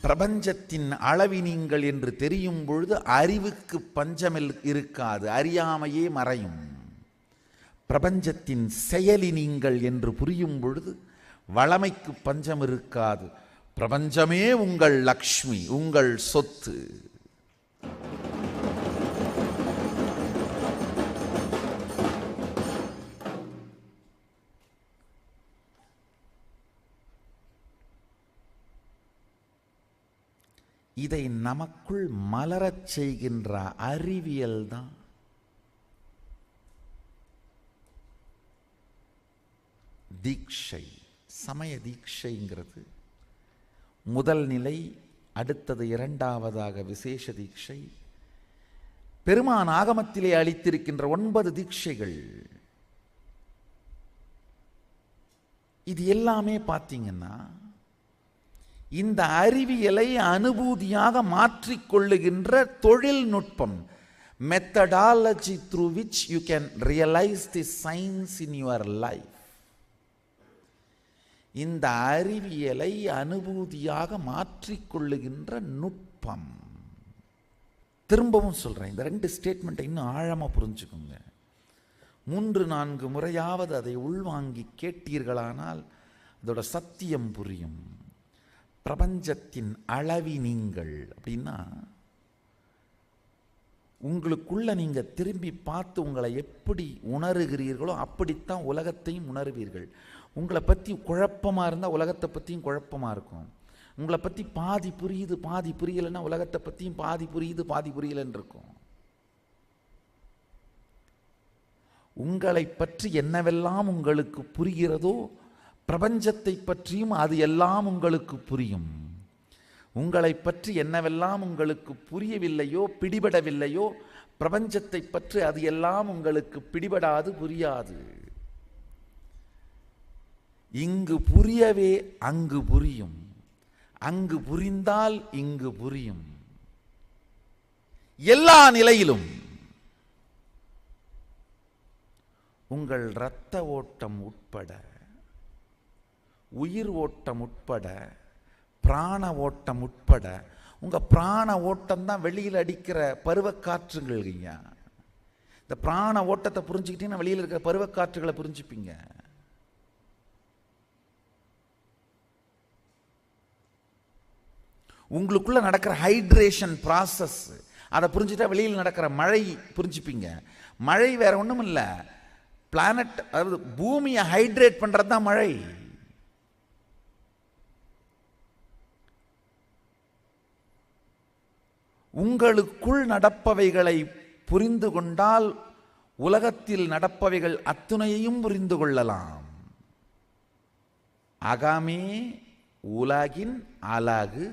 பிரபஞ்சத்தின் அளவி நீங்கள் என்று தெரியும் பொழுது அறிவுக்கு பஞ்சமில் இருக்காது, அறியாமையே மறையும். பிரபஞ்சத்தின் செயலி நீங்கள் என்று புரியும் பொழுது வளமைக்கு பஞ்சம் இருக்காது. பிரபஞ்சமே உங்கள் லக்ஷ்மி, உங்கள் சொத்து. இதை நமக்குள் மலரச் செய்கின்ற அறிவியல் தான் தீட்சை. சமய தீட்சைங்கிறது முதல் நிலை, அடுத்தது இரண்டாவதாக விசேஷ தீட்சை. பெருமான் ஆகமத்திலே அளித்திருக்கின்ற 9 தீட்சைகள். இது எல்லாமே பார்த்தீங்கன்னா இந்த அறிவியலை அனுபூதியாக மாற்றிக்கொள்ளுகின்ற தொழில்நுட்பம், methodology through which you can realize the science in your life. இந்த அறிவியலை அனுபூதியாக மாற்றிக்கொள்ளுகின்ற நுட்பம். திரும்பவும் சொல்றேன், இந்த 2 ஸ்டேட்மெண்ட்டை இன்னும் ஆழமா புரிஞ்சுக்கோங்க. 3-4 முறையாவது அதை உள்வாங்கி கேட்டீர்களானால் அதோட சத்தியம் புரியும். பிரபஞ்சத்தின் அளவி நீங்கள் அப்படின்னா உங்களுக்குள்ள நீங்க திரும்பி பார்த்து உங்களை எப்படி உணருகிறீர்களோ அப்படித்தான் உலகத்தையும் உணர்வீர்கள். உங்களை பற்றி குழப்பமா இருந்தால் உலகத்தை பற்றியும் குழப்பமா இருக்கும். உங்களை பற்றி பாதி புரியுது பாதி புரியலைன்னா உலகத்தை பற்றியும் பாதி புரியுது பாதி புரியலைன்னு இருக்கும். உங்களை பற்றி என்னவெல்லாம் உங்களுக்கு புரிகிறதோ பிரபஞ்சத்தை பற்றியும் அது எல்லாம் உங்களுக்கு புரியும். உங்களை பற்றி என்னவெல்லாம் உங்களுக்கு புரியவில்லையோ பிடிபடவில்லையோ பிரபஞ்சத்தை பற்றி அது எல்லாம் உங்களுக்கு பிடிபடாது, புரியாது. இங்கு புரியவே அங்கு புரியும், அங்கு புரிந்தால் இங்கு புரியும். எல்லா நிலையிலும் உங்கள் இரத்த ஓட்டம் உட்பட, உயிர் ஓட்டம் உட்பட பிராண ஓட்டம் உட்பட உங்க பிராண ஓட்டம் தான் வெளியில் அடிக்கிற பருவக்காற்றுகள். இந்த பிராண ஓட்டத்தை புரிஞ்சுக்கிட்டீங்கன்னா வெளியில் இருக்கிற பருவக்காற்றுகளை புரிஞ்சுப்பீங்க. உங்களுக்குள்ள நடக்கிற ஹைட்ரேஷன் ப்ராசஸ் அதை புரிஞ்சுட்டா வெளியில் நடக்கிற மழை புரிஞ்சுப்பீங்க. மழை வேற ஒன்றும் இல்லை, பிளானட் அதாவது பூமியை ஹைட்ரேட் பண்றது தான் மழை. உங்களுக்குள் நடப்பவைகளை புரிந்து கொண்டால் உலகத்தில் நடப்பவைகள் அத்துணையையும் புரிந்து கொள்ளலாம். அகமே உலகின் அழகு.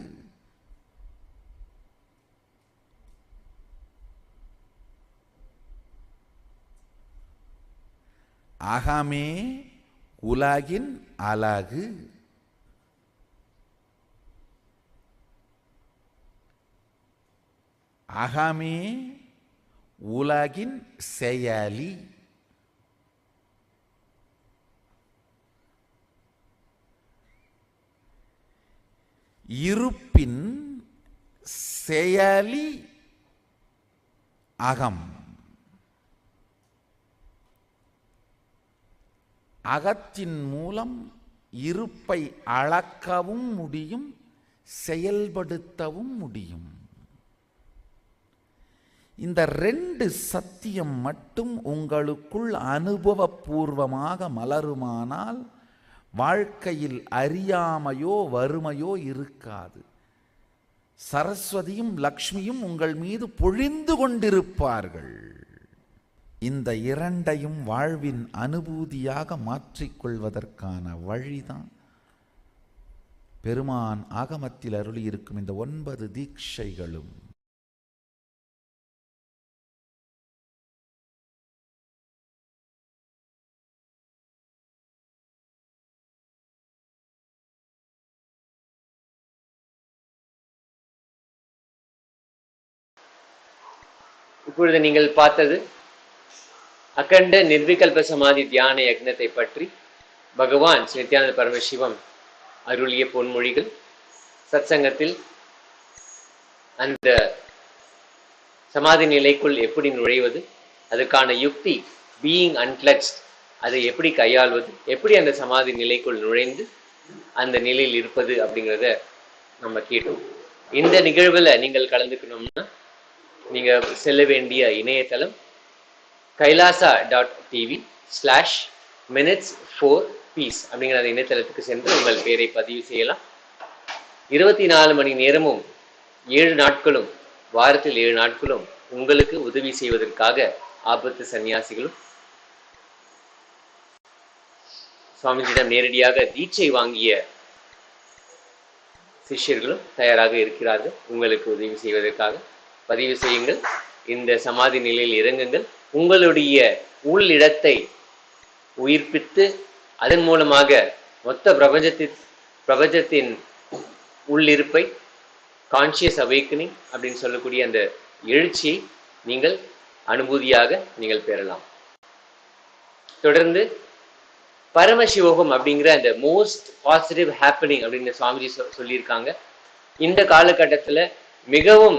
அகமே உலகின் அழகு. அகமே உலகின் செயலி. இருப்பின் செயலி அகம். அகத்தின் மூலம் இருப்பை அளக்கவும் முடியும், செயல்படுத்தவும் முடியும். இந்த ரெண்டு சத்தியம் மட்டும் உங்களுக்குள் அனுபவபூர்வமாக மலருமானால் வாழ்க்கையில் அறியாமையோ வறுமையோ இருக்காது. சரஸ்வதியும் லக்ஷ்மியும் உங்கள் மீது பொழிந்து கொண்டிருப்பார்கள். இந்த இரண்டையும் வாழ்வின் அனுபூதியாக மாற்றிக்கொள்வதற்கான வழிதான் பெருமான் ஆகமத்தில் அருளியிருக்கும் இந்த 9 தீட்சைகளும். இப்பொழுது நீங்கள் பார்த்தது அகண்ட நிர்விகல்ப சமாதி தியான யக்னத்தை பற்றி பகவான் ஸ்ரீ நித்யானந்த பரமசிவம் அருளிய பொன்மொழிகள். சத்சங்கத்தில் அந்த சமாதி நிலைக்குள் எப்படி நுழைவது, அதுக்கான யுக்தி பீயிங் அன்கிளட்ஸ்ட், அதை எப்படி கையாள்வது, எப்படி அந்த சமாதி நிலைக்குள் நுழைந்து அந்த நிலையில் இருப்பது அப்படிங்கிறத நம்ம கேட்டோம். இந்த நிகழ்வில் நீங்கள் கலந்துக்கணும்னா நீங்க செல்ல வேண்டிய இணையதளம் kailasa.tv/minutes4peace அப்படிங்கிற அந்த இணையதளத்துக்கு சென்று உங்கள் பெயரை பதிவு செய்யலாம். 24 மணி நேரமும் 7 நாட்களும் வாரத்தில் 7 நாட்களும் உங்களுக்கு உதவி செய்வதற்காக ஆபத்து சன்னியாசிகளும் சுவாமிஜியிடம் நேரடியாக தீட்சை வாங்கிய சிஷ்யர்களும் தயாராக இருக்கிறார்கள் உங்களுக்கு உதவி செய்வதற்காக. பதிவு செய்யுங்கள், இந்த சமாதி நிலையில் இறங்குங்கள், உங்களுடைய உள்ளிடத்தை உயிர்ப்பித்து அதன் மூலமாக மொத்த பிரபஞ்சத்தின் உள்ளிருப்பை கான்சியஸ் அவேக்கனிங் அப்படின்னு சொல்லக்கூடிய அந்த எழுச்சியை நீங்கள் அனுபூதியாக நீங்கள் பெறலாம். தொடர்ந்து பரமசிவோகம் அப்படிங்கிற அந்த மோஸ்ட் பாசிட்டிவ் ஹேப்பனிங் அப்படின்னு சுவாமிஜி சொல்லியிருக்காங்க. இந்த காலகட்டத்தில் மிகவும்